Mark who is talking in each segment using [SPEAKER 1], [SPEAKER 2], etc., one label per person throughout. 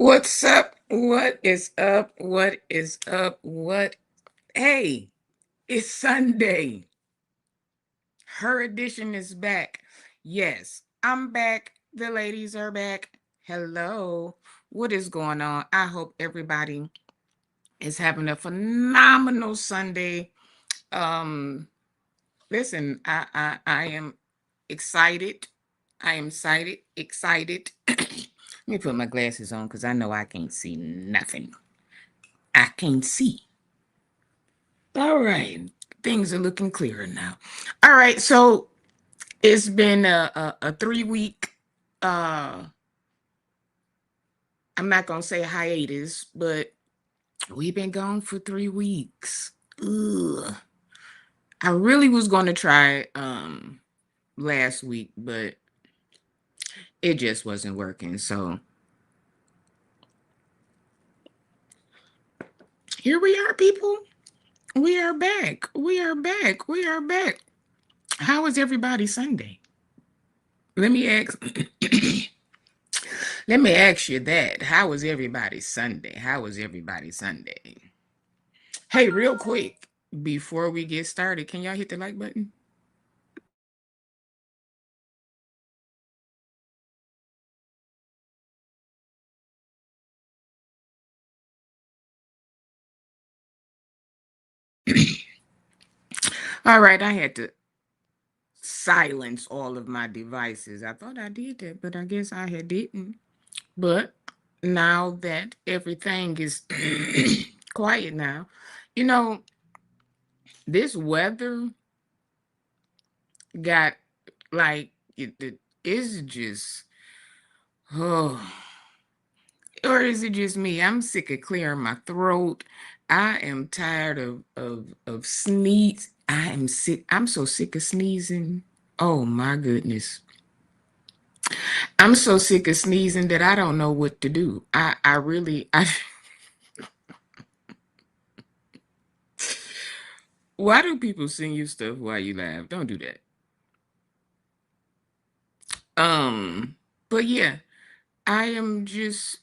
[SPEAKER 1] What's up? What is up? What is up? Hey, it's Sunday. HERedition is back. Yes, I'm back. The ladies are back. Hello. What is going on? I hope everybody is having a phenomenal Sunday. Um, Listen, I am excited. I am excited. Let me put my glasses on because I know I can't see nothing. I can't see. All right. Things are looking clearer now. All right. So it's been a 3 week, uh, I'm not going to say hiatus, but we've been gone for 3 weeks. Ugh. I really was going to try last week, but it just wasn't working. So here we are, people. We are back. We are back. We are back. How was everybody's Sunday? Let me ask. Let me ask you that. How was everybody's Sunday? How was everybody's Sunday? Hey, real quick, before we get started, can y'all hit the like button? All right, I had to silence all of my devices. I thought I did that, but I guess I had didn't. But now that everything is quiet now, you know, this weather got like it is just oh, or is it just me? I'm sick of clearing my throat. I am tired of sneeze. I am sick. I'm so sick of sneezing. Oh my goodness. I'm so sick of sneezing that I don't know what to do. I really I why do people send you stuff while you laugh? Don't do that. Um, but yeah, I am just,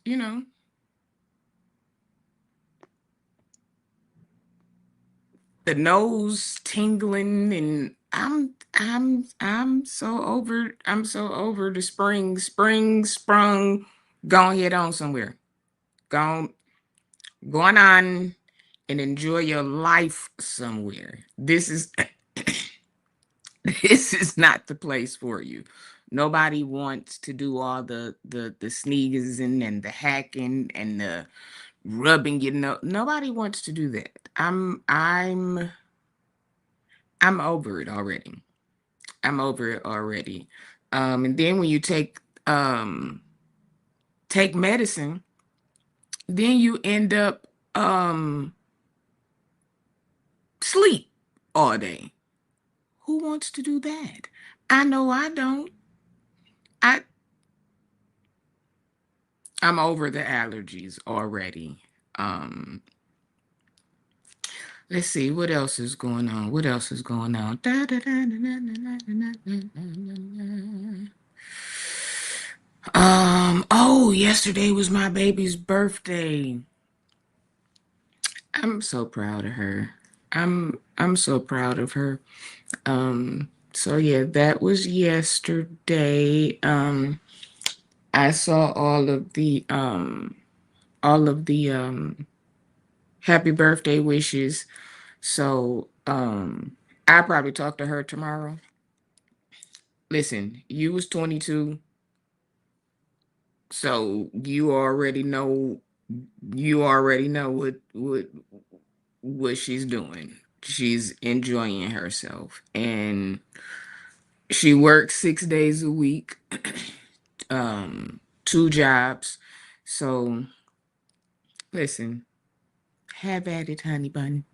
[SPEAKER 1] the nose tingling, and I'm so over the spring sprung. Go ahead on somewhere. Go Going on and enjoy your life somewhere. This is not the place for you. Nobody wants to do all the sneezing and the hacking and the rubbing. Nobody wants to do that. I'm over it already. I'm over it already. And then when you take medicine, then you end up sleep all day. Who wants to do that? I know I don't. I I'm over the allergies already. Um, let's see what else is going on. What else is going on? Oh, yesterday was my baby's birthday. I'm so proud of her. I'm so proud of her. So yeah, that was yesterday. I saw all of the happy birthday wishes. So I probably talk to her tomorrow. Listen, you was 22, so you already know what she's doing. She's enjoying herself, and she works 6 days a week, 2 jobs. So listen, have at it, honey bun.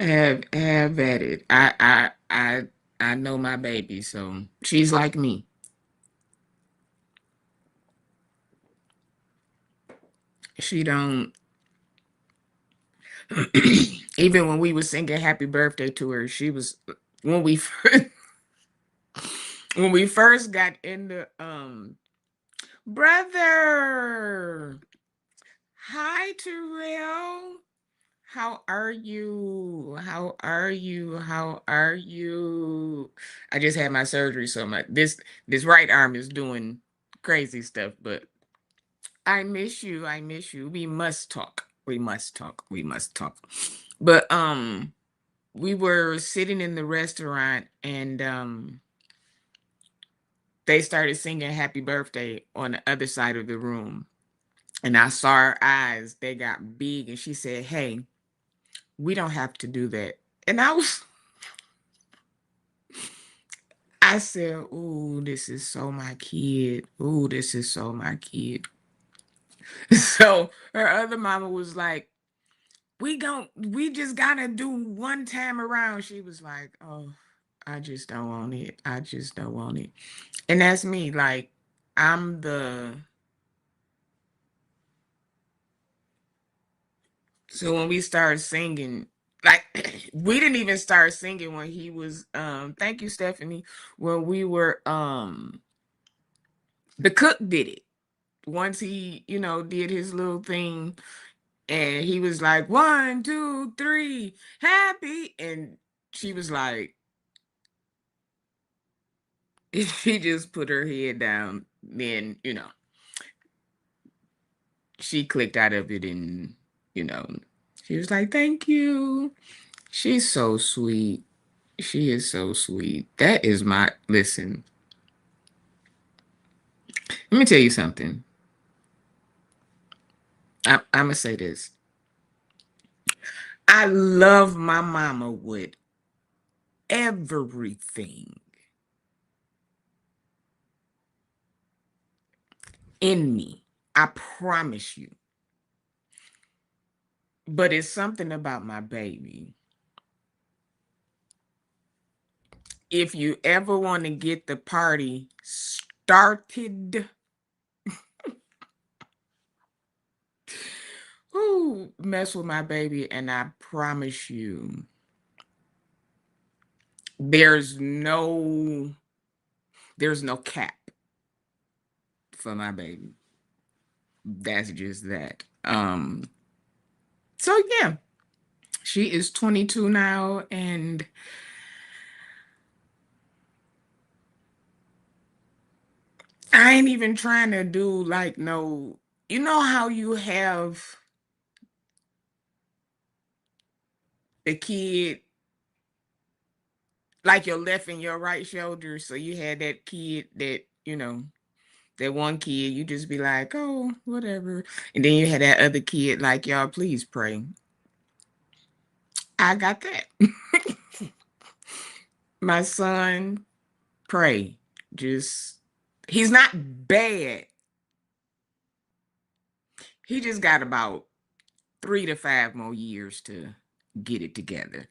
[SPEAKER 1] Have at it. I know my baby, so she's like me. She don't even when we was singing happy birthday to her, she was when we first, when we first got in the Brother. Hi, Terrell. How are you? How are you? How are you? I just had my surgery, so this right arm is doing crazy stuff, but I miss you. I miss you. We must talk. We must talk. We must talk. But we were sitting in the restaurant and they started singing happy birthday on the other side of the room. And I saw her eyes, they got big, and she said, "Hey, we don't have to do that." And I said, "Ooh, this is so my kid. Ooh, this is so my kid." So her other mama was like, we just gotta do one time around. She was like, "Oh, I just don't want it. I just don't want it." And that's me. Like, I'm the so when we started singing, like we didn't even start singing when he was thank you, Stephanie. When we were the cook did it. Once he, did his little thing and he was like, 1, 2, 3, happy. And she was like, she just put her head down. Then, she clicked out of it and, you know, she was like, thank you. She's so sweet. She is so sweet. That is listen, let me tell you something. I'm going to say this. I love my mama with everything in me. I promise you. But it's something about my baby. If you ever want to get the party started, ooh, mess with my baby, and I promise you, there's no there's no cap for my baby. That's just that. So yeah, she is 22 now, and I ain't even trying to do like no, you know how you have the kid like your left and your right shoulder. So you had that kid that, that one kid, you just be like, oh, whatever. And then you had that other kid, like, y'all, please pray. I got that. My son, pray. Just, he's not bad. He just got about 3 to 5 more years to get it together.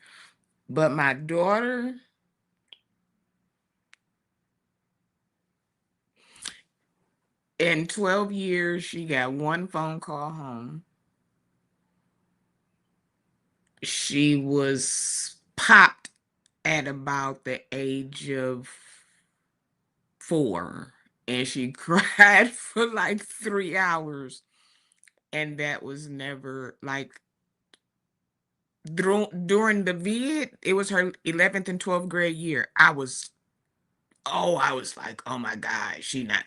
[SPEAKER 1] But my daughter, in 12 years, she got one phone call home. She was popped at about the age of 4, and she cried for like 3 hours. And that was never like during the vid, it was her 11th and 12th grade year. I was like, oh my God, she not.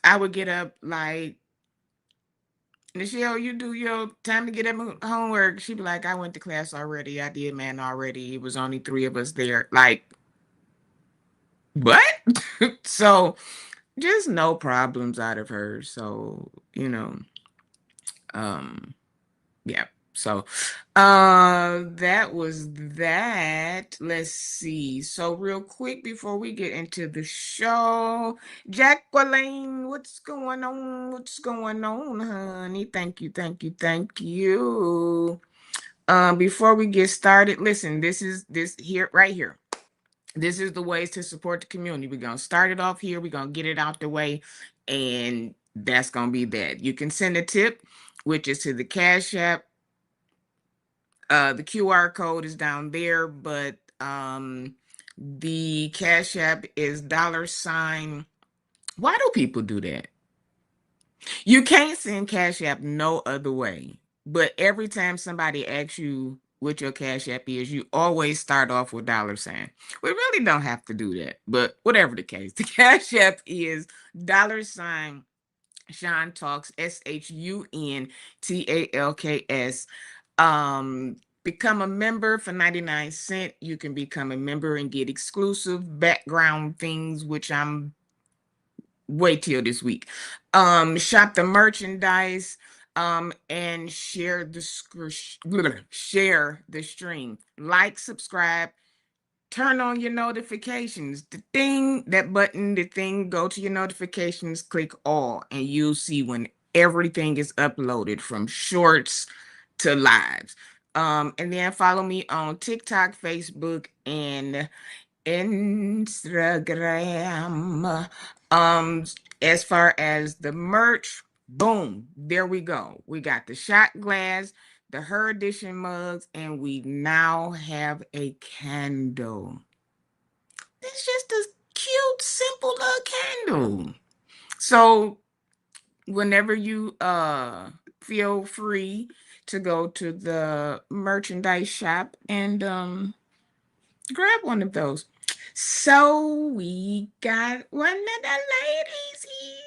[SPEAKER 1] I would get up like, Michelle, you do your time to get up homework. She'd be like, I went to class already. I did, man, already. It was only 3 of us there. Like, what? So just no problems out of her. So, um, yeah. So that was that. Let's see. So real quick before we get into the show, Jacqueline, what's going on? What's going on, honey? Thank you, thank you, thank you. Before we get started, listen, this here right here. This is the ways to support the community. We're gonna start it off here. We're gonna get it out the way, and that's gonna be that. You can send a tip, which is to the Cash App. The QR code is down there, but the Cash App is $ Why do people do that? You can't send Cash App no other way. But every time somebody asks you what your Cash App is, you always start off with $sign. We really don't have to do that. But whatever the case, the Cash App is $sign Sean Talks, SHUNTALKS. Become a member for 99 cents. You can become a member and get exclusive background things, which I'm wait till this week. Shop the merchandise, and share the stream. Like, subscribe, turn on your notifications. That button, the thing, go to your notifications, click all, and you'll see when everything is uploaded from shorts to lives. And then follow me on TikTok, Facebook, and Instagram. As far as the merch, boom, there we go. We got the shot glass, the HERedition mugs, and we now have a candle. It's just a cute, simple little candle. So whenever you feel free to go to the merchandise shop and grab one of those. So we got one of the ladies here.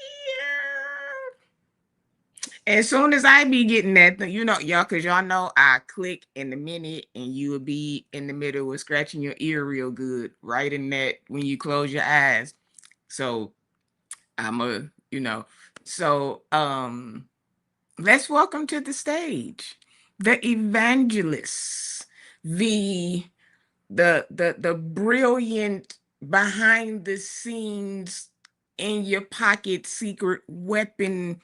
[SPEAKER 1] As soon as I be getting that, y'all, because y'all know I click in a minute and you will be in the middle of scratching your ear real good, right in that when you close your eyes. So I'm so let's welcome to the stage the evangelists, the the brilliant behind the scenes in your pocket secret weapon,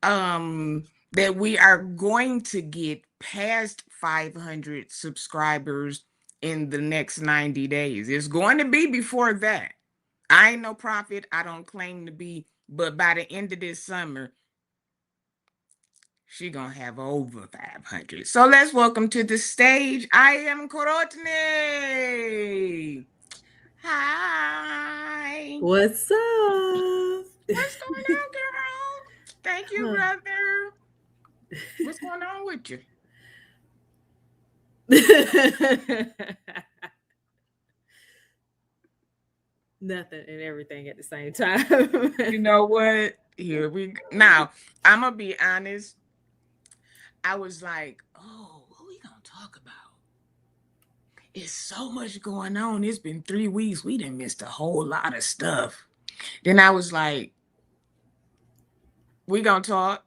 [SPEAKER 1] that we are going to get past 500 subscribers in the next 90 days. It's going to be before that. I ain't no prophet, I don't claim to be, but by the end of this summer she gonna have over 500. So let's welcome to the stage. I am Courtney. Hi.
[SPEAKER 2] What's up?
[SPEAKER 1] What's going on, girl? Thank you, brother. What's going on with you?
[SPEAKER 2] Nothing and everything at the same time.
[SPEAKER 1] You know what? Here we go. Now, I'm gonna be honest. I was like, oh, what we gonna talk about? It's so much going on. It's been 3 weeks. We done missed a whole lot of stuff. Then I was like, we gonna talk.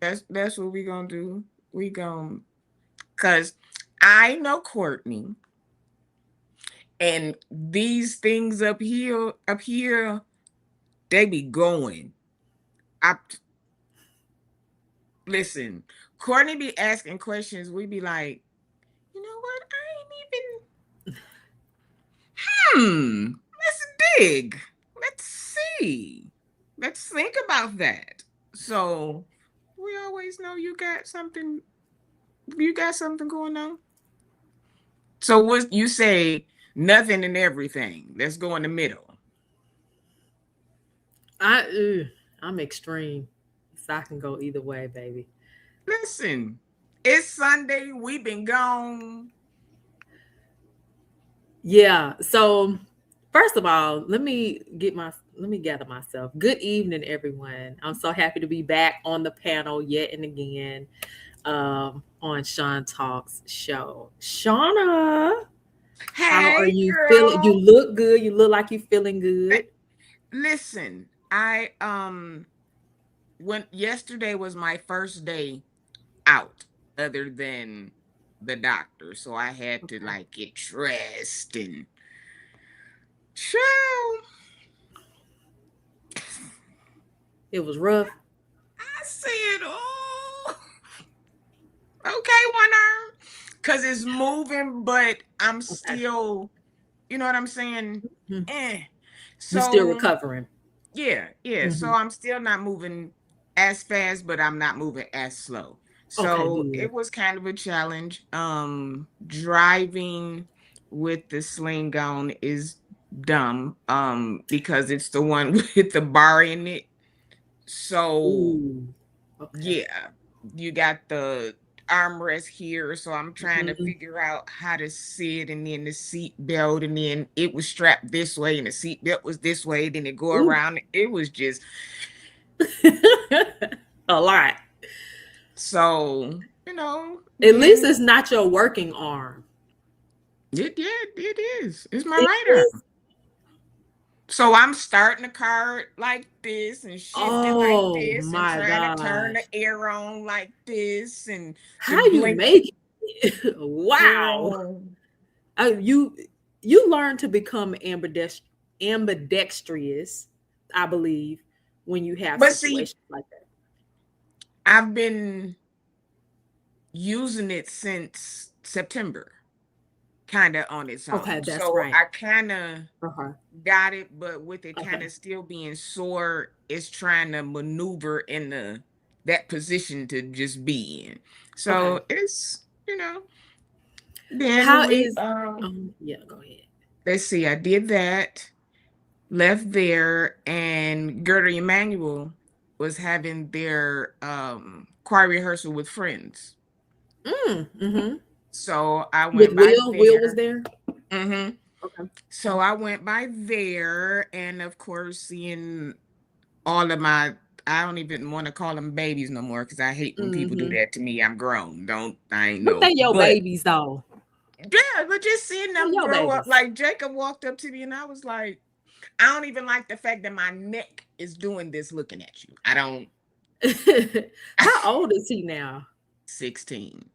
[SPEAKER 1] That's what we gonna do. We gonna, cause I know Courtney, and these things up here, they be going. I listen. Courtney be asking questions. We be like, you know what? I ain't even. Let's dig. Let's see. Let's think about that. So we always know you got something. You got something going on. So what you say? Nothing and everything. Let's go in the middle.
[SPEAKER 2] I'm extreme, so I can go either way, baby.
[SPEAKER 1] Listen, it's Sunday. We've been gone.
[SPEAKER 2] Yeah. So, first of all, let me gather myself. Good evening, everyone. I'm so happy to be back on the panel yet and again, on Sean Talks show. Shauna, how are
[SPEAKER 1] Hey,
[SPEAKER 2] you feeling? You
[SPEAKER 1] girl.
[SPEAKER 2] look good. You look like you're feeling good.
[SPEAKER 1] Listen, I when yesterday was my first day out, other than the doctor, so I had to
[SPEAKER 2] Okay.
[SPEAKER 1] like get dressed and show.
[SPEAKER 2] It was rough.
[SPEAKER 1] I said, oh, okay, one arm, cause it's moving, but I'm
[SPEAKER 2] Okay.
[SPEAKER 1] still, you know what I'm saying?
[SPEAKER 2] Mhm.
[SPEAKER 1] Eh.
[SPEAKER 2] You still
[SPEAKER 1] So
[SPEAKER 2] recovering.
[SPEAKER 1] yeah, yeah. So
[SPEAKER 2] Hmm.
[SPEAKER 1] I'm still not moving as fast, but I'm not moving as slow.
[SPEAKER 2] Okay,
[SPEAKER 1] So
[SPEAKER 2] good.
[SPEAKER 1] it was kind of a challenge. Driving with the sling on is dumb, because it's the one with the bar in it. So
[SPEAKER 2] Ooh. Okay.
[SPEAKER 1] yeah, you got the armrest here, so I'm trying to
[SPEAKER 2] Mhm.
[SPEAKER 1] figure out how to sit, and then the seat belt, and then it was strapped this way, and the seat belt was this way, then it go
[SPEAKER 2] Ooh.
[SPEAKER 1] around. It was just
[SPEAKER 2] A lot.
[SPEAKER 1] so,
[SPEAKER 2] At least
[SPEAKER 1] then
[SPEAKER 2] it's not your working arm.
[SPEAKER 1] it is. It's my
[SPEAKER 2] It
[SPEAKER 1] right
[SPEAKER 2] is?
[SPEAKER 1] arm. So I'm starting the car like this and shifting like
[SPEAKER 2] Oh
[SPEAKER 1] this and
[SPEAKER 2] my
[SPEAKER 1] trying to turn the
[SPEAKER 2] gosh.
[SPEAKER 1] air on like this and the
[SPEAKER 2] How you
[SPEAKER 1] blink.
[SPEAKER 2] make it? Wow.
[SPEAKER 1] Girl.
[SPEAKER 2] Uh, you you learn to become ambidextrous, I believe, when you have
[SPEAKER 1] But see,
[SPEAKER 2] situations like that.
[SPEAKER 1] I've been using it since September, kind of on its
[SPEAKER 2] Okay,
[SPEAKER 1] own.
[SPEAKER 2] that's
[SPEAKER 1] So
[SPEAKER 2] right.
[SPEAKER 1] I kind of
[SPEAKER 2] Uh-huh.
[SPEAKER 1] got it, but with it kind
[SPEAKER 2] Okay.
[SPEAKER 1] of still being sore, it's trying to maneuver in that position to just be in.
[SPEAKER 2] Okay.
[SPEAKER 1] So it's, then
[SPEAKER 2] How
[SPEAKER 1] we
[SPEAKER 2] is yeah, go ahead.
[SPEAKER 1] let's see, I did that, left there, and Gerda Emanuel was having their choir rehearsal with friends.
[SPEAKER 2] Mm-hmm.
[SPEAKER 1] So I
[SPEAKER 2] With
[SPEAKER 1] went by
[SPEAKER 2] Will. Will was
[SPEAKER 1] there.
[SPEAKER 2] there?
[SPEAKER 1] hmm
[SPEAKER 2] Okay.
[SPEAKER 1] So I went by there, and of course, seeing all of my, I don't even want to call them babies no more because I hate when people do
[SPEAKER 2] Mm-hmm.
[SPEAKER 1] that to me. I'm grown. I ain't
[SPEAKER 2] But they
[SPEAKER 1] no.
[SPEAKER 2] your
[SPEAKER 1] But
[SPEAKER 2] babies though.
[SPEAKER 1] yeah, but just seeing
[SPEAKER 2] They
[SPEAKER 1] them
[SPEAKER 2] your
[SPEAKER 1] grow up,
[SPEAKER 2] babies.
[SPEAKER 1] like Jacob walked up to me and I was like, I don't even like the fact that my neck is doing this looking at you. I don't.
[SPEAKER 2] How old is he now?
[SPEAKER 1] 16.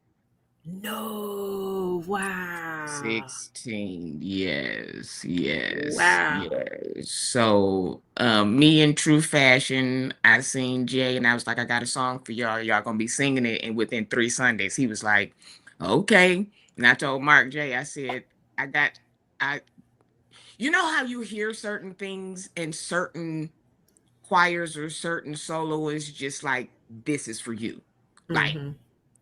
[SPEAKER 2] No. Wow.
[SPEAKER 1] 16. Yes, yes,
[SPEAKER 2] Wow.
[SPEAKER 1] yes. So, me in true fashion, I seen Jay and I was like, I got a song for y'all. Y'all gonna be singing it. And within 3 Sundays, he was like, okay. And I told Mark J, I said, I got, I, you know how you hear certain things in certain choirs or certain soloists, just like, this is for you. Like,
[SPEAKER 2] Mm-hmm.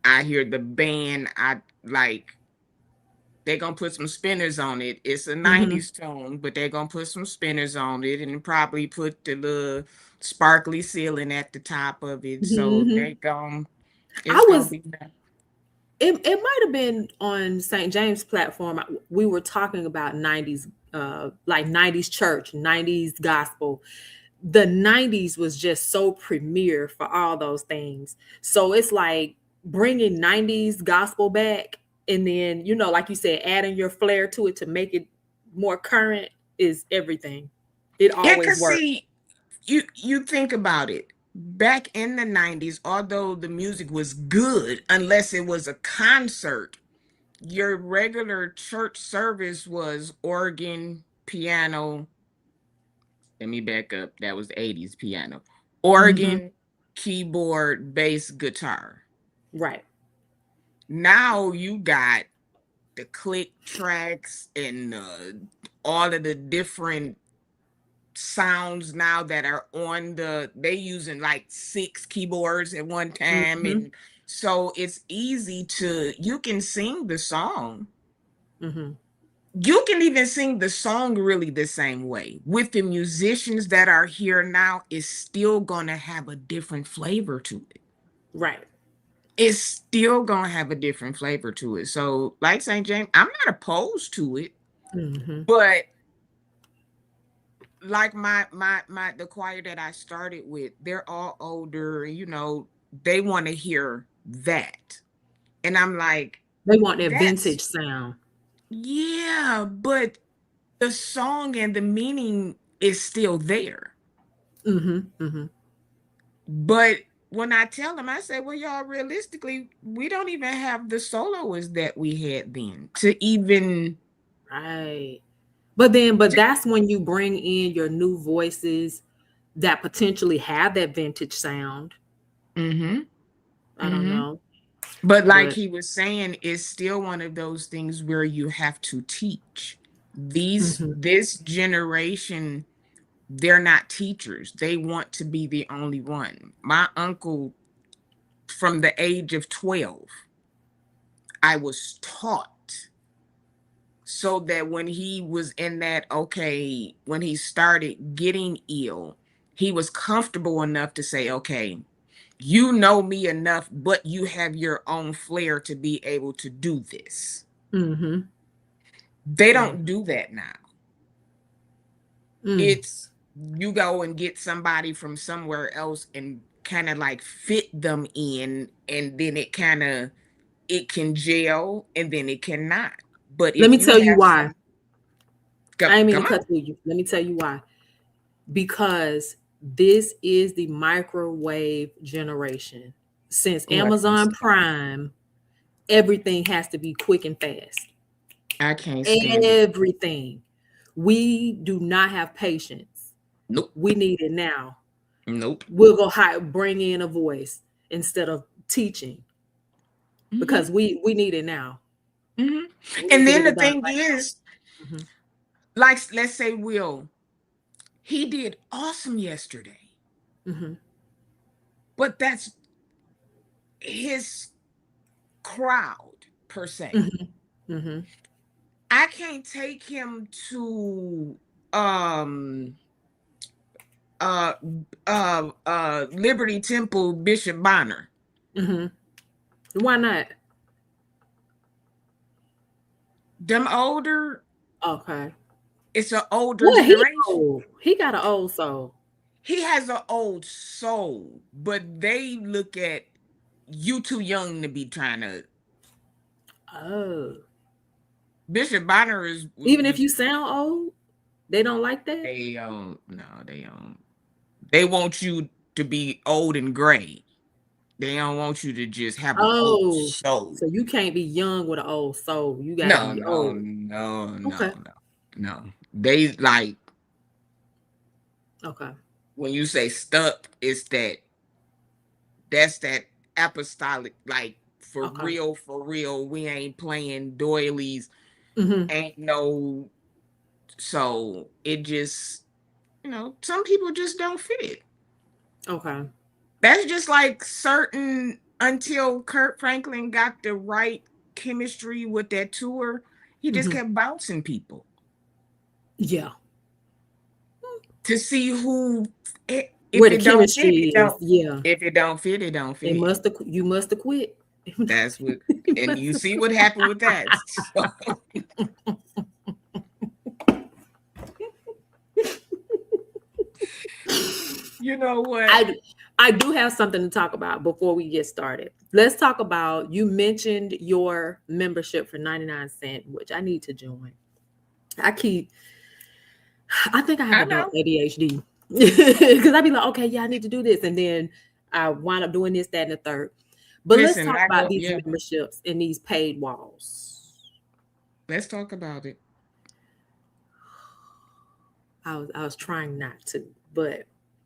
[SPEAKER 1] I hear the band, I like, they're gonna put some spinners on it. It's a
[SPEAKER 2] Mm-hmm.
[SPEAKER 1] 90s tone, but they're gonna put some spinners on it and probably put the little sparkly ceiling at the top of it. So
[SPEAKER 2] Mm-hmm.
[SPEAKER 1] they going it's
[SPEAKER 2] I
[SPEAKER 1] gonna
[SPEAKER 2] was
[SPEAKER 1] be that.
[SPEAKER 2] it might have been on St. James platform. We were talking about 90s like 90s church, 90s gospel. The 90s was just so premier for all those things. So it's like bringing 90s gospel back and then, like you said, adding your flair to it to make it more current is everything. It
[SPEAKER 1] Yeah,
[SPEAKER 2] always
[SPEAKER 1] cause
[SPEAKER 2] works.
[SPEAKER 1] see, you think about it. Back in the 90s, although the music was good, unless it was a concert, your regular church service was organ, piano. Let me back up. That was the 80s piano.
[SPEAKER 2] Hmm.
[SPEAKER 1] Organ, keyboard, bass, guitar.
[SPEAKER 2] Right.
[SPEAKER 1] Now you got the click tracks and all of the different sounds now that are on they using like 6 keyboards at one time.
[SPEAKER 2] Hmm.
[SPEAKER 1] And so it's easy you can sing the song.
[SPEAKER 2] Hmm.
[SPEAKER 1] You can even sing the song really the same way. With the musicians that are here now, it's still gonna have a different flavor to it.
[SPEAKER 2] Right.
[SPEAKER 1] It's still gonna have a different flavor to it. So, like St. James, I'm not opposed to it,
[SPEAKER 2] Hmm.
[SPEAKER 1] but like my the choir that I started with, they're all older, they want to hear that. And I'm like,
[SPEAKER 2] They want that
[SPEAKER 1] that's
[SPEAKER 2] vintage sound.
[SPEAKER 1] yeah, but the song and the meaning is still there.
[SPEAKER 2] Hmm. Hmm.
[SPEAKER 1] But when I tell them, I say, well, y'all, realistically, we don't even have the soloists that we had then to even.
[SPEAKER 2] Right. But that's when you bring in your new voices that potentially have that vintage sound.
[SPEAKER 1] Mm-hmm,
[SPEAKER 2] I don't
[SPEAKER 1] mm-hmm.
[SPEAKER 2] know,
[SPEAKER 1] But like
[SPEAKER 2] but
[SPEAKER 1] he was saying, it's still one of those things where you have to teach. This generation, they're not teachers. They want to be the only one. My uncle, from the age of 12, I was taught so that when he was in that, okay, when he started getting ill, he was comfortable enough to say, okay, you know me enough, but you have your own flair to be able to do this.
[SPEAKER 2] Mm-hmm.
[SPEAKER 1] They
[SPEAKER 2] Mm.
[SPEAKER 1] don't do that now.
[SPEAKER 2] Mm.
[SPEAKER 1] It's you go and get somebody from somewhere else and kind of like fit them in, and then it can gel and then it cannot. But
[SPEAKER 2] Let
[SPEAKER 1] if
[SPEAKER 2] me
[SPEAKER 1] you
[SPEAKER 2] tell you
[SPEAKER 1] have
[SPEAKER 2] why.
[SPEAKER 1] some, go,
[SPEAKER 2] I didn't mean to
[SPEAKER 1] come on.
[SPEAKER 2] cut through you. Let me tell you why. Because this is the microwave generation. Since
[SPEAKER 1] Oh, I can't
[SPEAKER 2] Amazon
[SPEAKER 1] stand it.
[SPEAKER 2] Prime, everything has to be quick and fast.
[SPEAKER 1] I can't stand it.
[SPEAKER 2] Everything. We do not have patience.
[SPEAKER 1] Nope.
[SPEAKER 2] We need it now.
[SPEAKER 1] Nope.
[SPEAKER 2] We'll go hire, bring in a voice instead of teaching
[SPEAKER 1] Hmm.
[SPEAKER 2] because we need it now.
[SPEAKER 1] Hmm.
[SPEAKER 2] We need
[SPEAKER 1] And
[SPEAKER 2] to
[SPEAKER 1] then
[SPEAKER 2] get
[SPEAKER 1] the
[SPEAKER 2] it done
[SPEAKER 1] thing
[SPEAKER 2] right
[SPEAKER 1] is,
[SPEAKER 2] now. Hmm.
[SPEAKER 1] like, let's say Will, he did awesome yesterday,
[SPEAKER 2] Hmm.
[SPEAKER 1] but that's his crowd per se.
[SPEAKER 2] Hmm. Hmm.
[SPEAKER 1] I can't take him to um uh Liberty Temple Bishop Bonner.
[SPEAKER 2] Hmm. Why not?
[SPEAKER 1] Them older,
[SPEAKER 2] Okay.
[SPEAKER 1] it's an older
[SPEAKER 2] Well, he
[SPEAKER 1] generation.
[SPEAKER 2] old. He got an old soul.
[SPEAKER 1] He has an old soul, but they look at you too young to be trying to.
[SPEAKER 2] Oh.
[SPEAKER 1] Bishop Bonner is
[SPEAKER 2] Even if
[SPEAKER 1] was
[SPEAKER 2] you sound old, they don't like that?
[SPEAKER 1] they no, they want you to be old and gray. They don't want you to just have an old
[SPEAKER 2] Oh.
[SPEAKER 1] soul.
[SPEAKER 2] So you can't be young with an old soul. You got to
[SPEAKER 1] No,
[SPEAKER 2] be
[SPEAKER 1] no,
[SPEAKER 2] old.
[SPEAKER 1] no, no,
[SPEAKER 2] Okay.
[SPEAKER 1] no, no. They like
[SPEAKER 2] Okay.
[SPEAKER 1] when you say stuck, it's that's that apostolic, like
[SPEAKER 2] Okay.
[SPEAKER 1] for real. We ain't playing doilies,
[SPEAKER 2] Hmm.
[SPEAKER 1] ain't no. So it just, some people just don't fit.
[SPEAKER 2] Okay.
[SPEAKER 1] That's just like certain until Kurt Franklin got the right chemistry with that tour, he just
[SPEAKER 2] Hmm.
[SPEAKER 1] kept bouncing people
[SPEAKER 2] Yeah.
[SPEAKER 1] to see who if
[SPEAKER 2] Where the
[SPEAKER 1] it don't fit,
[SPEAKER 2] chemistry
[SPEAKER 1] it
[SPEAKER 2] is.
[SPEAKER 1] don't.
[SPEAKER 2] Yeah.
[SPEAKER 1] If it don't fit, it don't
[SPEAKER 2] They
[SPEAKER 1] fit.
[SPEAKER 2] must have. You must have quit.
[SPEAKER 1] That's what,
[SPEAKER 2] You
[SPEAKER 1] and
[SPEAKER 2] must
[SPEAKER 1] you
[SPEAKER 2] have
[SPEAKER 1] see what happened with that. So, you know what?
[SPEAKER 2] I I do have something to talk about before we get started. Let's talk about you mentioned your membership for 99¢, which I need to join. I keep I think I have
[SPEAKER 1] I
[SPEAKER 2] adult
[SPEAKER 1] know.
[SPEAKER 2] ADHD because I'd be like, okay, yeah, I need to do this. And then I wind up doing this, that, and the third. But let's
[SPEAKER 1] Listen,
[SPEAKER 2] talk
[SPEAKER 1] I
[SPEAKER 2] about
[SPEAKER 1] go,
[SPEAKER 2] these
[SPEAKER 1] yeah,
[SPEAKER 2] memberships and these paid walls.
[SPEAKER 1] let's talk about it.
[SPEAKER 2] I was trying not to, but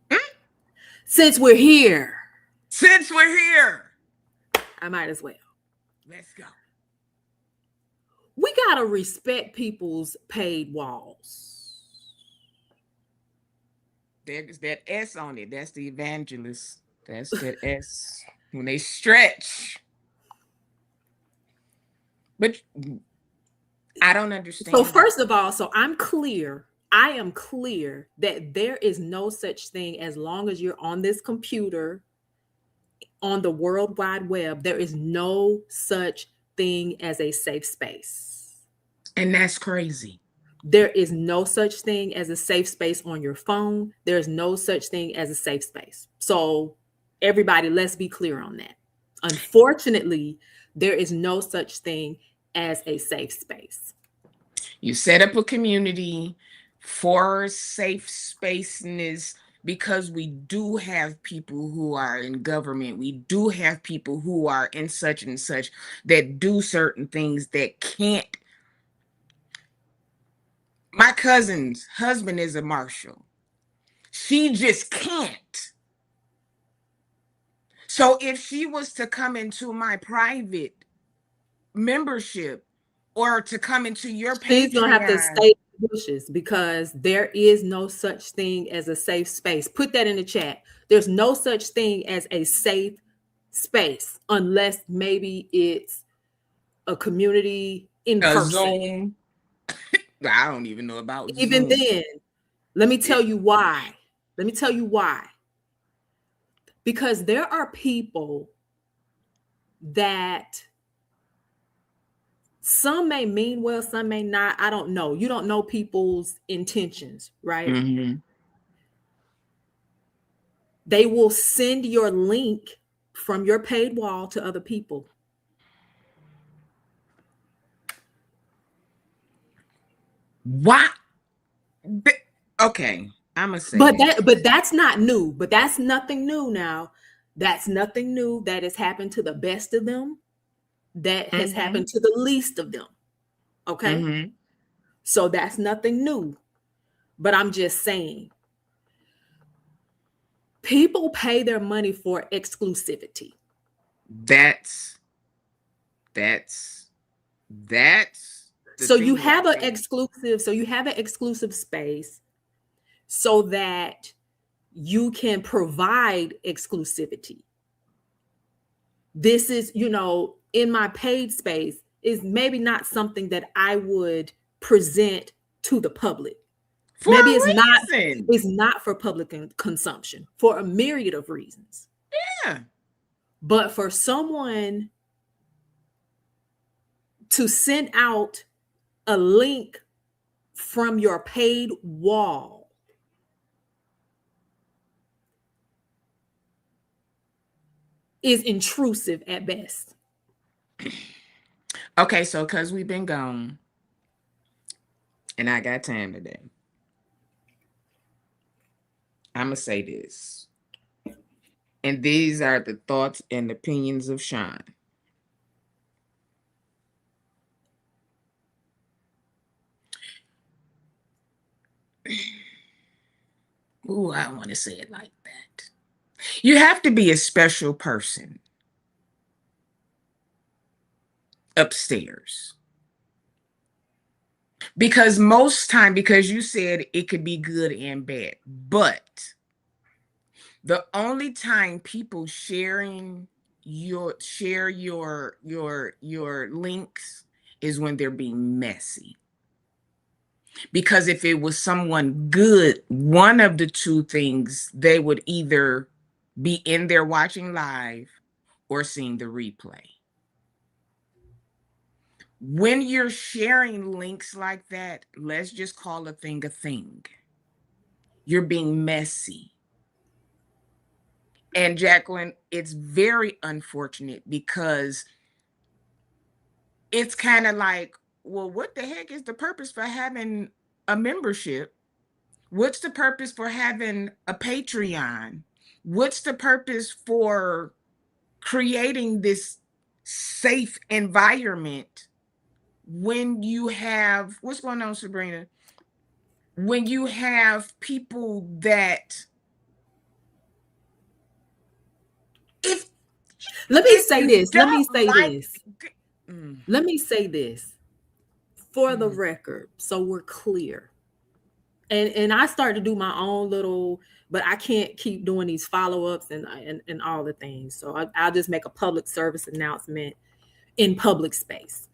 [SPEAKER 1] Mm,
[SPEAKER 2] since we're here,
[SPEAKER 1] since we're here,
[SPEAKER 2] I might as well.
[SPEAKER 1] let's go.
[SPEAKER 2] We gotta respect people's paid walls.
[SPEAKER 1] There's that S on it. That's the evangelist. That's that S. When they stretch. But I don't
[SPEAKER 2] So
[SPEAKER 1] understand it.
[SPEAKER 2] first of all, so I'm clear. I am clear that there is no such thing as long as you're on this computer on the World Wide Web, there is no such thing as a safe space.
[SPEAKER 1] And that's crazy.
[SPEAKER 2] There is no such thing as a safe space on your phone. There's no such thing as a safe space. So, everybody, let's be clear on that. Unfortunately, there is no such thing as a safe space.
[SPEAKER 1] You set up a community for safe spaceness because we do have people who are in government. We do have people who are in such and such that do certain things that can't. My cousin's husband is a marshal. She just can't. So if she was to come into my private membership or to come into your
[SPEAKER 2] She's gonna have to
[SPEAKER 1] Patreon,
[SPEAKER 2] stay in the bushes because there is no such thing as a safe space. Put that in the chat. There's no such thing as a safe space unless maybe it's a community in
[SPEAKER 1] a
[SPEAKER 2] person.
[SPEAKER 1] Zoom. I don't even know about
[SPEAKER 2] Even
[SPEAKER 1] Zoom.
[SPEAKER 2] then, let me
[SPEAKER 1] It,
[SPEAKER 2] tell you why. Let me tell you why. Because there are people that some may mean well, some may not. I don't know. You don't know people's intentions, right?
[SPEAKER 1] mm-hmm.
[SPEAKER 2] They will send your link from your paid wall to other people.
[SPEAKER 1] Why? Okay, I'm gonna say
[SPEAKER 2] But
[SPEAKER 1] this.
[SPEAKER 2] that's not new. But that's nothing new now. That's nothing new that has happened to the best of them. That has
[SPEAKER 1] Mm-hmm.
[SPEAKER 2] happened to the least of them. Okay?
[SPEAKER 1] Mm-hmm.
[SPEAKER 2] So that's nothing new. But I'm just saying, people pay their money for exclusivity.
[SPEAKER 1] That's that's that's the
[SPEAKER 2] So you
[SPEAKER 1] thing
[SPEAKER 2] have
[SPEAKER 1] right
[SPEAKER 2] an
[SPEAKER 1] there.
[SPEAKER 2] exclusive, so you have an exclusive space so that you can provide exclusivity. This is, in my paid space is maybe not something that I would present to the public.
[SPEAKER 1] For
[SPEAKER 2] Maybe
[SPEAKER 1] a reason.
[SPEAKER 2] it's not for public consumption for a myriad of reasons.
[SPEAKER 1] Yeah.
[SPEAKER 2] But for someone to send out a link from your paid wall is intrusive at best.
[SPEAKER 1] Okay, so because we've been gone and I got time today, I'm gonna say this. And these are the thoughts and opinions of Sean. Ooh, I want to say it like that. You have to be a special person upstairs. Because most time, because you said it could be good and bad, but the only time people share your links is when they're being messy. Because if it was someone good, one of the two things, they would either be in there watching live or seeing the replay. When you're sharing links like that, let's just call a thing a thing. You're being messy. And Jacqueline, it's very unfortunate because it's kind of like, well, what the heck is the purpose for having a membership? What's the purpose for having a Patreon? What's the purpose for creating this safe environment when you have what's going on, Sabrina? When you have people that if
[SPEAKER 2] Let me
[SPEAKER 1] if
[SPEAKER 2] say
[SPEAKER 1] you
[SPEAKER 2] this. Let me
[SPEAKER 1] don't
[SPEAKER 2] say
[SPEAKER 1] like
[SPEAKER 2] this.
[SPEAKER 1] mm,
[SPEAKER 2] Let me say this for the
[SPEAKER 1] mm,
[SPEAKER 2] record so we're clear. And I started to do my own little, but I can't keep doing these follow-ups and all the things. So I'll just make a public service announcement in public space.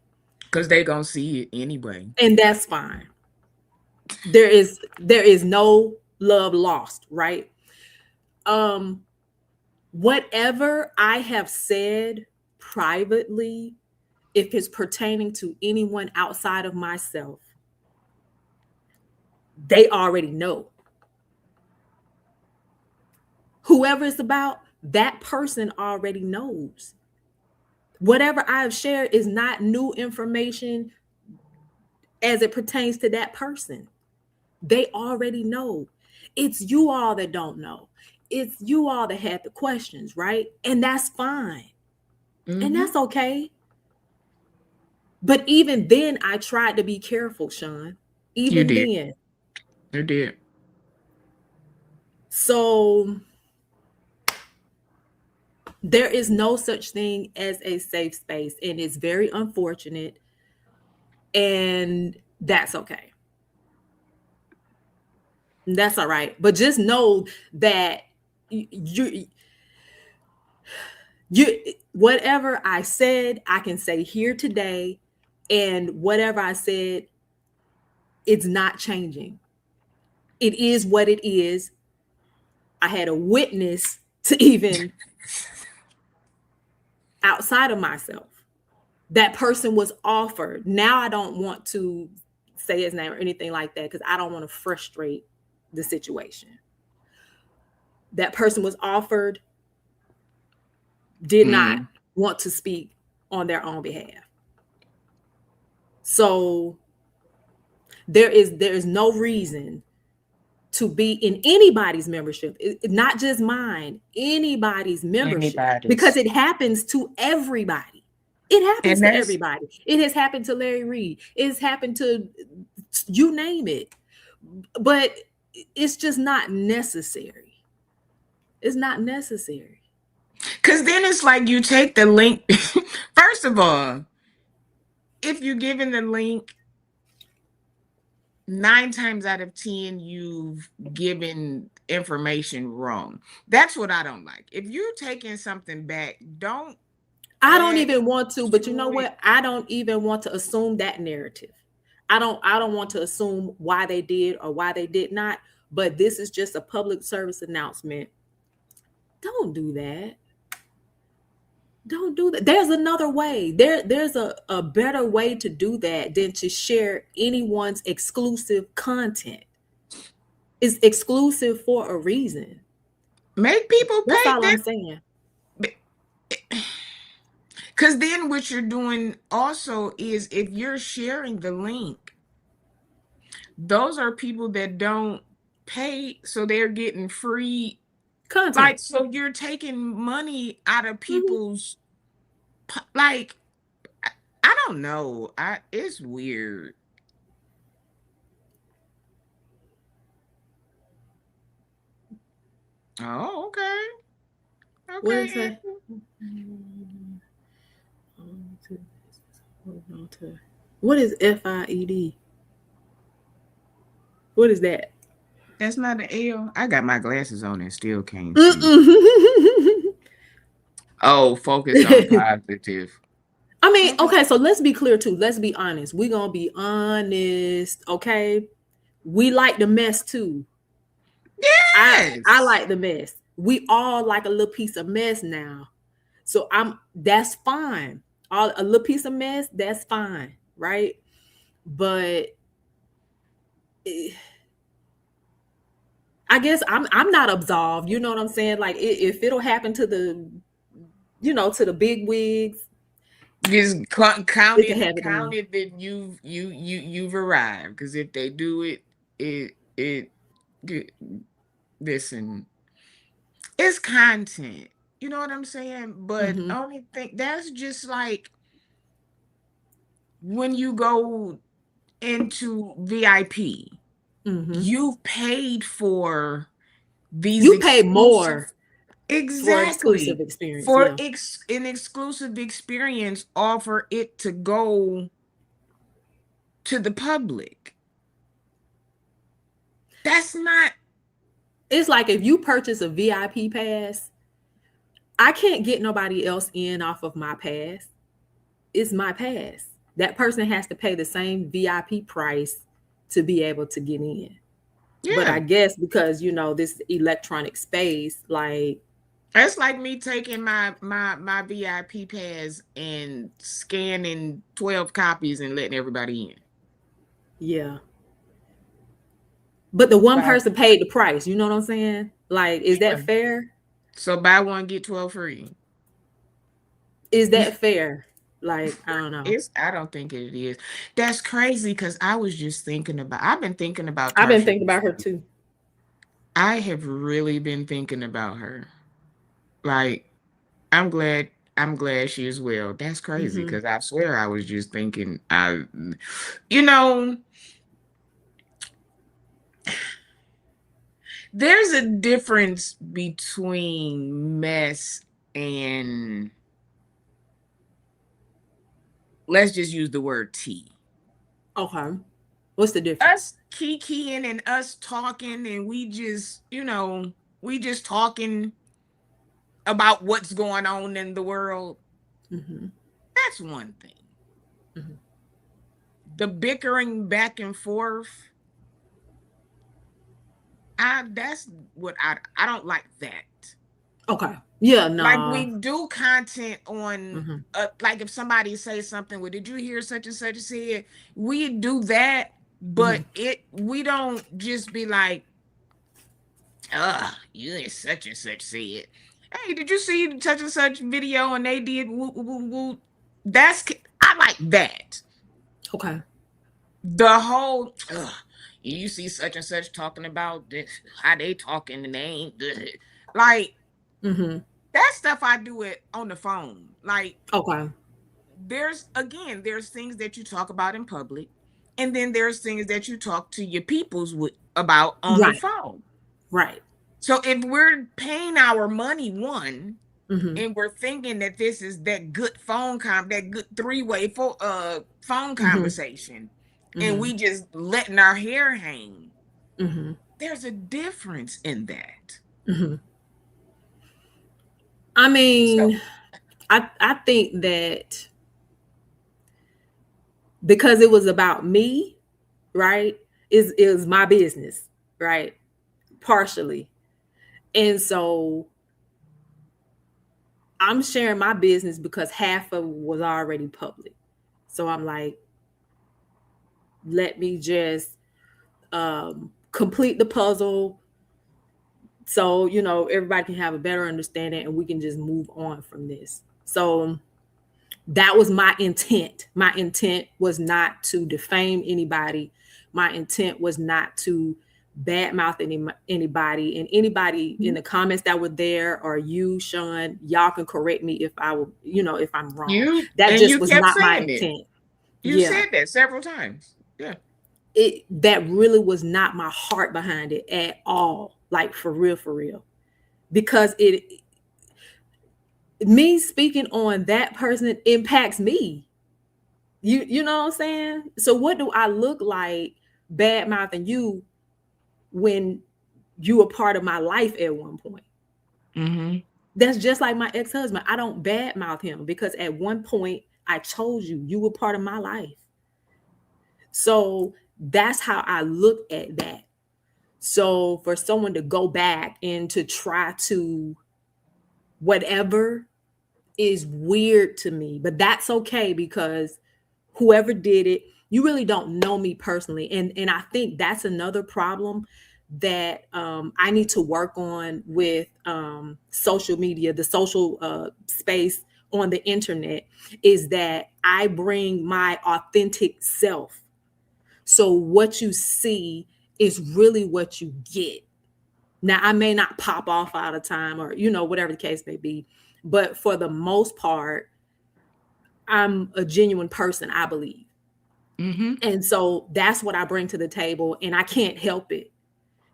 [SPEAKER 1] because they gonna see it anyway.
[SPEAKER 2] And that's fine. There is no love lost, right? Um whatever I have said privately, if it's pertaining to anyone outside of myself, they already know. Whoever it's about, that person already knows. Whatever I have shared is not new information as it pertains to that person. They already know. It's you all that don't know. It's you all that had the questions, right? And that's fine. And
[SPEAKER 1] Mm-hmm.
[SPEAKER 2] that's okay. But even then, I tried to be careful, Sean.
[SPEAKER 1] You
[SPEAKER 2] Even
[SPEAKER 1] did.
[SPEAKER 2] then.
[SPEAKER 1] You did.
[SPEAKER 2] So there is no such thing as a safe space. And it's very unfortunate. And that's okay. That's all right. But just know that you whatever I said, I can say here today, and whatever I said It's not changing. It is what it is. I had a witness to even outside of myself. That person was offered. Now I don't want to say his name or anything like that because I don't want to frustrate the situation. That person was offered, did not
[SPEAKER 1] Mm.
[SPEAKER 2] want to speak on their own behalf. So there is no reason to be in anybody's membership, not just mine, anybody's membership, because
[SPEAKER 1] Anybody's.
[SPEAKER 2] it happens to everybody. It happens
[SPEAKER 1] And
[SPEAKER 2] to
[SPEAKER 1] that's
[SPEAKER 2] everybody. It has happened to Larry Reed. It's happened to you name it. But it's just not necessary. It's not necessary.
[SPEAKER 1] because then it's like you take the link. First of all, if you're given the link, 9 times out of 10, you've given information wrong. That's what I don't like. If you're taking something back, don't
[SPEAKER 2] I don't
[SPEAKER 1] add
[SPEAKER 2] even want to, but you know
[SPEAKER 1] to it.
[SPEAKER 2] what? I don't even want to assume that narrative. I don't want to assume why they did or why they did not, but this is just a public service announcement. Don't do that. Don't do that. There's another way. There's a better way to do that than to share anyone's exclusive content. It's exclusive for a reason.
[SPEAKER 1] Make people
[SPEAKER 2] That's
[SPEAKER 1] pay
[SPEAKER 2] all I'm
[SPEAKER 1] that.
[SPEAKER 2] saying.
[SPEAKER 1] Because then what you're doing also is if you're sharing the link, those are people that don't pay, so they're getting free.
[SPEAKER 2] Content.
[SPEAKER 1] Like, so you're taking money out of
[SPEAKER 2] Mhm.
[SPEAKER 1] people's, like, I don't know. It's weird. Oh, okay.
[SPEAKER 2] What
[SPEAKER 1] Okay,
[SPEAKER 2] is that?
[SPEAKER 1] Andrew.
[SPEAKER 2] What is FIED? What is that?
[SPEAKER 1] That's not an L. I got my glasses on and still can't see.
[SPEAKER 2] Mm-mm.
[SPEAKER 1] Oh, focus on positive.
[SPEAKER 2] I mean,
[SPEAKER 1] Okay.
[SPEAKER 2] okay, so let's be clear too. Let's be honest. We're gonna be honest, okay? We like the mess too. I
[SPEAKER 1] Yes.
[SPEAKER 2] like the mess. We all like a little piece of mess now. So that's fine. All a little piece of mess, that's fine, right? But eh, I guess I'm not absolved. You know what I'm saying? Like if it'll happen to to the big wigs,
[SPEAKER 1] Just
[SPEAKER 2] it can happen to
[SPEAKER 1] count
[SPEAKER 2] me.
[SPEAKER 1] it that you've arrived. Because if they do it, it g- listen, it's content. You know what I'm saying? But
[SPEAKER 2] Mm-hmm.
[SPEAKER 1] only thing that's just like when you go into VIP,
[SPEAKER 2] Mm-hmm.
[SPEAKER 1] you've paid for these
[SPEAKER 2] You pay
[SPEAKER 1] exclusive.
[SPEAKER 2] more for exclusive
[SPEAKER 1] Exactly.
[SPEAKER 2] experience.
[SPEAKER 1] For
[SPEAKER 2] Yeah.
[SPEAKER 1] an exclusive experience, offer it to go to the public. That's not.
[SPEAKER 2] It's like if you purchase a VIP pass, I can't get nobody else in off of my pass. It's my pass. That person has to pay the same VIP price to be able to get in. But
[SPEAKER 1] Yeah.
[SPEAKER 2] I guess because this electronic space, like,
[SPEAKER 1] That's like me taking my VIP pass and scanning 12 copies and letting everybody in.
[SPEAKER 2] yeah. But the one
[SPEAKER 1] Buy,
[SPEAKER 2] person paid the price. You know what I'm saying? Like, is
[SPEAKER 1] yeah.
[SPEAKER 2] that fair?
[SPEAKER 1] So buy one, get 12 free.
[SPEAKER 2] Is that fair? Like, I don't know.
[SPEAKER 1] I don't think it is. That's crazy because I've been thinking about
[SPEAKER 2] I've been
[SPEAKER 1] Tarsha
[SPEAKER 2] thinking
[SPEAKER 1] this
[SPEAKER 2] about her
[SPEAKER 1] week.
[SPEAKER 2] too.
[SPEAKER 1] I have really been thinking about her. Like, I'm glad I'm glad she is well. That's crazy
[SPEAKER 2] Hmm.
[SPEAKER 1] because I swear I was just thinking you know, there's a difference between mess and let's just use the word tea.
[SPEAKER 2] Okay. What's the difference?
[SPEAKER 1] Us kikiing and us talking and we just talking about what's going on in the world.
[SPEAKER 2] Hmm.
[SPEAKER 1] That's one thing.
[SPEAKER 2] Hmm.
[SPEAKER 1] the bickering back and forth, that's what I don't like that.
[SPEAKER 2] Okay. Yeah,
[SPEAKER 1] Like
[SPEAKER 2] no.
[SPEAKER 1] we do content on
[SPEAKER 2] Mhm.
[SPEAKER 1] like if somebody says something, well, did you hear such and such said? We do that, but
[SPEAKER 2] Mhm.
[SPEAKER 1] we don't just be like, you ain't such and such said. Hey, did you see such and such video and they did woo woo woo woo? I like that.
[SPEAKER 2] Okay.
[SPEAKER 1] The whole you see such and such talking about this, how they talking and they ain't good. Like
[SPEAKER 2] Mhm.
[SPEAKER 1] that stuff I do it on the phone. Like
[SPEAKER 2] Okay.
[SPEAKER 1] there's things that you talk about in public, and then there's things that you talk to your peoples about on the
[SPEAKER 2] Right.
[SPEAKER 1] phone.
[SPEAKER 2] Right.
[SPEAKER 1] So if we're paying our money one
[SPEAKER 2] Mhm.
[SPEAKER 1] and we're thinking that this is that good that good three-way phone
[SPEAKER 2] Mhm.
[SPEAKER 1] conversation, and
[SPEAKER 2] Mhm.
[SPEAKER 1] we just letting our hair hang,
[SPEAKER 2] Mhm.
[SPEAKER 1] there's a difference in that.
[SPEAKER 2] Mhm. I
[SPEAKER 1] So
[SPEAKER 2] mean, I think that because it was about me, right? Is my business, right? Partially. And so I'm sharing my business because half of it was already public. So I'm like, let me just complete the puzzle so everybody can have a better understanding and we can just move on from this. So that was my intent. My intent was not to defame anybody. My intent was not to badmouth anybody. And anybody in the comments that were there, or you, Sean, y'all can correct me if if I'm wrong. That just
[SPEAKER 1] you
[SPEAKER 2] was
[SPEAKER 1] kept
[SPEAKER 2] not my
[SPEAKER 1] saying it.
[SPEAKER 2] intent.
[SPEAKER 1] You
[SPEAKER 2] Yeah,
[SPEAKER 1] said that several times. Yeah.
[SPEAKER 2] that really was not my heart behind it at all. Like for real, because it me speaking on that person impacts me. You know what I'm saying? So what do I look like bad mouthing you when you were part of my life at one point?
[SPEAKER 1] Mm-hmm.
[SPEAKER 2] That's just like my ex-husband. I don't bad mouth him because at one point I told you were part of my life. So that's how I look at that. So for someone to go back and to try to whatever is weird to me, but that's okay because whoever did it, you really don't know me personally, and I think that's another problem that I need to work on with social media, the social space on the internet, is that I bring my authentic self. So what you see is really what you get. Now I may not pop off all the time, or whatever the case may be, but for the most part, I'm a genuine person, I believe.
[SPEAKER 1] Mm-hmm.
[SPEAKER 2] And so that's what I bring to the table, and I can't help it,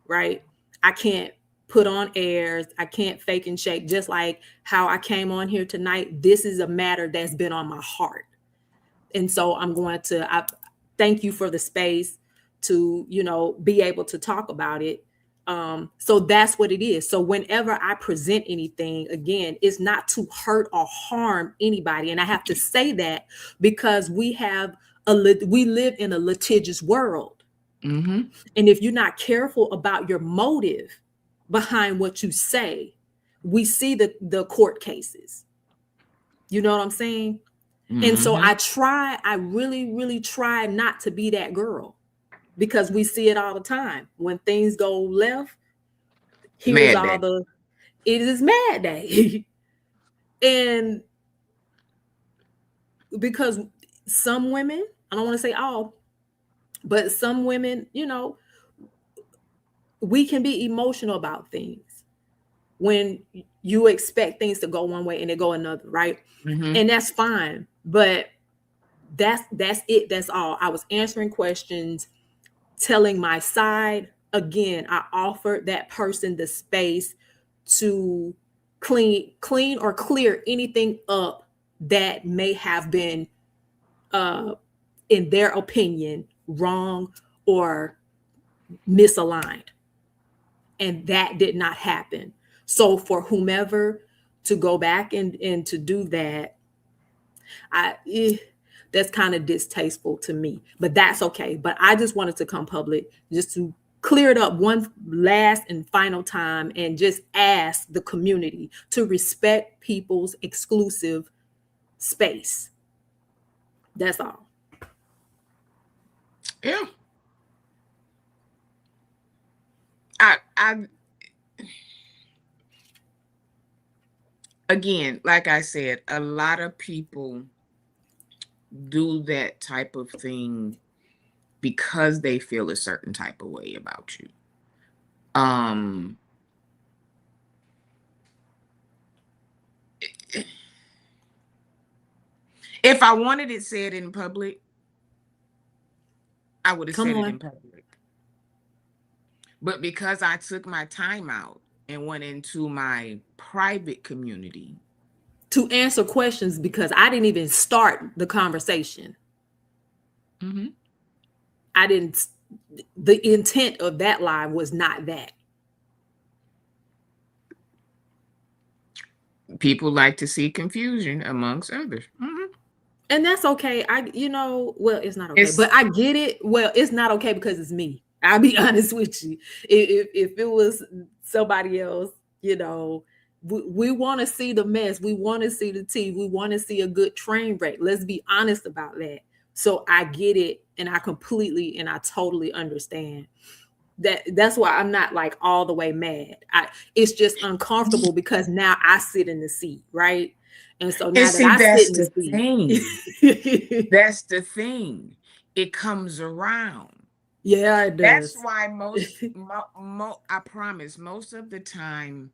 [SPEAKER 2] right? I can't put on airs. I can't fake and shake. Just like how I came on here tonight, this is a matter that's been on my heart. And so I thank you for the space to, be able to talk about it. So that's what it is. So whenever I present anything, again, it's not to hurt or harm anybody. And I have to say that because we live in a litigious world.
[SPEAKER 1] Mm-hmm.
[SPEAKER 2] And if you're not careful about your motive behind what you say, we see the court cases. You know what I'm saying? And so
[SPEAKER 1] Mm-hmm.
[SPEAKER 2] I really, really try not to be that girl because we see it all the time. When things go left, here's
[SPEAKER 1] Mad
[SPEAKER 2] all
[SPEAKER 1] day.
[SPEAKER 2] the it is mad day. And because some women, I don't want to say all, but some women, we can be emotional about things when you expect things to go one way and they go another, right?
[SPEAKER 1] Mm-hmm.
[SPEAKER 2] And that's fine. But that's it. That's all. I was answering questions, telling my side. Again, I offered that person the space to clean or clear anything up that may have been uh in their opinion wrong or misaligned. And that did not happen. So for whomever to go back and to do that, I That's kind of distasteful to me, but that's okay. But I just wanted to come public just to clear it up one last and final time and just ask the community to respect people's exclusive space. That's all.
[SPEAKER 1] Yeah. I again, like I said, a lot of people do that type of thing because they feel a certain type of way about you. Um if I wanted it said in public, I would have
[SPEAKER 2] Come
[SPEAKER 1] said it
[SPEAKER 2] on.
[SPEAKER 1] in public. But because I took my time out and went into my private community,
[SPEAKER 2] To answer questions because I didn't even start the conversation.
[SPEAKER 1] mhm,
[SPEAKER 2] I didn't, the intent of that live was not that.
[SPEAKER 1] people like to see confusion amongst others.
[SPEAKER 2] And that's okay. Well, it's not okay, but
[SPEAKER 1] It's
[SPEAKER 2] I get it. Well, it's not okay because it's me. I'll be honest with you. If it was somebody else, we want to see the mess. We want to see the tea. We want to see a good train wreck. Let's be honest about that. So I get it, and I completely and I totally understand that. That's why I'm not like all the way mad. It's just uncomfortable because now I sit in the seat, right? And so
[SPEAKER 1] and
[SPEAKER 2] now that
[SPEAKER 1] see,
[SPEAKER 2] I sit
[SPEAKER 1] that's
[SPEAKER 2] in
[SPEAKER 1] the
[SPEAKER 2] the
[SPEAKER 1] thing.
[SPEAKER 2] seat,
[SPEAKER 1] That's the thing. It comes around.
[SPEAKER 2] yeah, it
[SPEAKER 1] That's
[SPEAKER 2] does.
[SPEAKER 1] why I promise, most of the time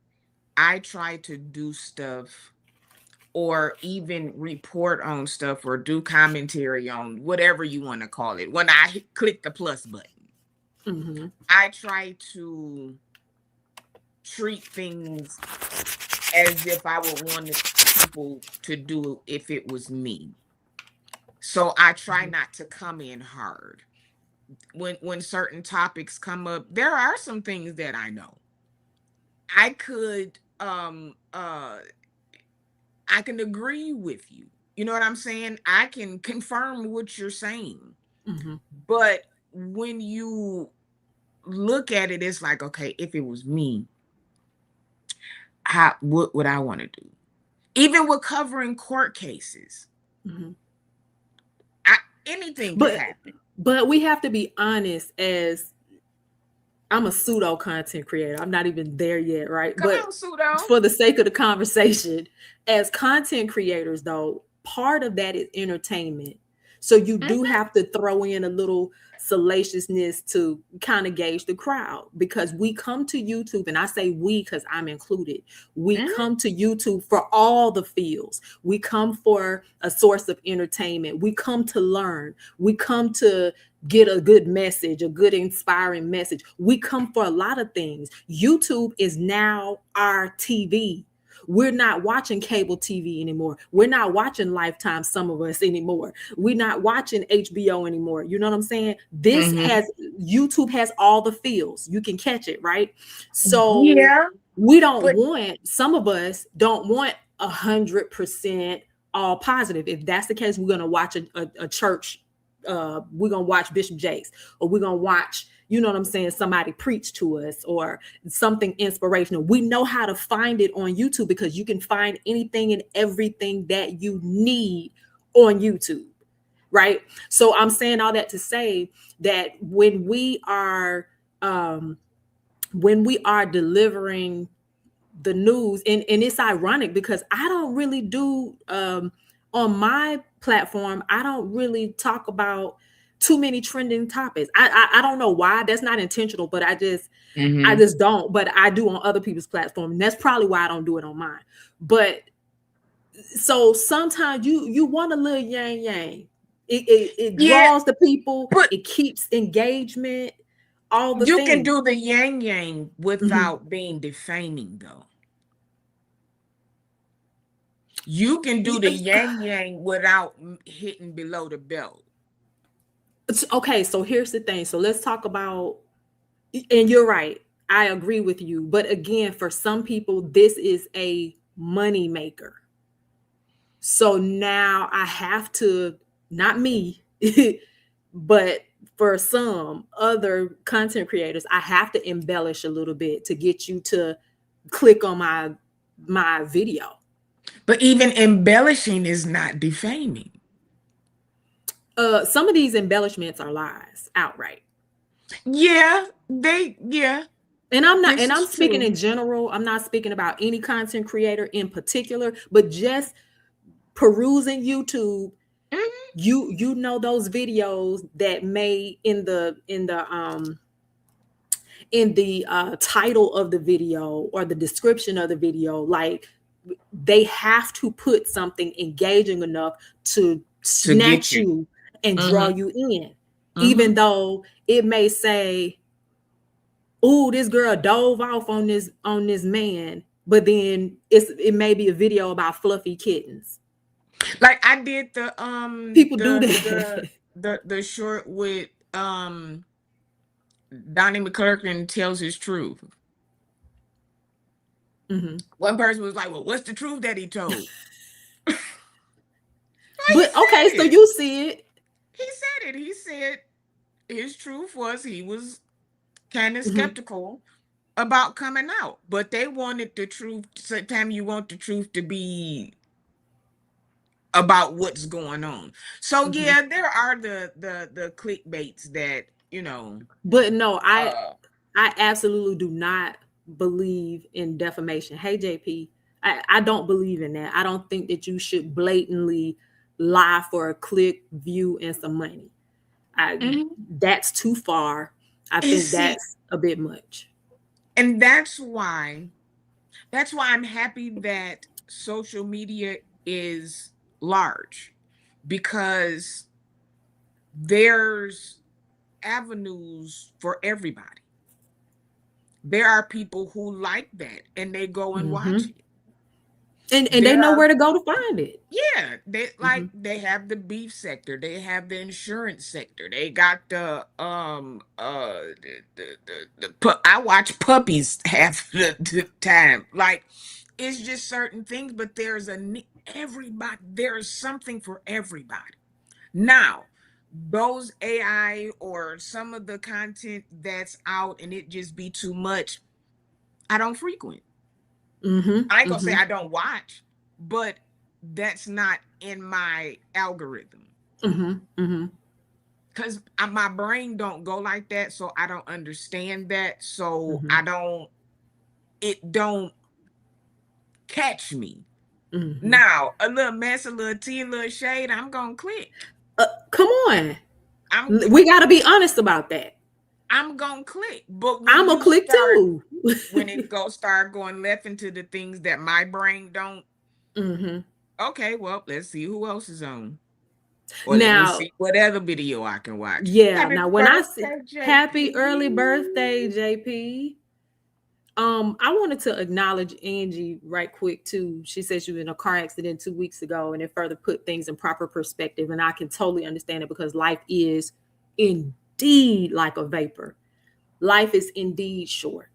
[SPEAKER 1] I try to do stuff or even report on stuff or do commentary on whatever you want to call it. When I click the plus button,
[SPEAKER 2] Hmm.
[SPEAKER 1] I try to treat things as if I would want people to do if it was me. So I try not to come in hard. When certain topics come up, there are some things that I know. I could I can agree with you. You know what I'm saying? I can confirm what you're saying.
[SPEAKER 2] Hmm.
[SPEAKER 1] But when you look at it, it's like, okay, if it was me, how what would I want to do? Even with covering court cases,
[SPEAKER 2] Hmm.
[SPEAKER 1] I, anything could
[SPEAKER 2] But
[SPEAKER 1] happen.
[SPEAKER 2] but we have to be honest. As I'm a pseudo content creator, I'm not even there yet, right?
[SPEAKER 1] Come
[SPEAKER 2] But
[SPEAKER 1] on, Pseudo.
[SPEAKER 2] for the sake of the conversation, as content creators, though, part of that is entertainment. So you do
[SPEAKER 1] Mhm,
[SPEAKER 2] have to throw in a little salaciousness to kind of gauge the crowd, because we come to YouTube, and I say we because I'm included. We
[SPEAKER 1] mhm.
[SPEAKER 2] come to YouTube for all the feels. We come for a source of entertainment. We come to learn. We come to get a good message, a good inspiring message. We come for a lot of things. YouTube is now our TV. We're not watching cable TV anymore. We're not watching Lifetime, some of us anymore. We're not watching HBO anymore. You know what I'm saying?
[SPEAKER 1] Mhm.
[SPEAKER 2] YouTube has all the feels. You can catch it, right? So
[SPEAKER 1] Yeah,
[SPEAKER 2] we don't
[SPEAKER 1] but
[SPEAKER 2] want, some of us don't want 100% all positive. If that's the case, we're going to watch a church. We're going to watch Bishop Jakes, or we're going to watch, you know what I'm saying, somebody preach to us, or something inspirational. We know how to find it on YouTube because you can find anything and everything that you need on YouTube, right? So I'm saying all that to say that um when we are delivering the news, and it's ironic because I don't really do, on my platform, I don't really talk about too many trending topics. I don't know why. That's not intentional, but I
[SPEAKER 1] mhm.
[SPEAKER 2] just don't. But I do on other people's platform, and that's probably why I don't do it on mine. But so sometimes you want a little yang yang. It
[SPEAKER 1] Yeah,
[SPEAKER 2] draws the people.
[SPEAKER 1] but
[SPEAKER 2] It keeps engagement. All the
[SPEAKER 1] you can
[SPEAKER 2] things.
[SPEAKER 1] do the yang yang
[SPEAKER 2] Mhm.
[SPEAKER 1] without being defaming, though. You can do the yang yang without hitting below the belt.
[SPEAKER 2] Okay, so here's the thing. So let's talk about, and you're right. I agree with you. But again, for some people, this is a money maker. So now I have to not me, but for some other content creators, I have to embellish a little bit to get you to click on my video.
[SPEAKER 1] But even embellishing is not defaming.
[SPEAKER 2] Some of these embellishments are lies outright.
[SPEAKER 1] Yeah,
[SPEAKER 2] And
[SPEAKER 1] this
[SPEAKER 2] I'm
[SPEAKER 1] is
[SPEAKER 2] speaking
[SPEAKER 1] true.
[SPEAKER 2] in general. I'm not speaking about any content creator in particular, but just perusing YouTube,
[SPEAKER 1] Mhm.
[SPEAKER 2] you know those videos that may in the title of the video or the description of the video, like they have to put something engaging enough to
[SPEAKER 1] To get
[SPEAKER 2] snatch
[SPEAKER 1] you.
[SPEAKER 2] you and draw
[SPEAKER 1] Mm-hmm.
[SPEAKER 2] you in,
[SPEAKER 1] Mm-hmm.
[SPEAKER 2] even though it may say, "Oh, this girl dove off on this man," but then it may be a video about fluffy kittens.
[SPEAKER 1] Like I did
[SPEAKER 2] People do that.
[SPEAKER 1] the short with Donnie McClurkin tells his truth.
[SPEAKER 2] Hmm.
[SPEAKER 1] One person was like, "Well, what's the truth that he told?" Well,
[SPEAKER 2] But okay,
[SPEAKER 1] he
[SPEAKER 2] so
[SPEAKER 1] said it.
[SPEAKER 2] you see it.
[SPEAKER 1] He said it. He said his truth was he was kind of
[SPEAKER 2] Mhm.
[SPEAKER 1] skeptical about coming out, but they wanted the truth. Sometimes you want the truth to be about what's going on. So
[SPEAKER 2] Mhm.
[SPEAKER 1] yeah, there are the clickbaits that
[SPEAKER 2] But no,
[SPEAKER 1] uh
[SPEAKER 2] I absolutely do not believe in defamation. Hey JP, I don't believe in that. I don't think that you should blatantly lie for a click, view, and some money. I
[SPEAKER 1] mhm.
[SPEAKER 2] That's too far. I
[SPEAKER 1] And
[SPEAKER 2] think
[SPEAKER 1] see,
[SPEAKER 2] that's a bit much.
[SPEAKER 1] and that's why I'm happy that social media is large, because there's avenues for everybody. There are people who like that and they go and watch
[SPEAKER 2] Hmm.
[SPEAKER 1] it.
[SPEAKER 2] And they
[SPEAKER 1] There
[SPEAKER 2] know
[SPEAKER 1] are
[SPEAKER 2] where to go to find it.
[SPEAKER 1] Yeah,
[SPEAKER 2] Hmm.
[SPEAKER 1] they have the beef sector, they have the insurance sector, they got I watch puppies half the time. Like, it's just certain things, but everybody, there's something for everybody. Now, those AI or some of the content that's out and it just be too much, I don't frequent.
[SPEAKER 2] Hmm.
[SPEAKER 1] I ain't gonna say
[SPEAKER 2] Hmm.
[SPEAKER 1] I don't watch, but that's not in my algorithm,
[SPEAKER 2] Hmm. Hmm.
[SPEAKER 1] because my brain don't go like that, so I don't understand that. So
[SPEAKER 2] Hmm.
[SPEAKER 1] I don't. It don't catch me.
[SPEAKER 2] Hmm.
[SPEAKER 1] Now a little mess, a little tea, a little shade, I'm gonna click.
[SPEAKER 2] Come on,
[SPEAKER 1] I'm
[SPEAKER 2] we got to be honest about that.
[SPEAKER 1] I'm gonna click. But
[SPEAKER 2] I'm a click too.
[SPEAKER 1] when it start going left into the things that my brain don't.
[SPEAKER 2] Hmm.
[SPEAKER 1] Okay, well, let's see who else is on. Or let me
[SPEAKER 2] Now,
[SPEAKER 1] see what other video I can watch.
[SPEAKER 2] yeah.
[SPEAKER 1] Happy
[SPEAKER 2] Now, when I see
[SPEAKER 1] birthday,
[SPEAKER 2] happy early birthday,
[SPEAKER 1] JP.
[SPEAKER 2] JP. I wanted to acknowledge Angie right quick too. She said she was in a car accident 2 weeks ago, and it further put things in proper perspective. And I can totally understand it because life is indeed like a vapor. Life is indeed short.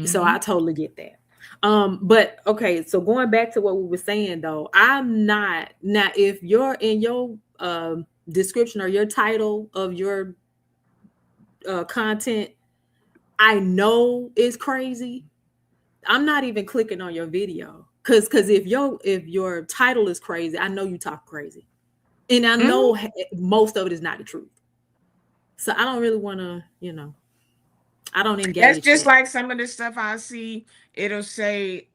[SPEAKER 2] So I
[SPEAKER 1] Hmm.
[SPEAKER 2] totally get that. But okay, so going back to what we were saying though, I'm not now if you're in your description or your title of your content, I know is crazy. I'm not even clicking on your video because if your title is crazy, I know you talk crazy, and I
[SPEAKER 1] Hmm.
[SPEAKER 2] know most of it is not the truth. So I don't really want to, I don't
[SPEAKER 1] That's
[SPEAKER 2] engage
[SPEAKER 1] just
[SPEAKER 2] that.
[SPEAKER 1] like some of the stuff I see. It'll say,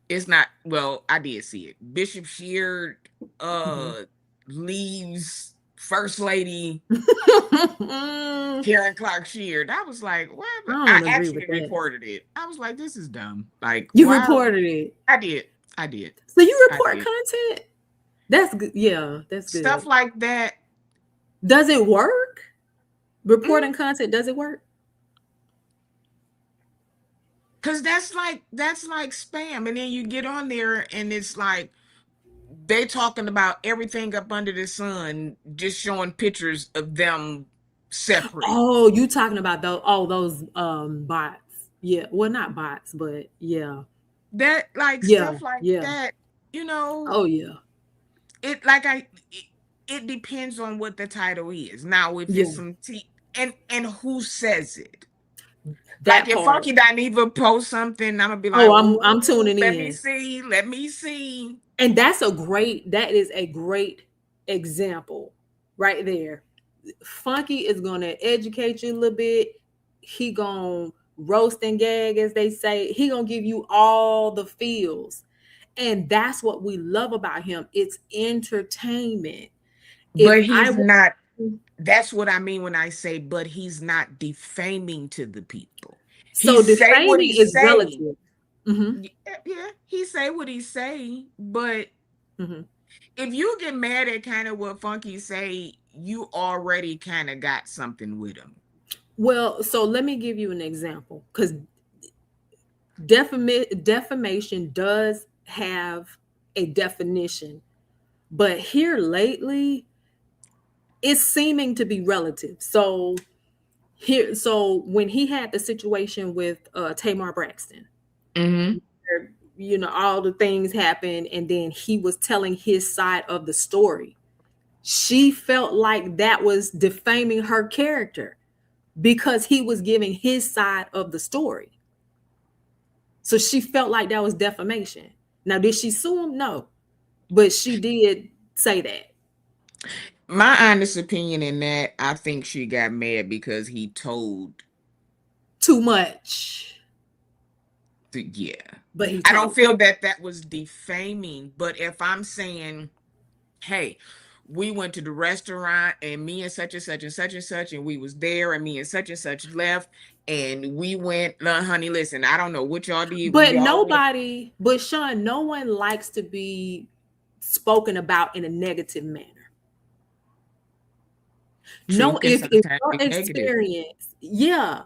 [SPEAKER 1] it's not, well, I did see it. Bishop Sheard
[SPEAKER 2] Mhm.
[SPEAKER 1] leaves First Lady
[SPEAKER 2] I
[SPEAKER 1] Karen Clark Sheard. I was like, what? I
[SPEAKER 2] don't agree with
[SPEAKER 1] actually
[SPEAKER 2] that.
[SPEAKER 1] reported it. I was like, this is dumb. Like,
[SPEAKER 2] You
[SPEAKER 1] why are we?
[SPEAKER 2] reported it,
[SPEAKER 1] I did. I did.
[SPEAKER 2] so you
[SPEAKER 1] I
[SPEAKER 2] report
[SPEAKER 1] did.
[SPEAKER 2] content. That's good. Yeah, that's
[SPEAKER 1] Stuff
[SPEAKER 2] good.
[SPEAKER 1] like that.
[SPEAKER 2] Does it work?
[SPEAKER 1] Mm,
[SPEAKER 2] Reporting content, does it work?
[SPEAKER 1] Cause that's like spam. And then you get on there and it's like they talking about everything up under the sun, just showing pictures of them separate.
[SPEAKER 2] Oh, you talking about those? Oh, those bots. Yeah, well, not bots, but yeah,
[SPEAKER 1] That, like,
[SPEAKER 2] yeah,
[SPEAKER 1] stuff like
[SPEAKER 2] yeah.
[SPEAKER 1] that. you know,
[SPEAKER 2] Oh yeah.
[SPEAKER 1] it like it depends on what the title is. Now, if it's
[SPEAKER 2] Yeah.
[SPEAKER 1] some tea and who says it. Like
[SPEAKER 2] That
[SPEAKER 1] if
[SPEAKER 2] part.
[SPEAKER 1] Funky Dineva post something, I'm gonna be like,
[SPEAKER 2] Oh, I'm
[SPEAKER 1] oh,
[SPEAKER 2] tuning
[SPEAKER 1] let me
[SPEAKER 2] in.
[SPEAKER 1] see, let me see.
[SPEAKER 2] And that is a great example right there. Funky is gonna educate you a little bit. He gonna roast and gag, as they say. He gonna give you all the feels. And that's what we love about him. It's entertainment. If
[SPEAKER 1] But
[SPEAKER 2] I
[SPEAKER 1] he's
[SPEAKER 2] was
[SPEAKER 1] not. That's what I mean when I say, but he's not defaming to the people. He
[SPEAKER 2] so
[SPEAKER 1] say what
[SPEAKER 2] defaming
[SPEAKER 1] he
[SPEAKER 2] is
[SPEAKER 1] say.
[SPEAKER 2] relative. Hmm.
[SPEAKER 1] Yeah, yeah, he say what he say. But
[SPEAKER 2] Hmm.
[SPEAKER 1] if you get mad at kind of what Funky say, you already kind of got something with him.
[SPEAKER 2] Well, so let me give you an example because defamation does have a definition, but here lately it's seeming to be relative. So when he had the situation with Tamar Braxton,
[SPEAKER 1] Mm-hmm.
[SPEAKER 2] where, all the things happened, and then he was telling his side of the story. She felt like that was defaming her character because he was giving his side of the story. So she felt like that was defamation. Now, did she sue him? No, but she did say that.
[SPEAKER 1] My honest opinion in that, I think she got mad because he told.
[SPEAKER 2] Too much,
[SPEAKER 1] Yeah,
[SPEAKER 2] but he
[SPEAKER 1] I don't
[SPEAKER 2] told.
[SPEAKER 1] feel that that was defaming. But if I'm saying, hey, we went to the restaurant and me and such and such and such and such, and we was there, and me and such left, and we went, honey, listen, I don't know what y'all did when y'all went.
[SPEAKER 2] But Sean, no one likes to be spoken about in a negative manner.
[SPEAKER 1] Truth
[SPEAKER 2] No,
[SPEAKER 1] can
[SPEAKER 2] if
[SPEAKER 1] sometimes
[SPEAKER 2] your
[SPEAKER 1] be negative.
[SPEAKER 2] experience, yeah,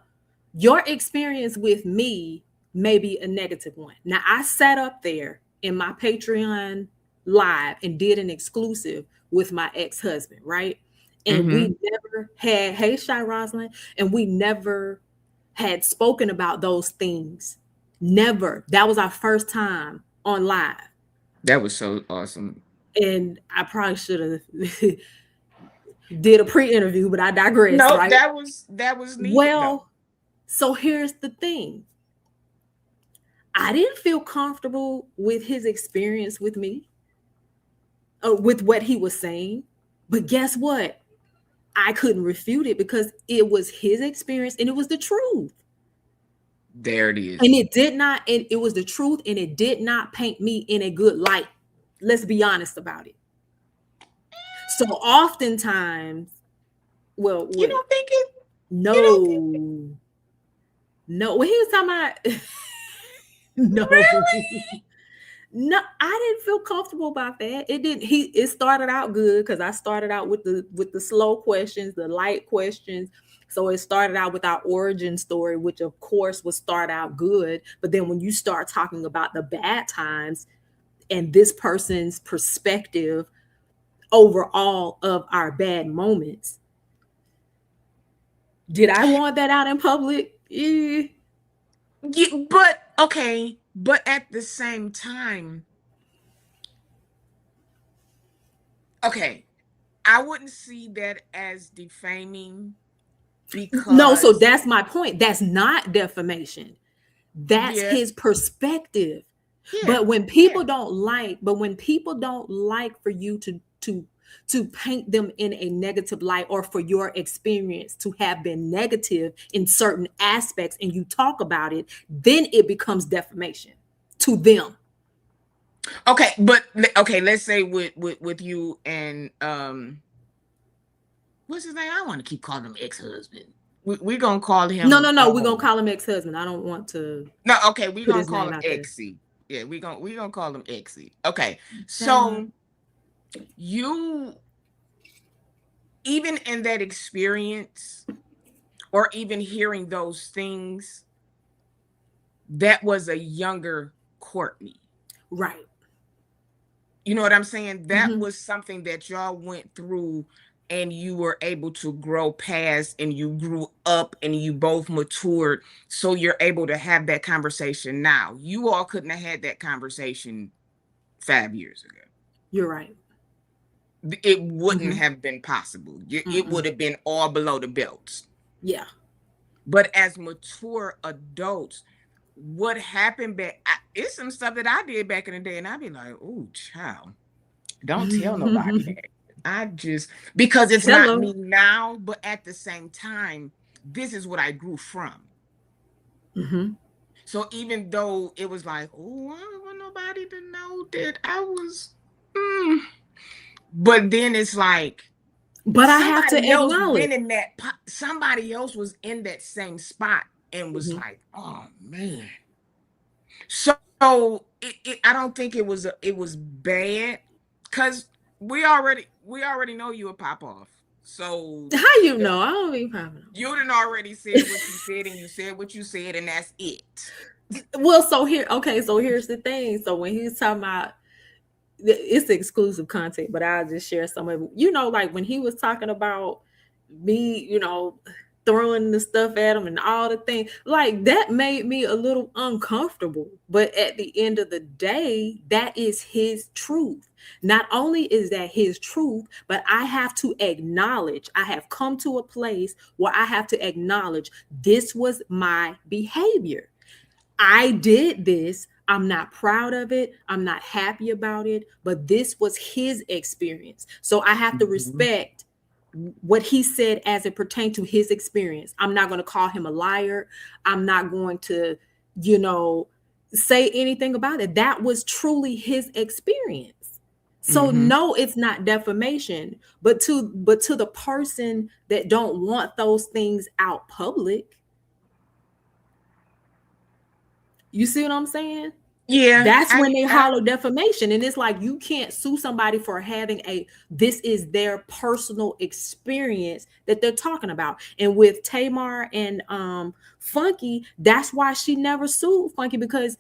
[SPEAKER 2] your experience with me may be a negative one. Now, I sat up there in my Patreon live and did an exclusive with my ex-husband, right? And
[SPEAKER 1] Mm-hmm.
[SPEAKER 2] we never had, hey, Shy Roslyn, and we never had spoken about those things. Never. That was our first time on live.
[SPEAKER 1] That was so awesome.
[SPEAKER 2] And I probably should have did a pre-interview, but I digress,
[SPEAKER 1] No,
[SPEAKER 2] right?
[SPEAKER 1] that was needed though.
[SPEAKER 2] Well, so here's the thing. I didn't feel comfortable with his experience with me, with what he was saying. But guess what? I couldn't refute it because it was his experience and it was the truth.
[SPEAKER 1] There it
[SPEAKER 2] And
[SPEAKER 1] is.
[SPEAKER 2] it did not, and it was the truth, and it did not paint me in a good light. Let's be honest about it. So oftentimes, well,
[SPEAKER 1] You
[SPEAKER 2] wait,
[SPEAKER 1] don't think it? You don't think it?
[SPEAKER 2] no, no. When he was talking about, no,
[SPEAKER 1] Really?
[SPEAKER 2] no, I didn't feel comfortable about that. It didn't. It started out good because I started out with the slow questions, the light questions. So it started out with our origin story, which of course would start out good. But then when you start talking about the bad times and this person's perspective overall of our bad moments, did I want that out in public?
[SPEAKER 1] Yeah, but okay, but at the same time, okay, I wouldn't see that as defaming
[SPEAKER 2] No, so
[SPEAKER 1] because
[SPEAKER 2] that's my point. That's not defamation. That's
[SPEAKER 1] yeah,
[SPEAKER 2] his perspective.
[SPEAKER 1] yeah,
[SPEAKER 2] But
[SPEAKER 1] yeah.
[SPEAKER 2] when people don't like for you to paint them in a negative light, or for your experience to have been negative in certain aspects, and you talk about it, then it becomes defamation to them.
[SPEAKER 1] Okay, but okay, let's say with you and what's his name? I want to keep calling him ex-husband. We're gonna call
[SPEAKER 2] No,
[SPEAKER 1] him
[SPEAKER 2] no, no. We're gonna call him ex-husband. I don't want to
[SPEAKER 1] no, okay, we're
[SPEAKER 2] put
[SPEAKER 1] gonna
[SPEAKER 2] his
[SPEAKER 1] call
[SPEAKER 2] name
[SPEAKER 1] him
[SPEAKER 2] out there.
[SPEAKER 1] Exy. Yeah, we're gonna call him Exy. Okay.
[SPEAKER 2] Child.
[SPEAKER 1] So you, even in that experience, or even hearing those things, that was a younger Courtney.
[SPEAKER 2] Right.
[SPEAKER 1] You know what I'm saying? That
[SPEAKER 2] Hmm.
[SPEAKER 1] was something that y'all went through and you were able to grow past and you grew up and you both matured. So you're able to have that conversation now. You all couldn't have had that conversation 5 years ago.
[SPEAKER 2] You're right.
[SPEAKER 1] It wouldn't
[SPEAKER 2] Mm-hmm.
[SPEAKER 1] have been possible. It would
[SPEAKER 2] Mm-mm.
[SPEAKER 1] have been all below the belts.
[SPEAKER 2] Yeah.
[SPEAKER 1] But as mature adults, what happened back, it's some stuff that I did back in the day, and I'd be like, oh, child, don't tell nobody that. I just, because it's not
[SPEAKER 2] Hello.
[SPEAKER 1] me now, but at the same time, this is what I grew from.
[SPEAKER 2] Mm-hmm.
[SPEAKER 1] So even though it was like, oh, I don't want nobody to know that I was, mm. But then it's like,
[SPEAKER 2] But I have to
[SPEAKER 1] somebody else
[SPEAKER 2] acknowledge.
[SPEAKER 1] been in that, somebody else was in that same spot and was
[SPEAKER 2] Mm-hmm.
[SPEAKER 1] like, oh man. So I don't think it was bad, because we already know you a pop off. So
[SPEAKER 2] How you know? I don't be popping
[SPEAKER 1] you done already said what you said, and you said what you said, and that's it.
[SPEAKER 2] on. Well, so here, okay, so here's the thing. So when he's talking about it's exclusive content, but I'll just share some of it. You know, like when he was talking about me, throwing the stuff at him and all the things, like that made me a little uncomfortable. But at the end of the day, that is his truth. Not only is that his truth, but I have to acknowledge, I have come to a place where I have to acknowledge this was my behavior. I did this. I'm not proud of it. I'm not happy about it, but this was his experience. So I have to
[SPEAKER 1] Mhm.
[SPEAKER 2] respect what he said as it pertained to his experience. I'm not going to call him a liar. I'm not going to, you know, say anything about it. That was truly his experience. So
[SPEAKER 1] Mhm.
[SPEAKER 2] no, it's not defamation, but to the person that don't want those things out public, you see what I'm saying?
[SPEAKER 1] Yeah,
[SPEAKER 2] That's when they
[SPEAKER 1] I
[SPEAKER 2] holler defamation. And it's like you can't sue somebody for having this is their personal experience that they're talking about. And with Tamar and Funky, that's why she never sued Funky, because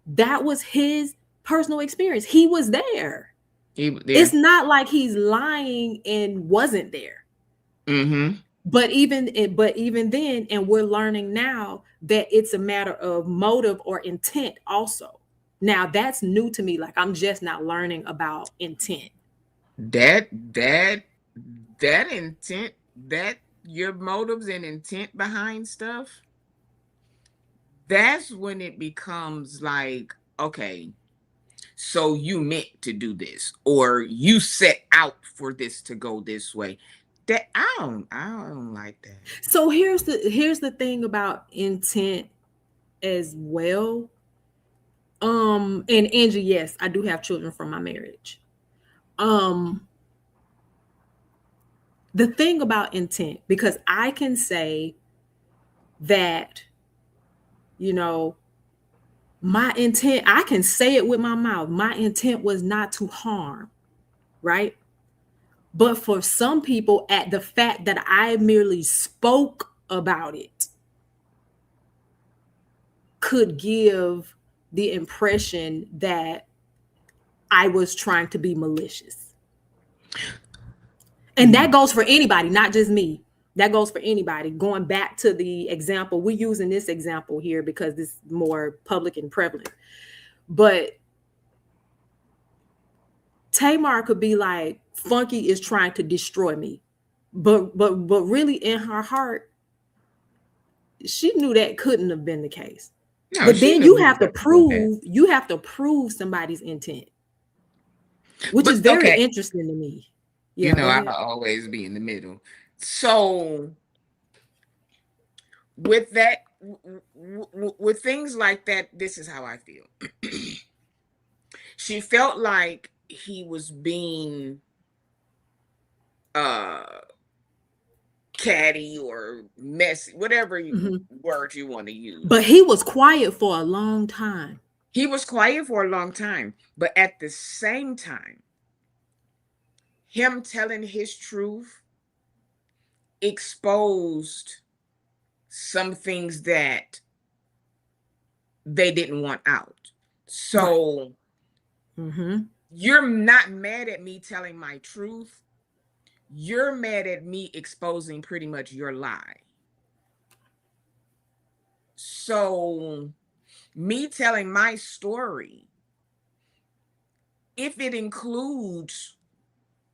[SPEAKER 2] that was his personal experience. He was there.
[SPEAKER 1] he was
[SPEAKER 2] It's
[SPEAKER 1] there.
[SPEAKER 2] not like he's lying and wasn't there.
[SPEAKER 1] Mhm.
[SPEAKER 2] But even then, and we're learning now that it's a matter of motive or intent also. Now that's new to me. Like I'm just not learning about intent.
[SPEAKER 1] That that intent, that your motives and intent behind stuff, that's when it becomes like, okay, so you meant to do this, or you set out for this to go this way. That I don't like that.
[SPEAKER 2] So here's the thing about intent as well. And Angie, yes, I do have children from my marriage. Um, the thing about intent, because I can say that, you know, my intent, I can say it with my mouth. My intent was not to harm, right? But for some people, at the fact that I merely spoke about it could give the impression that I was trying to be malicious. And that
[SPEAKER 1] Mm.
[SPEAKER 2] goes for anybody, not just me. That goes for anybody. Going back to the example, we're using this example here because this is more public and prevalent. But Tamar could be like, Funky is trying to destroy me. But really in her heart, she knew that couldn't have been the case.
[SPEAKER 1] No,
[SPEAKER 2] But
[SPEAKER 1] she
[SPEAKER 2] then
[SPEAKER 1] knew he
[SPEAKER 2] you have to prove somebody's intent, which is
[SPEAKER 1] but
[SPEAKER 2] very
[SPEAKER 1] okay,
[SPEAKER 2] interesting to me. Yeah, go
[SPEAKER 1] I'll
[SPEAKER 2] ahead.
[SPEAKER 1] always be in the middle. So with that, with things like that, this is how I feel. She felt like he was being uh catty or messy, whatever
[SPEAKER 2] Mhm.
[SPEAKER 1] word you want to
[SPEAKER 2] But
[SPEAKER 1] use.
[SPEAKER 2] he was quiet for a long time.
[SPEAKER 1] He was quiet for a long time, but at the same time, him telling his truth exposed some things that they didn't want out.
[SPEAKER 2] Right.
[SPEAKER 1] So
[SPEAKER 2] Hmm.
[SPEAKER 1] you're not mad at me telling my truth. You're mad at me exposing pretty much your lie. So me telling my story if it includes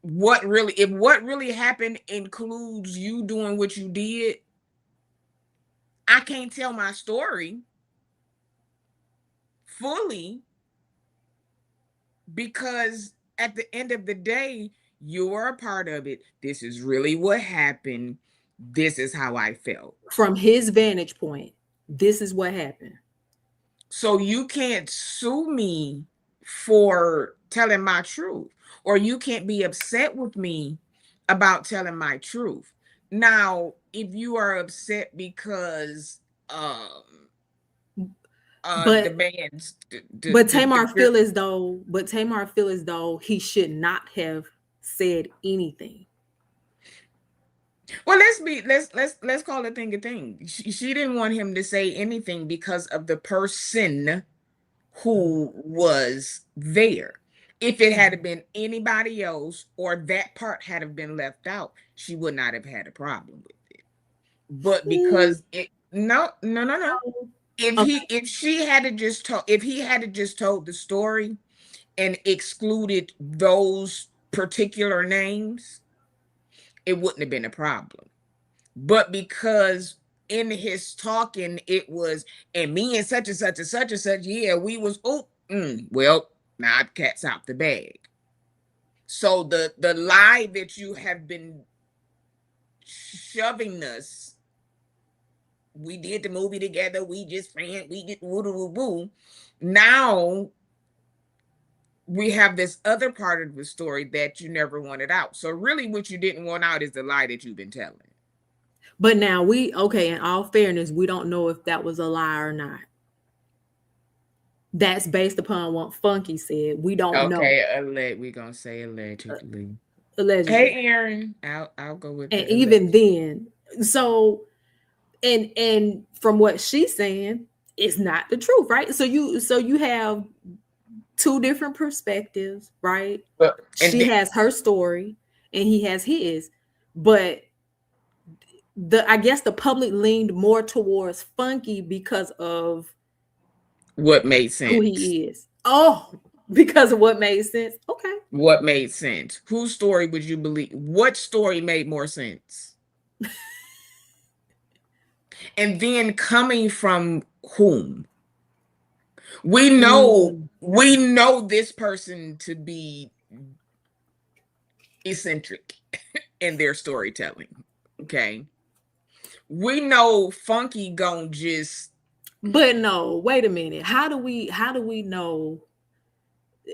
[SPEAKER 1] if what really happened includes you doing what you did, I can't tell my story fully because at the end of the day, you're a part of it. This is really what happened. This is how I felt.
[SPEAKER 2] From his vantage point, this is what happened.
[SPEAKER 1] So you can't sue me for telling my truth, or you can't be upset with me about telling my truth. Now, if you are upset because the
[SPEAKER 2] But
[SPEAKER 1] man's
[SPEAKER 2] but Tamar feel as though he should not have said anything.
[SPEAKER 1] well, let's call a thing a thing. She didn't want him to say anything because of the person who was there. If it had been anybody else or that part had have been left out, she would not have had a problem with it. But
[SPEAKER 2] Mm,
[SPEAKER 1] because it no no no no.
[SPEAKER 2] okay.
[SPEAKER 1] If she had to just told if he had to just told the story and excluded those particular names, it wouldn't have been a problem. But because in his talking it was and me and such and such and such and such, yeah, we was well, now cat's out the bag. So the lie that you have been shoving us, we did the movie together, we just friends, we did woo woo woo. Now we have this other part of the story that you never wanted out. So really what you didn't want out is the lie that you've been telling.
[SPEAKER 2] But now in all fairness, we don't know if that was a lie or not. That's based upon what Funky said. We don't know.
[SPEAKER 1] Okay, we gonna say allegedly.
[SPEAKER 2] Allegedly.
[SPEAKER 1] Hey, Aaron, I'll go with
[SPEAKER 2] And
[SPEAKER 1] the
[SPEAKER 2] even
[SPEAKER 1] alleged.
[SPEAKER 2] then, so and from what she's saying, it's not the truth, right? So you have two different perspectives, right?
[SPEAKER 1] But and
[SPEAKER 2] She has her story and he has his. But I guess the public leaned more towards Funky because of
[SPEAKER 1] what made
[SPEAKER 2] who
[SPEAKER 1] sense?
[SPEAKER 2] he is. Oh, because of what made sense. Okay.
[SPEAKER 1] What made sense? Whose story would you believe? What story made more sense? And then coming from whom?
[SPEAKER 2] Mm.
[SPEAKER 1] We know this person to be eccentric in their storytelling. Okay. We know Funky gon' just
[SPEAKER 2] But no, wait a minute. How do we know?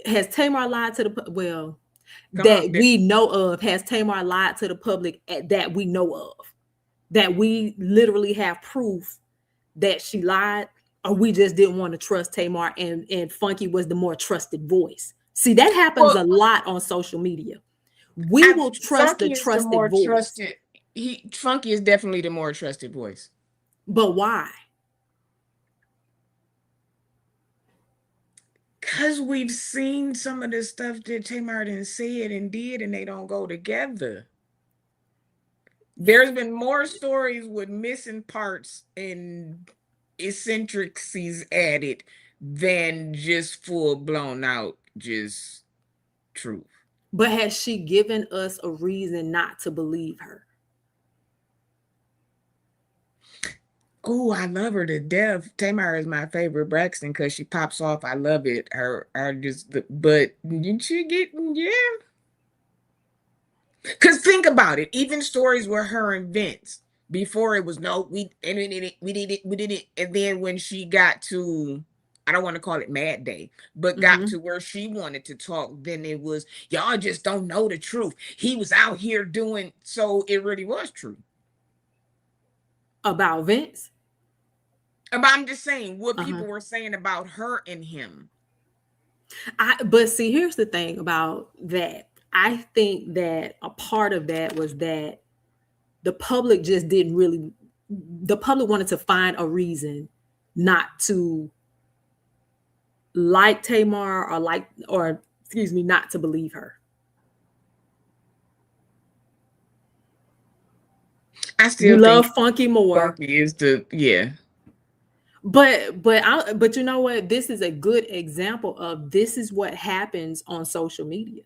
[SPEAKER 2] Has Tamar lied to the well
[SPEAKER 1] come on.
[SPEAKER 2] that we know of? Has Tamar lied to the public that we know of? That we literally have proof that she lied, or we just didn't want to trust Tamar and Funky was the more trusted voice. See, that happens
[SPEAKER 1] Well,
[SPEAKER 2] a lot on social media. We will trust the
[SPEAKER 1] Funky is the
[SPEAKER 2] trusted
[SPEAKER 1] more
[SPEAKER 2] voice.
[SPEAKER 1] trusted. Funky is definitely the more trusted voice.
[SPEAKER 2] But why?
[SPEAKER 1] Cause we've seen some of the stuff that Tamar done said and did, and they don't go together. There's been more stories with missing parts and eccentricities added than just full blown out just truth.
[SPEAKER 2] But has she given us a reason not to believe her?
[SPEAKER 1] Oh, I love her to death. Tamar is my favorite Braxton because she pops off. I love it. But she get, yeah. Because think about it. Even stories where her and Vince, before it was no, we did it. And then when she got to, I don't want to call it Mad Day, but got
[SPEAKER 2] Mm-hmm.
[SPEAKER 1] to where she wanted to talk, then it was, y'all just don't know the truth. He was out here doing, so it really was true.
[SPEAKER 2] About Vince?
[SPEAKER 1] But I'm just saying what
[SPEAKER 2] Uh-huh.
[SPEAKER 1] people were saying about her and him.
[SPEAKER 2] But see, here's the thing about that. I think that a part of that was that the public just didn't really the public wanted to find a reason not to like Tamar or excuse me, not to believe her.
[SPEAKER 1] I
[SPEAKER 2] We
[SPEAKER 1] still think
[SPEAKER 2] love Funky more,
[SPEAKER 1] Funky is the, yeah.
[SPEAKER 2] but you know what? This is a good example of this is what happens on social media.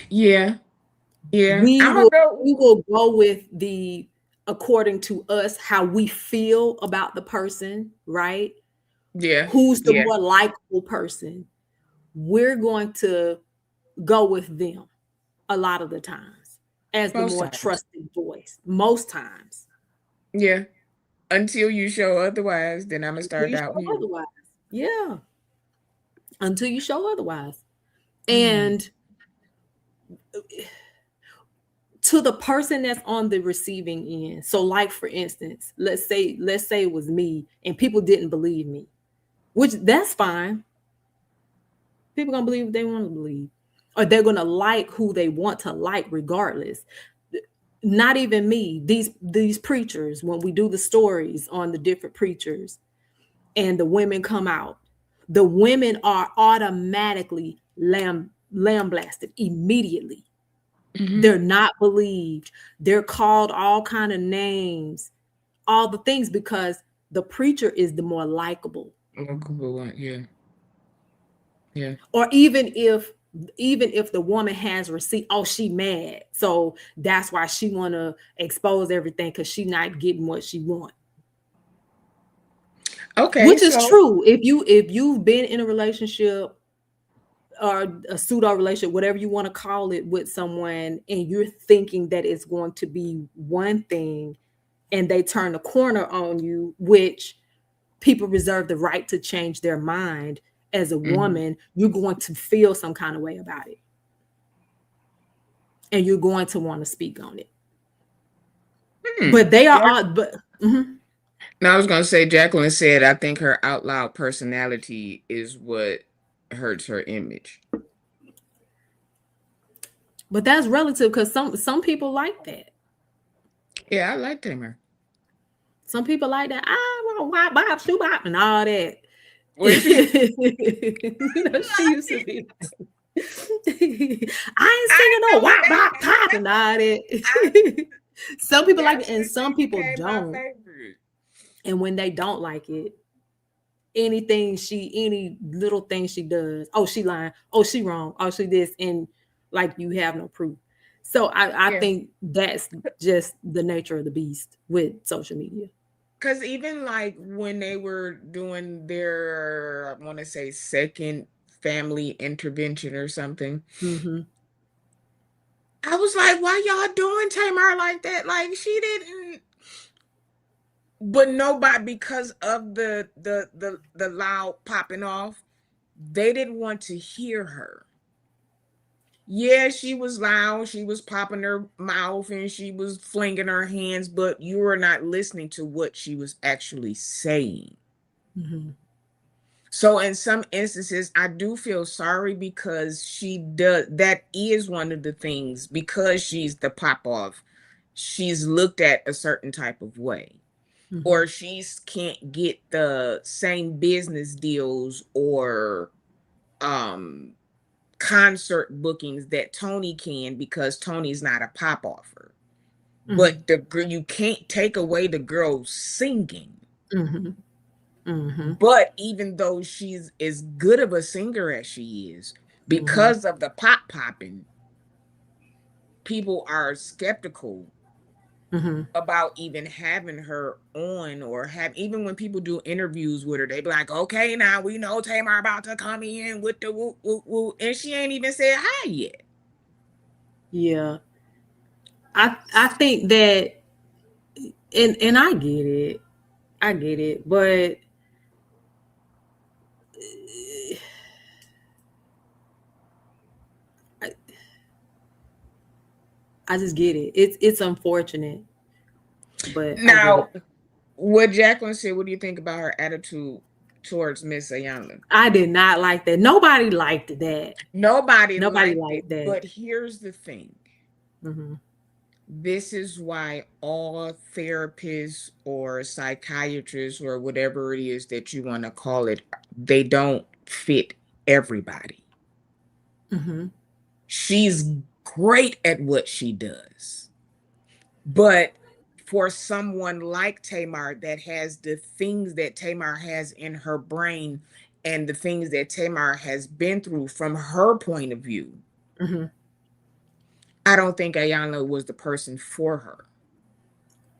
[SPEAKER 1] Yeah. Yeah.
[SPEAKER 2] We
[SPEAKER 1] I'm gonna
[SPEAKER 2] will
[SPEAKER 1] go.
[SPEAKER 2] we will go with the according to us how we feel about the person, right?
[SPEAKER 1] Yeah.
[SPEAKER 2] Who's the
[SPEAKER 1] Yeah.
[SPEAKER 2] more likable person? We're going to go with them a lot of the times as the
[SPEAKER 1] Most
[SPEAKER 2] more
[SPEAKER 1] times.
[SPEAKER 2] trusted voice. Most times.
[SPEAKER 1] Yeah. Until you show otherwise, then I'm gonna
[SPEAKER 2] Until
[SPEAKER 1] start
[SPEAKER 2] you show
[SPEAKER 1] doubting you.
[SPEAKER 2] otherwise. Yeah. Until you show otherwise.
[SPEAKER 1] Mm.
[SPEAKER 2] And to the person that's on the receiving end. So like for instance, let's say it was me and people didn't believe me, which that's fine. People gonna believe what they want to believe, or they're gonna like who they want to like regardless. Not even me. These preachers, when we do the stories on the different preachers and the women come out, the women are automatically lambasted immediately.
[SPEAKER 1] Hmm.
[SPEAKER 2] They're not believed. They're called all kind of names, all the things because the preacher is the more likable.
[SPEAKER 1] Yeah. Yeah.
[SPEAKER 2] Or even if the woman has receipt, oh, she mad, so that's why she want to expose everything because she not getting what she want,
[SPEAKER 1] Okay.
[SPEAKER 2] which is
[SPEAKER 1] So.
[SPEAKER 2] true. If you've been in a relationship or a pseudo relationship, whatever you want to call it, with someone, and you're thinking that it's going to be one thing and they turn the corner on you, which people reserve the right to change their mind. As a
[SPEAKER 1] Mhm.
[SPEAKER 2] woman, you're going to feel some kind of way about it and you're going to want to speak on it.
[SPEAKER 1] Hmm.
[SPEAKER 2] But they are
[SPEAKER 1] Jack-
[SPEAKER 2] all, but mhm.
[SPEAKER 1] Now I was gonna say Jacqueline said I think her out loud personality is what hurts her image.
[SPEAKER 2] But that's relative because some people like that.
[SPEAKER 1] Yeah, I like Tamer.
[SPEAKER 2] Some people like that. I want to wop bop shoe bop and all that.
[SPEAKER 1] Wait, she.
[SPEAKER 2] She used to be. I ain't singing no wop bop pop and all
[SPEAKER 1] I,
[SPEAKER 2] that. Some people like
[SPEAKER 1] that's
[SPEAKER 2] it and
[SPEAKER 1] when she
[SPEAKER 2] some people
[SPEAKER 1] became my
[SPEAKER 2] don't.
[SPEAKER 1] favorite.
[SPEAKER 2] And when they don't like it, any little thing she does, oh, she lying, oh, she wrong, oh, she this, and like you have no proof. So I
[SPEAKER 1] Yeah,
[SPEAKER 2] think that's just the nature of the beast with social media.
[SPEAKER 1] because even like when they were doing their, I want to say second family intervention or something,
[SPEAKER 2] Mm-hmm.
[SPEAKER 1] I was like, why y'all doing Tamar like that? Like she didn't. But nobody, because of the loud popping off, they didn't want to hear her. Yeah, she was loud, she was popping her mouth and she was flinging her hands, but you were not listening to what she was actually saying.
[SPEAKER 2] Mm-hmm.
[SPEAKER 1] So in some instances, I do feel sorry because she does, that is one of the things, because she's the pop off, she's looked at a certain type of way.
[SPEAKER 2] Mm-hmm.
[SPEAKER 1] Or she's can't get the same business deals or um concert bookings that Tony can, because Tony's not a pop offer.
[SPEAKER 2] Mm-hmm.
[SPEAKER 1] But the girl, you can't take away the girl singing.
[SPEAKER 2] Mm-hmm. Mm-hmm.
[SPEAKER 1] But even though she's as good of a singer as she is,
[SPEAKER 2] Mm-hmm.
[SPEAKER 1] because of the pop popping, people are skeptical
[SPEAKER 2] Mm-hmm.
[SPEAKER 1] about even having her on, or have, even when people do interviews with her, they be like, okay, now we know Tamar about to come in with the woo woo woo, and she ain't even said hi yet.
[SPEAKER 2] Yeah, I think that, and I get it, but I, I just get it. It's unfortunate, but I get
[SPEAKER 1] Now,
[SPEAKER 2] it.
[SPEAKER 1] what Jacqueline said, what do you think about her attitude towards Miss Ayala?
[SPEAKER 2] I did not like that. Nobody liked that.
[SPEAKER 1] Nobody
[SPEAKER 2] Nobody
[SPEAKER 1] liked it,
[SPEAKER 2] liked that.
[SPEAKER 1] but here's the thing.
[SPEAKER 2] Mm-hmm.
[SPEAKER 1] This is why all therapists or psychiatrists or whatever it is that you want to call it, they don't fit everybody.
[SPEAKER 2] Mm-hmm.
[SPEAKER 1] She's great at what she does, but for someone like Tamar that has the things that Tamar has in her brain and the things that Tamar has been through from her point of view,
[SPEAKER 2] Hmm.
[SPEAKER 1] I don't think Ayanna was the person for her.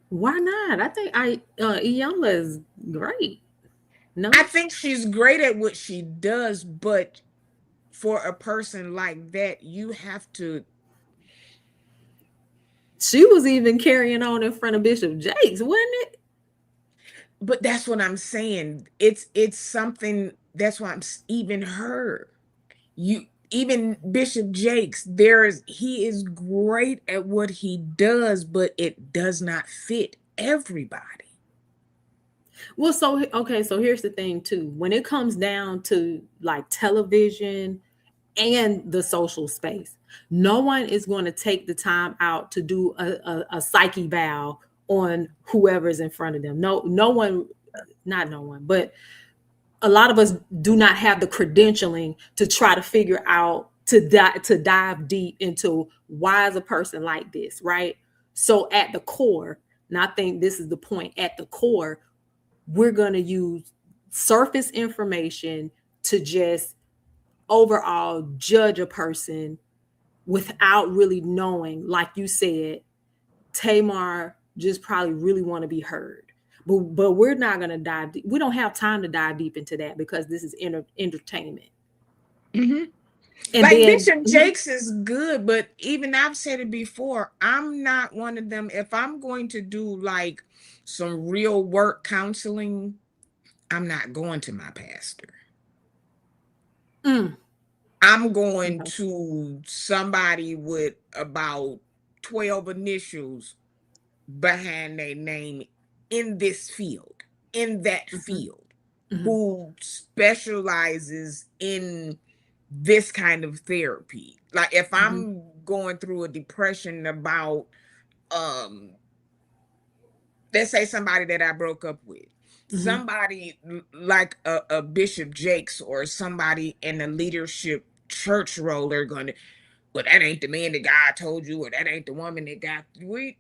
[SPEAKER 2] Why not? I think Iyanla is great.
[SPEAKER 1] I
[SPEAKER 2] No,
[SPEAKER 1] think she's great at what she does, but for a person like that, you have to.
[SPEAKER 2] she was even carrying on in front of Bishop Jakes, wasn't it?
[SPEAKER 1] But that's what I'm saying. It's something. That's why even her. You even Bishop Jakes, he is great at what he does, but it does not fit everybody.
[SPEAKER 2] Well, so okay, so here's the thing too. When it comes down to like television and the social space, no one is going to take the time out to do a psyche vow on whoever's in front of them. No one, not no one, but a lot of us do not have the credentialing to try to figure out to dive deep into why is a person like this, right? So at the core, and I think this is the point, at the core we're going to use surface information to just overall judge a person without really knowing, like you said, Tamar just probably really want to be heard. But we're not going to dive deep. We don't have time to dive deep into that because this is entertainment.
[SPEAKER 1] Hmm.
[SPEAKER 2] And
[SPEAKER 1] Like
[SPEAKER 2] then
[SPEAKER 1] Bishop Jakes is good, but even I've said it before, I'm not one of them. If I'm going to do like some real work counseling, I'm not going to my pastor.
[SPEAKER 2] mm,
[SPEAKER 1] I'm going
[SPEAKER 2] okay.
[SPEAKER 1] to somebody with about 12 initials behind their name in this field, in that
[SPEAKER 2] Hmm.
[SPEAKER 1] field,
[SPEAKER 2] Hmm.
[SPEAKER 1] who specializes in this kind of therapy. Like if
[SPEAKER 2] Hmm.
[SPEAKER 1] I'm going through a depression about um let's say somebody that I broke up with,
[SPEAKER 2] Hmm.
[SPEAKER 1] somebody like a Bishop Jakes or somebody in a leadership church role, they're going to, well, that ain't the man that God told you, or that ain't the woman that God. We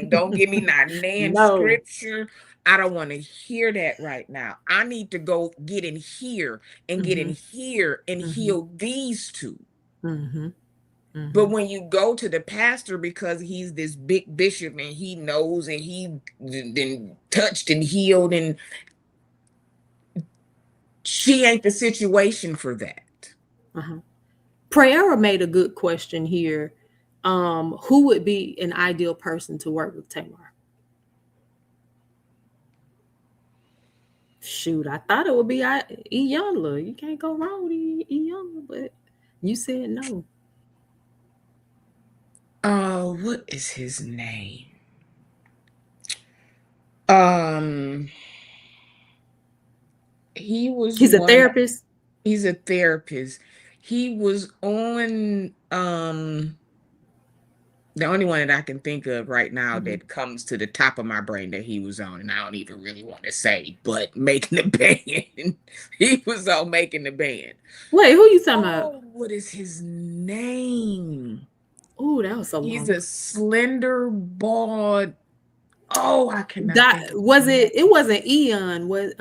[SPEAKER 1] don't give me not nan
[SPEAKER 2] No.
[SPEAKER 1] scripture. I don't want to hear that right now. I need to go get in here and get in
[SPEAKER 2] Hmm.
[SPEAKER 1] here and
[SPEAKER 2] Hmm.
[SPEAKER 1] heal these two.
[SPEAKER 2] Hmm.
[SPEAKER 1] But
[SPEAKER 2] Hmm.
[SPEAKER 1] when you go to the pastor because he's this big bishop and he knows and he been touched and healed, and she ain't the situation for that.
[SPEAKER 2] Uh-huh. Prayera made a good question here. Who would be an ideal person to work with Tamar? Shoot, I thought it would be Iyanla. You can't go wrong with Iyanla, but you said no.
[SPEAKER 1] What is his name? Um, he was
[SPEAKER 2] He's a
[SPEAKER 1] one.
[SPEAKER 2] therapist.
[SPEAKER 1] He's a therapist. He was on the only one that I can think of right now
[SPEAKER 2] Mhm.
[SPEAKER 1] that comes to the top of my brain that he was on, and I don't even really want to say, but making the band. He was on making the band.
[SPEAKER 2] Wait, who you talking about?
[SPEAKER 1] Oh, what is his name?
[SPEAKER 2] Oh, that was so
[SPEAKER 1] He's
[SPEAKER 2] long.
[SPEAKER 1] a slender, bald. Oh, I cannot
[SPEAKER 2] That
[SPEAKER 1] think of his
[SPEAKER 2] was
[SPEAKER 1] name.
[SPEAKER 2] it. It wasn't Eon. Was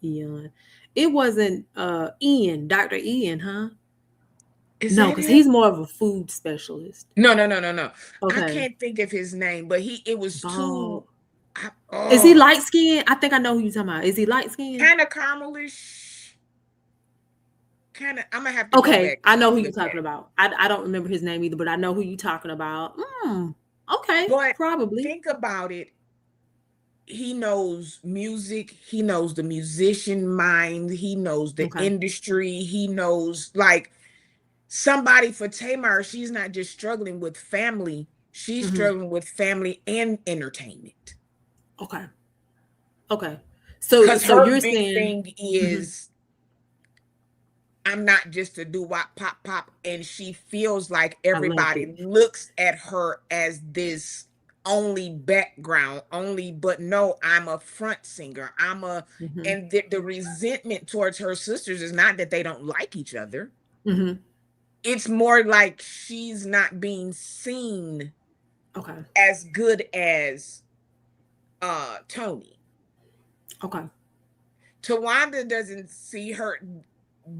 [SPEAKER 2] Eon? It wasn't Ian. Doctor Ian, huh?
[SPEAKER 1] Is
[SPEAKER 2] No,
[SPEAKER 1] that
[SPEAKER 2] because
[SPEAKER 1] him?
[SPEAKER 2] he's more of a food specialist.
[SPEAKER 1] No, no, no, no, no. I
[SPEAKER 2] Okay.
[SPEAKER 1] can't think of his name, but it was too.
[SPEAKER 2] Bald. Is he
[SPEAKER 1] Oh,
[SPEAKER 2] light skinned? I think I know who you're talking about. Is he light skinned?
[SPEAKER 1] kind of caramelish. Kind of. I'm gonna have to go
[SPEAKER 2] Okay,
[SPEAKER 1] back
[SPEAKER 2] I know
[SPEAKER 1] and
[SPEAKER 2] who you're
[SPEAKER 1] look at
[SPEAKER 2] talking
[SPEAKER 1] it.
[SPEAKER 2] about. I don't remember his name either, but I know who you're talking about. Okay,
[SPEAKER 1] But
[SPEAKER 2] probably.
[SPEAKER 1] think about it. He knows music. He knows the musician mind. He knows the
[SPEAKER 2] Okay.
[SPEAKER 1] industry. He knows like somebody for Tamar. She's not just struggling with family. She's
[SPEAKER 2] Hmm.
[SPEAKER 1] struggling with family and entertainment.
[SPEAKER 2] Okay. Okay. So
[SPEAKER 1] Because
[SPEAKER 2] so
[SPEAKER 1] her
[SPEAKER 2] you're
[SPEAKER 1] big
[SPEAKER 2] saying,
[SPEAKER 1] thing
[SPEAKER 2] mhm,
[SPEAKER 1] is I'm not just a do wop pop pop. And she feels like
[SPEAKER 2] I love it.
[SPEAKER 1] everybody looks at her as this only background, only, but no, I'm a front singer.
[SPEAKER 2] Hmm.
[SPEAKER 1] And the resentment towards her sisters is not that they don't like each other.
[SPEAKER 2] Hmm.
[SPEAKER 1] It's more like she's not being seen
[SPEAKER 2] Okay.
[SPEAKER 1] as good as Tony.
[SPEAKER 2] Okay.
[SPEAKER 1] Tawanda doesn't see her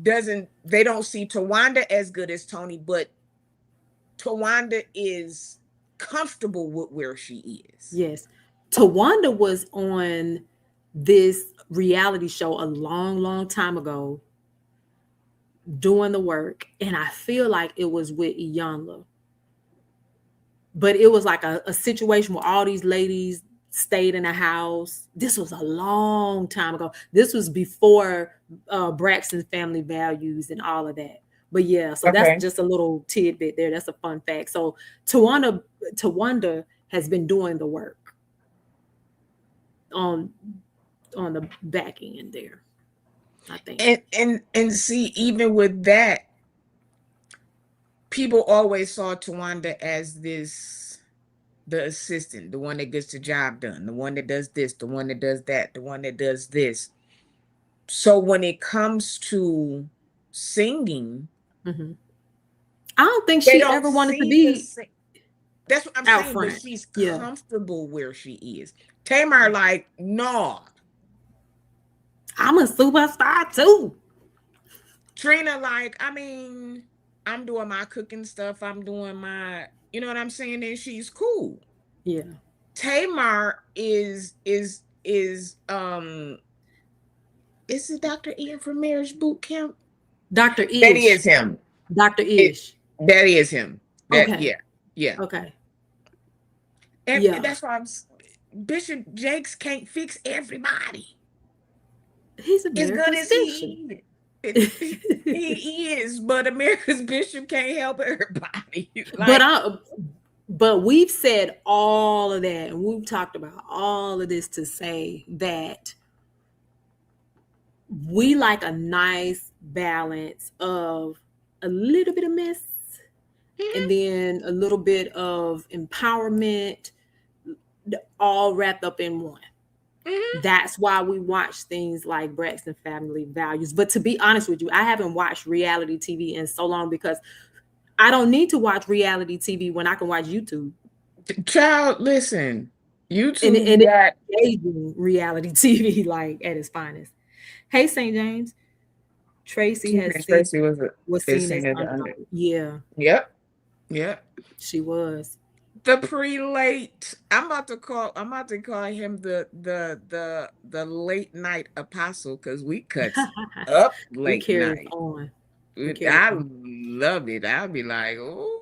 [SPEAKER 1] doesn't they don't see Tawanda as good as Tony, but Tawanda is comfortable with where she is.
[SPEAKER 2] Yes. Tawanda was on this reality show a long, long time ago doing the work. And I feel like it was with Iyanla. But it was like a situation where all these ladies stayed in a house. This was a long time ago. This was before Braxton's family values and all of that. But yeah, so that's
[SPEAKER 1] Okay.
[SPEAKER 2] just a little tidbit there. That's a fun fact. So Tawanda has been doing the work on on the back end there, I think.
[SPEAKER 1] And see, even with that, people always saw Tawanda as this the assistant, the one that gets the job done, the one that does this, the one that does that, the one that does this. So when it comes to singing,
[SPEAKER 2] Hmm. I don't think
[SPEAKER 1] they
[SPEAKER 2] she
[SPEAKER 1] don't
[SPEAKER 2] ever wanted to
[SPEAKER 1] see the
[SPEAKER 2] be
[SPEAKER 1] same. That's what I'm
[SPEAKER 2] out
[SPEAKER 1] saying, but
[SPEAKER 2] front.
[SPEAKER 1] she's
[SPEAKER 2] Yeah.
[SPEAKER 1] comfortable where she is. Tamar, like, no.
[SPEAKER 2] I'm a superstar too.
[SPEAKER 1] Trina, like, I mean, I'm doing my cooking stuff. I'm doing my, you know what I'm saying? And she's cool.
[SPEAKER 2] Yeah.
[SPEAKER 1] Tamar is it Dr. Ian from Marriage Boot Camp?
[SPEAKER 2] Dr.
[SPEAKER 1] That
[SPEAKER 2] Ish.
[SPEAKER 1] is him.
[SPEAKER 2] Dr.
[SPEAKER 1] It
[SPEAKER 2] Ish.
[SPEAKER 1] that is him. That
[SPEAKER 2] Okay.
[SPEAKER 1] yeah, yeah.
[SPEAKER 2] Okay.
[SPEAKER 1] And
[SPEAKER 2] Yeah.
[SPEAKER 1] that's why Bishop Jakes can't fix everybody.
[SPEAKER 2] He's
[SPEAKER 1] As
[SPEAKER 2] America's
[SPEAKER 1] good as
[SPEAKER 2] extension.
[SPEAKER 1] he he is, but America's bishop can't help everybody.
[SPEAKER 2] but
[SPEAKER 1] Like,
[SPEAKER 2] I but we've said all of that and we've talked about all of this to say that we like a nice balance of a little bit of mess and
[SPEAKER 1] mhm,
[SPEAKER 2] then a little bit of empowerment all wrapped up in one.
[SPEAKER 1] mhm.
[SPEAKER 2] That's why we watch things like Braxton Family Values. But to be honest with you, I haven't watched reality TV in so long because I don't need to watch reality TV when I can watch YouTube.
[SPEAKER 1] Child, listen.
[SPEAKER 2] And
[SPEAKER 1] YouTube
[SPEAKER 2] it's
[SPEAKER 1] got
[SPEAKER 2] engaging reality TV like at its finest. Hey St. James, Tracy
[SPEAKER 1] Tina
[SPEAKER 2] has
[SPEAKER 1] and
[SPEAKER 2] seen
[SPEAKER 1] Tracy
[SPEAKER 2] was
[SPEAKER 1] is
[SPEAKER 2] seen as
[SPEAKER 1] seen as the under.
[SPEAKER 2] underdog. Yeah,
[SPEAKER 1] Yep. Yep.
[SPEAKER 2] she was.
[SPEAKER 1] The prelate. I'm about to call him the late night apostle because we cuts up
[SPEAKER 2] We
[SPEAKER 1] late
[SPEAKER 2] carry
[SPEAKER 1] night.
[SPEAKER 2] on. We carry
[SPEAKER 1] I
[SPEAKER 2] on.
[SPEAKER 1] love it. I'll be like, oh,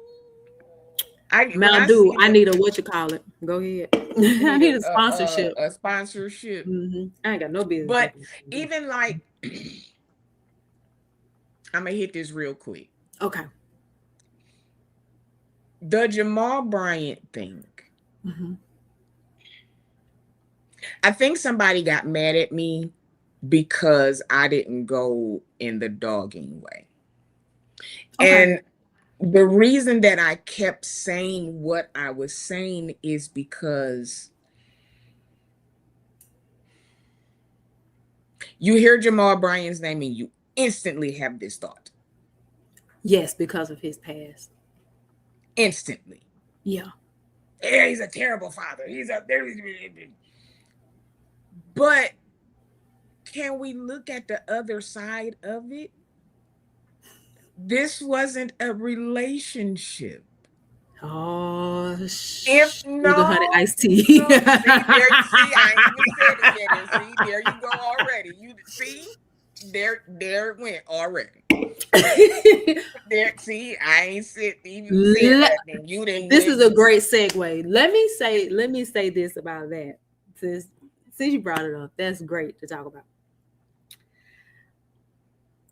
[SPEAKER 1] I when
[SPEAKER 2] Mountain
[SPEAKER 1] I
[SPEAKER 2] Dew,
[SPEAKER 1] see
[SPEAKER 2] I
[SPEAKER 1] the
[SPEAKER 2] need a what you call it. Go ahead.
[SPEAKER 1] you
[SPEAKER 2] I
[SPEAKER 1] need
[SPEAKER 2] need a sponsorship.
[SPEAKER 1] a sponsorship,
[SPEAKER 2] I ain't got no business
[SPEAKER 1] but
[SPEAKER 2] working with Mountain Dew.
[SPEAKER 1] even like I'm gonna hit this real quick.
[SPEAKER 2] Okay.
[SPEAKER 1] The Jamal Bryant thing.
[SPEAKER 2] Hmm.
[SPEAKER 1] I think somebody got mad at me because I didn't go in the dogging way.
[SPEAKER 2] Okay.
[SPEAKER 1] And the reason that I kept saying what I was saying is because you hear Jamal Bryant's name and you instantly have this thought.
[SPEAKER 2] Yes, because of his past.
[SPEAKER 1] Instantly.
[SPEAKER 2] Yeah.
[SPEAKER 1] Yeah, he's a terrible father. But can we look at the other side of it? This wasn't a relationship.
[SPEAKER 2] Oh,
[SPEAKER 1] If
[SPEAKER 2] sugar honey
[SPEAKER 1] no,
[SPEAKER 2] iced tea.
[SPEAKER 1] no, see there, see, I ain't even said it yet. And see, there you go already. You see, there it went already. There, see, I ain't said even said
[SPEAKER 2] Let,
[SPEAKER 1] nothing. You didn't
[SPEAKER 2] this is
[SPEAKER 1] went.
[SPEAKER 2] a great segue. Let me say this about that. Since you brought it up, that's great to talk about.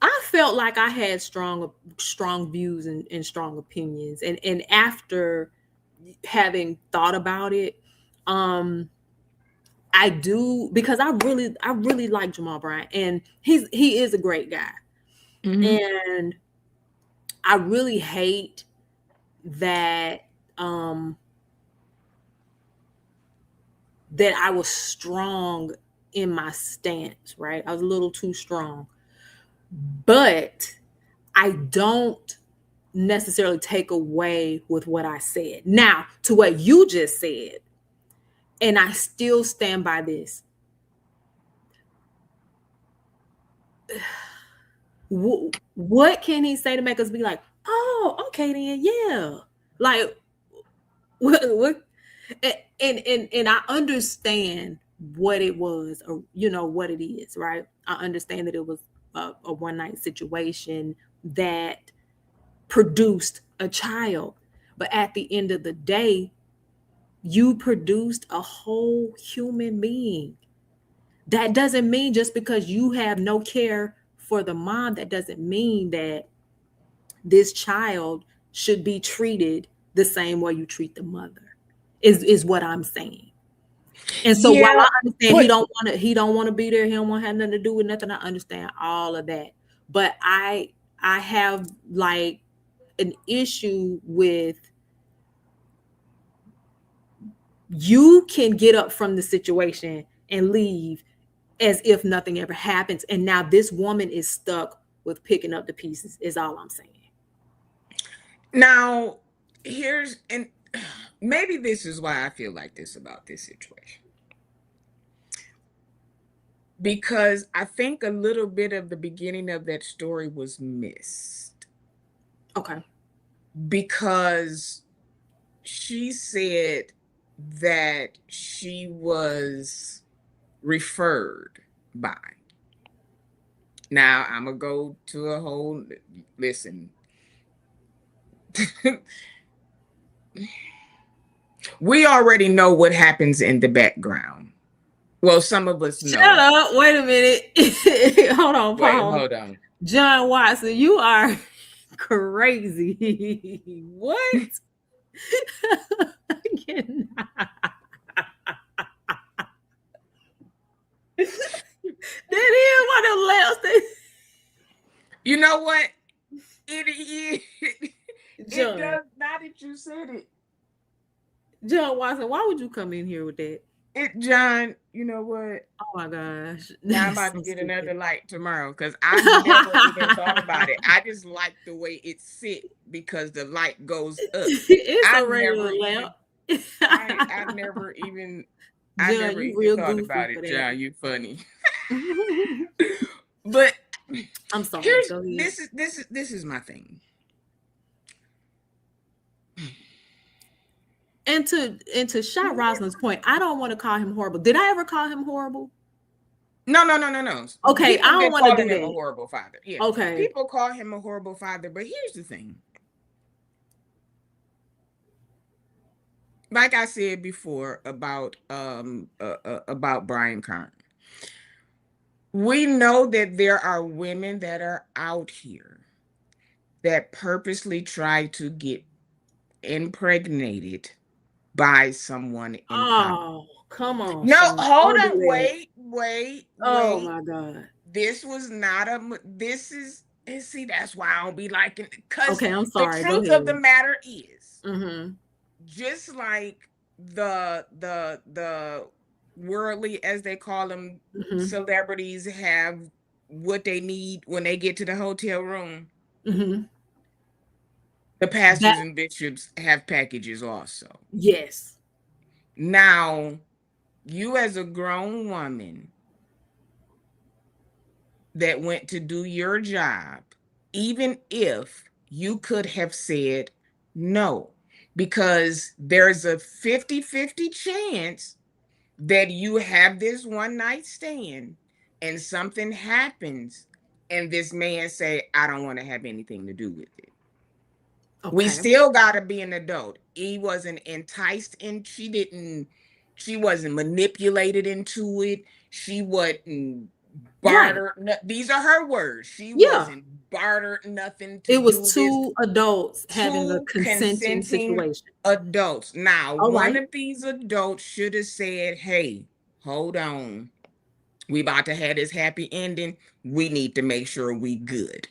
[SPEAKER 2] I felt like I had strong views and strong opinions. And after having thought about it, um, I do because I really like Jamal Bryant and he is a great guy.
[SPEAKER 1] Mhm.
[SPEAKER 2] And I really hate that um that I was strong in my stance, right? I was a little too strong. But I don't necessarily take away with what I said. Now, to what you just said, and I still stand by this. What can he say to make us be like, oh, okay, then, yeah, like what? And I understand what it was, or what it is, right? I understand that it was a one night situation that produced a child, but at the end of the day, you produced a whole human being. That doesn't mean just because you have no care for the mom, that doesn't mean that this child should be treated the same way you treat the mother. Is what I'm saying. And so while
[SPEAKER 1] Yeah,
[SPEAKER 2] I understand
[SPEAKER 1] but
[SPEAKER 2] he don't want to be there, he don't want to have nothing to do with nothing. I understand all of that. But I have like an issue with, you can get up from the situation and leave as if nothing ever happens. And now this woman is stuck with picking up the pieces, is all I'm saying.
[SPEAKER 1] now here's and maybe this is why I feel like this about this situation. Because I think a little bit of the beginning of that story was missed.
[SPEAKER 2] Okay.
[SPEAKER 1] Because she said that she was referred by. Now I'm gonna go to a whole listen. We already know what happens in the background. Well, some of us
[SPEAKER 2] Shut
[SPEAKER 1] know.
[SPEAKER 2] up. Wait a minute. Hold on,
[SPEAKER 1] Wait,
[SPEAKER 2] Paul.
[SPEAKER 1] hold on.
[SPEAKER 2] John Watson, you are crazy. What? I cannot. That is one of the last things.
[SPEAKER 1] You know what? It is. It
[SPEAKER 2] John.
[SPEAKER 1] does. Now that you said it,
[SPEAKER 2] John Watson, why would you come in here with that?
[SPEAKER 1] John. You know what?
[SPEAKER 2] Oh my gosh.
[SPEAKER 1] Now I'm
[SPEAKER 2] That's
[SPEAKER 1] about
[SPEAKER 2] so
[SPEAKER 1] to get
[SPEAKER 2] stupid.
[SPEAKER 1] another light tomorrow because I never even thought about it. I just like the way it sit because the light goes up.
[SPEAKER 2] It's
[SPEAKER 1] I
[SPEAKER 2] a
[SPEAKER 1] never
[SPEAKER 2] regular
[SPEAKER 1] even.
[SPEAKER 2] lamp.
[SPEAKER 1] I never even. I
[SPEAKER 2] John,
[SPEAKER 1] never
[SPEAKER 2] you
[SPEAKER 1] even
[SPEAKER 2] real
[SPEAKER 1] thought
[SPEAKER 2] goofy
[SPEAKER 1] about
[SPEAKER 2] for
[SPEAKER 1] it,
[SPEAKER 2] that.
[SPEAKER 1] John. You funny. But
[SPEAKER 2] I'm sorry.
[SPEAKER 1] here's
[SPEAKER 2] Go ahead.
[SPEAKER 1] this is my thing.
[SPEAKER 2] And to Shot Rosalind's point, I don't want to call him horrible. Did I ever call him horrible?
[SPEAKER 1] No, no, no, no, no.
[SPEAKER 2] Okay, I
[SPEAKER 1] People
[SPEAKER 2] don't
[SPEAKER 1] been
[SPEAKER 2] want to do
[SPEAKER 1] calling him a
[SPEAKER 2] that.
[SPEAKER 1] horrible father. Yeah,
[SPEAKER 2] Okay.
[SPEAKER 1] people call him a horrible father. But here's the thing. Like I said before about Brian Carn, we know that there are women that are out here that purposely try to get impregnated by someone in power.
[SPEAKER 2] Oh, come on,
[SPEAKER 1] No,
[SPEAKER 2] Sean.
[SPEAKER 1] hold
[SPEAKER 2] Don't do
[SPEAKER 1] on,
[SPEAKER 2] that.
[SPEAKER 1] wait, wait,
[SPEAKER 2] Oh
[SPEAKER 1] wait.
[SPEAKER 2] my God.
[SPEAKER 1] This was not this is, and see, that's why I don't be liking it. Because
[SPEAKER 2] Okay, I'm
[SPEAKER 1] the
[SPEAKER 2] sorry. Go
[SPEAKER 1] truth of the
[SPEAKER 2] ahead.
[SPEAKER 1] matter is,
[SPEAKER 2] Mm-hmm.
[SPEAKER 1] just like the worldly, as they call them,
[SPEAKER 2] Mm-hmm.
[SPEAKER 1] celebrities have what they need when they get to the hotel room,
[SPEAKER 2] Mm-hmm.
[SPEAKER 1] the
[SPEAKER 2] That
[SPEAKER 1] pastors and bishops have packages also.
[SPEAKER 2] yes.
[SPEAKER 1] Now, you as a grown woman that went to do your job, even if you could have said no, because there's a 50-50 chance that you have this one night stand and something happens and this man say, I don't want to have anything to do with it. We
[SPEAKER 2] Okay.
[SPEAKER 1] still got to be an adult. He wasn't enticed and she wasn't manipulated into it. She wasn't
[SPEAKER 2] Right.
[SPEAKER 1] bartered. These are her words. She
[SPEAKER 2] Yeah.
[SPEAKER 1] wasn't bartered nothing to
[SPEAKER 2] It was
[SPEAKER 1] do this.
[SPEAKER 2] two adults having a
[SPEAKER 1] Two
[SPEAKER 2] consenting
[SPEAKER 1] consenting
[SPEAKER 2] situation.
[SPEAKER 1] adults. Now,
[SPEAKER 2] All
[SPEAKER 1] one
[SPEAKER 2] right.
[SPEAKER 1] of these adults should have said, hey, hold on. We about to have this happy ending. We need to make sure we good.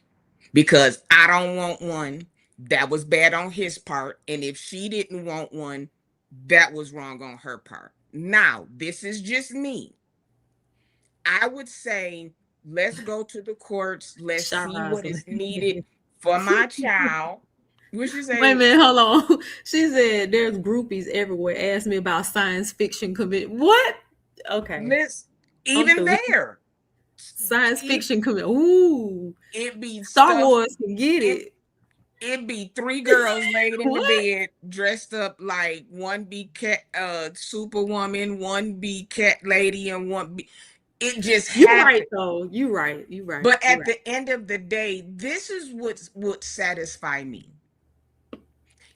[SPEAKER 1] Because I don't want one. That was bad on his part. And if she didn't want one, that was wrong on her part. Now, this is just me. I would say, let's go to the courts. Let's
[SPEAKER 2] Shot
[SPEAKER 1] see what
[SPEAKER 2] Rosalind.
[SPEAKER 1] is needed for my child. What she
[SPEAKER 2] Wait a
[SPEAKER 1] say?
[SPEAKER 2] minute, hold on. She said there's groupies everywhere. Ask me about science fiction commit. What? Okay,
[SPEAKER 1] Listen,
[SPEAKER 2] I'm
[SPEAKER 1] even
[SPEAKER 2] through.
[SPEAKER 1] there,
[SPEAKER 2] Science
[SPEAKER 1] it,
[SPEAKER 2] fiction commit. Ooh,
[SPEAKER 1] it be
[SPEAKER 2] Star
[SPEAKER 1] stuff.
[SPEAKER 2] Wars can get
[SPEAKER 1] It
[SPEAKER 2] it.
[SPEAKER 1] it be three girls laid in the
[SPEAKER 2] What?
[SPEAKER 1] bed dressed up like one be cat superwoman, one be cat lady, and one be. It just
[SPEAKER 2] You right
[SPEAKER 1] happened.
[SPEAKER 2] though. You right. You right.
[SPEAKER 1] But
[SPEAKER 2] You
[SPEAKER 1] at
[SPEAKER 2] right.
[SPEAKER 1] the end of the day, this is what's what satisfy me.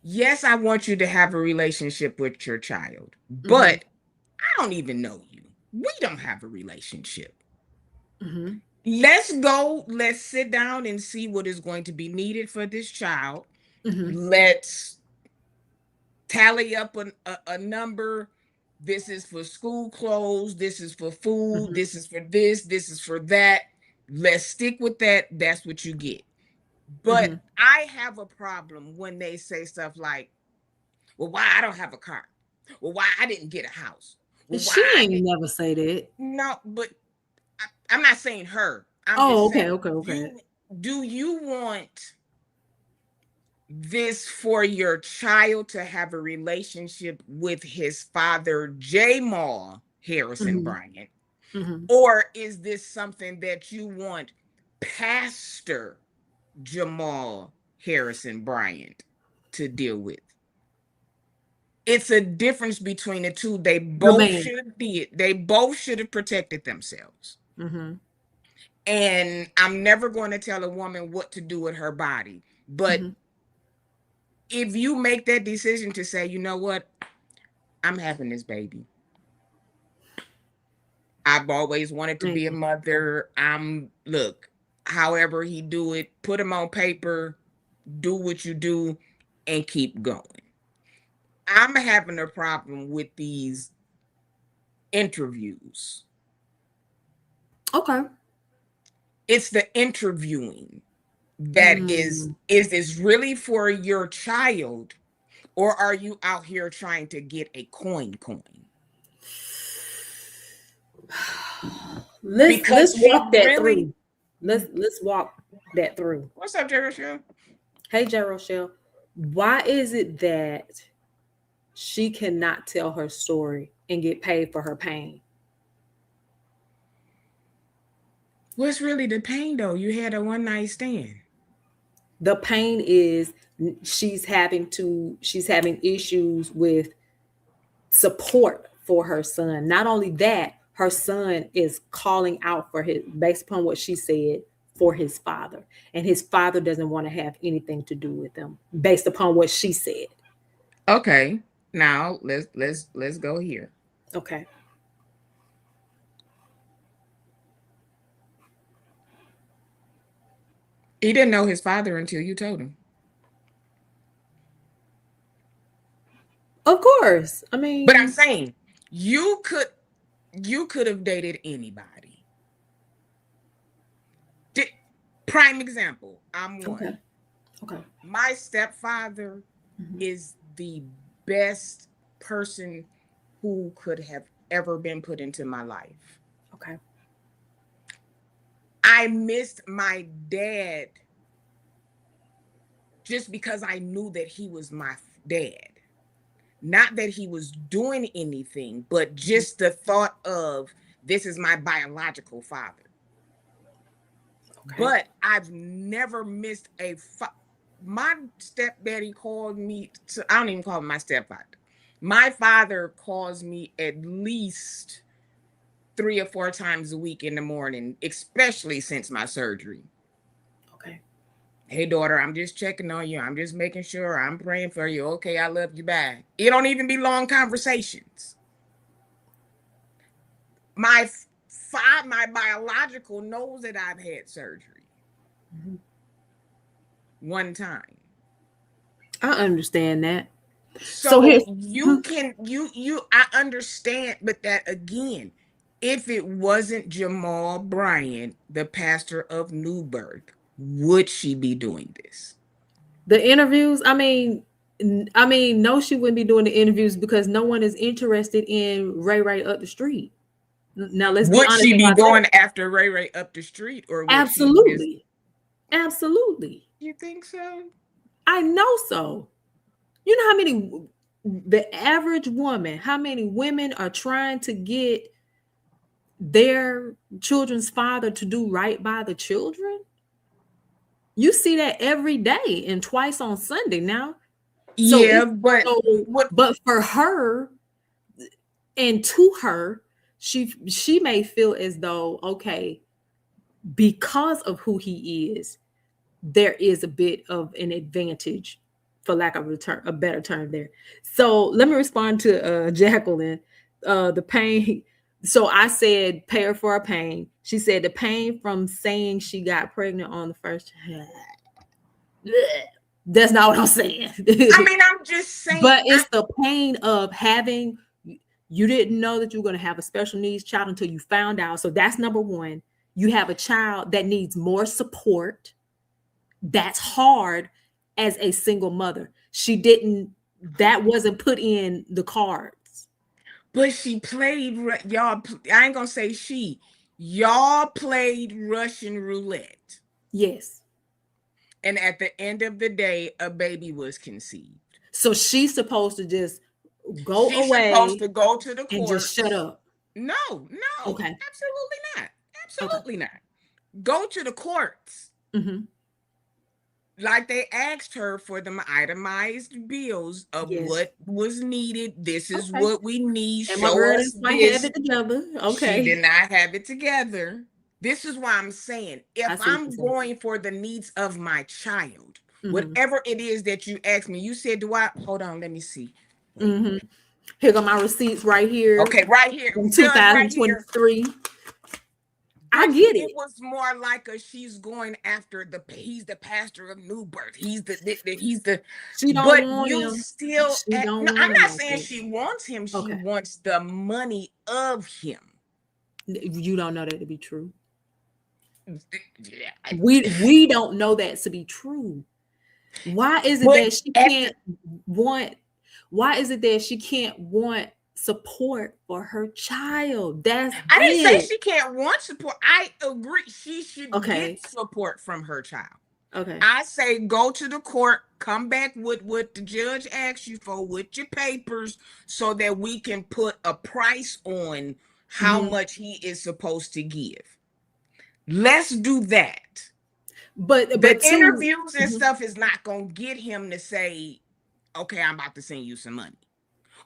[SPEAKER 1] Yes, I want you to have a relationship with your child,
[SPEAKER 2] Mm-hmm.
[SPEAKER 1] but I don't even know you. We don't have a relationship.
[SPEAKER 2] Mm-hmm.
[SPEAKER 1] Let's go, let's sit down and see what is going to be needed for this child.
[SPEAKER 2] Mm-hmm.
[SPEAKER 1] Let's tally up a number. This is for school clothes, this is for food,
[SPEAKER 2] Mm-hmm.
[SPEAKER 1] this is for that. Let's stick with that. That's what you get. But
[SPEAKER 2] Mm-hmm.
[SPEAKER 1] I have a problem when they say stuff like, well, why I don't have a car? Well, why I didn't get a house? Well, why
[SPEAKER 2] She
[SPEAKER 1] I
[SPEAKER 2] ain't
[SPEAKER 1] did
[SPEAKER 2] never say that.
[SPEAKER 1] no, but I'm not saying her. I'm
[SPEAKER 2] Oh,
[SPEAKER 1] just
[SPEAKER 2] okay,
[SPEAKER 1] saying
[SPEAKER 2] okay, okay.
[SPEAKER 1] you do you want this for your child to have a relationship with his father, Jamal Harrison
[SPEAKER 2] Mm-hmm.
[SPEAKER 1] Bryant?
[SPEAKER 2] Mm-hmm.
[SPEAKER 1] Or is this something that you want Pastor Jamal Harrison Bryant to deal with? It's a difference between the two. They
[SPEAKER 2] The
[SPEAKER 1] both
[SPEAKER 2] man.
[SPEAKER 1] should have did. They both should have protected themselves.
[SPEAKER 2] Mm-hmm.
[SPEAKER 1] And I'm never going to tell a woman what to do with her body. But
[SPEAKER 2] Mm-hmm.
[SPEAKER 1] if you make that decision to say, you know what, I'm having this baby. I've always wanted to
[SPEAKER 2] Man.
[SPEAKER 1] be a mother. I'm look, however he do it, put him on paper, do what you do, and keep going. I'm having a problem with these interviews.
[SPEAKER 2] Okay.
[SPEAKER 1] It's the interviewing that
[SPEAKER 2] Mm.
[SPEAKER 1] is this really for your child, or are you out here trying to get a coin?
[SPEAKER 2] Let's
[SPEAKER 1] Because she
[SPEAKER 2] walk that
[SPEAKER 1] really
[SPEAKER 2] through. Let's walk that through.
[SPEAKER 1] what's up, Jerry?
[SPEAKER 2] Hey, J. Rochelle, why is it that she cannot tell her story and get paid for her pain?
[SPEAKER 1] What's really the pain though? You had a one night stand.
[SPEAKER 2] The pain is she's having issues with support for her son. Not only that, her son is calling out for his, based upon what she said, for his father, and his father doesn't want to have anything to do with them based upon what she said.
[SPEAKER 1] Okay. Now let's go here.
[SPEAKER 2] Okay.
[SPEAKER 1] He didn't know his father until you told him.
[SPEAKER 2] Of course. I
[SPEAKER 1] But I'm
[SPEAKER 2] mean,
[SPEAKER 1] saying you could you could have dated anybody. Di- Prime example, I'm
[SPEAKER 2] okay.
[SPEAKER 1] one.
[SPEAKER 2] Okay.
[SPEAKER 1] My stepfather
[SPEAKER 2] Mhm.
[SPEAKER 1] is the best person who could have ever been put into my life.
[SPEAKER 2] Okay.
[SPEAKER 1] I missed my dad just because I knew that he was my dad. Not that he was doing anything, but just the thought of this is my biological father.
[SPEAKER 2] Okay.
[SPEAKER 1] But I've never missed my stepdaddy called me to, I don't even call him my stepfather. My father calls me at least 3 or 4 times a week in the morning, especially since my surgery.
[SPEAKER 2] Okay.
[SPEAKER 1] Hey daughter, I'm just checking on you. I'm just making sure. I'm praying for you. Okay, I love you. Bye. It don't even be long conversations. My my biological knows that I've had surgery
[SPEAKER 2] Mhm.
[SPEAKER 1] one time.
[SPEAKER 2] I understand that. So
[SPEAKER 1] So
[SPEAKER 2] here's
[SPEAKER 1] you can you I understand, but that again, if it wasn't Jamal Bryant, the pastor of Newburgh, would she be doing this?
[SPEAKER 2] the interviews. I mean, no, she wouldn't be doing the interviews because no one is interested in Ray Ray up the street. Now, let's be
[SPEAKER 1] Would
[SPEAKER 2] honest
[SPEAKER 1] she be
[SPEAKER 2] about that.
[SPEAKER 1] going after Ray up the street, or would she just?
[SPEAKER 2] Absolutely. Absolutely.
[SPEAKER 1] You think so?
[SPEAKER 2] I know so. You know how many, the average woman, how many women are trying to get their children's father to do right by the children? You see that every day and twice on Sunday now. So
[SPEAKER 1] Yeah,
[SPEAKER 2] it's
[SPEAKER 1] but
[SPEAKER 2] so,
[SPEAKER 1] what
[SPEAKER 2] but for her and to her, she may feel as though, okay, because of who he is, there is a bit of an advantage, for lack of a better term there. So let me respond to Jacqueline. The pain. So I said, pay her for her pain. She said the pain from saying she got pregnant on the first. That's not what I'm saying.
[SPEAKER 1] I mean, I'm just saying.
[SPEAKER 2] But it's the pain of having, you didn't know that you were going to have a special needs child until you found out. So that's number one. You have a child that needs more support. That's hard as a single mother. She didn't, that wasn't put in the cards.
[SPEAKER 1] But she played y'all. I ain't gonna say she. Y'all played Russian roulette,
[SPEAKER 2] Yes.
[SPEAKER 1] and at the end of the day, a baby was conceived.
[SPEAKER 2] So she's supposed to just go
[SPEAKER 1] She's supposed
[SPEAKER 2] away
[SPEAKER 1] to go to the
[SPEAKER 2] and just shut
[SPEAKER 1] courts.
[SPEAKER 2] up.
[SPEAKER 1] No, no,
[SPEAKER 2] Okay.
[SPEAKER 1] absolutely not.
[SPEAKER 2] Okay.
[SPEAKER 1] Absolutely not. Go to the courts.
[SPEAKER 2] Mm-hmm.
[SPEAKER 1] Like they asked her for the itemized bills of
[SPEAKER 2] Yes.
[SPEAKER 1] what was needed. This is
[SPEAKER 2] Okay.
[SPEAKER 1] what we need.
[SPEAKER 2] And my
[SPEAKER 1] Show
[SPEAKER 2] girl
[SPEAKER 1] us
[SPEAKER 2] didn't quite have
[SPEAKER 1] this.
[SPEAKER 2] it together.
[SPEAKER 1] She
[SPEAKER 2] Okay.
[SPEAKER 1] did not have it together. This is why I'm saying, if
[SPEAKER 2] I see what you're
[SPEAKER 1] I'm
[SPEAKER 2] saying.
[SPEAKER 1] going for the needs of my child,
[SPEAKER 2] Mm-hmm.
[SPEAKER 1] whatever it is that you asked me, you said, do I hold on? Let me see. Wait.
[SPEAKER 2] Mm-hmm. Here go my receipts right here
[SPEAKER 1] Okay, right here,
[SPEAKER 2] from
[SPEAKER 1] Judge, right here.
[SPEAKER 2] 2023. I
[SPEAKER 1] But see,
[SPEAKER 2] get
[SPEAKER 1] it
[SPEAKER 2] it.
[SPEAKER 1] was more like a she's going after he's the pastor of New Birth. He's the
[SPEAKER 2] She don't
[SPEAKER 1] but
[SPEAKER 2] want
[SPEAKER 1] you
[SPEAKER 2] him.
[SPEAKER 1] still
[SPEAKER 2] She
[SPEAKER 1] no,
[SPEAKER 2] don't
[SPEAKER 1] I'm
[SPEAKER 2] want him
[SPEAKER 1] not
[SPEAKER 2] like
[SPEAKER 1] saying
[SPEAKER 2] that.
[SPEAKER 1] she wants him, she
[SPEAKER 2] Okay.
[SPEAKER 1] wants the money of him.
[SPEAKER 2] You don't know that to be true.
[SPEAKER 1] Yeah.
[SPEAKER 2] We don't know that to be true. Why is it
[SPEAKER 1] But
[SPEAKER 2] that she
[SPEAKER 1] at the
[SPEAKER 2] can't want, why is it that she can't want support for her child? That's
[SPEAKER 1] I didn't say
[SPEAKER 2] it.
[SPEAKER 1] she can't want support. I agree she should get
[SPEAKER 2] Okay.
[SPEAKER 1] support from her child.
[SPEAKER 2] Okay.
[SPEAKER 1] I say go to the court, come back with what the judge asks you for with your papers so that we can put a price on how
[SPEAKER 2] Mhm.
[SPEAKER 1] much he is supposed to give. Let's do that. The
[SPEAKER 2] But two.
[SPEAKER 1] interviews and
[SPEAKER 2] Mhm.
[SPEAKER 1] stuff is not going to get him to say, okay, I'm about to send you some money.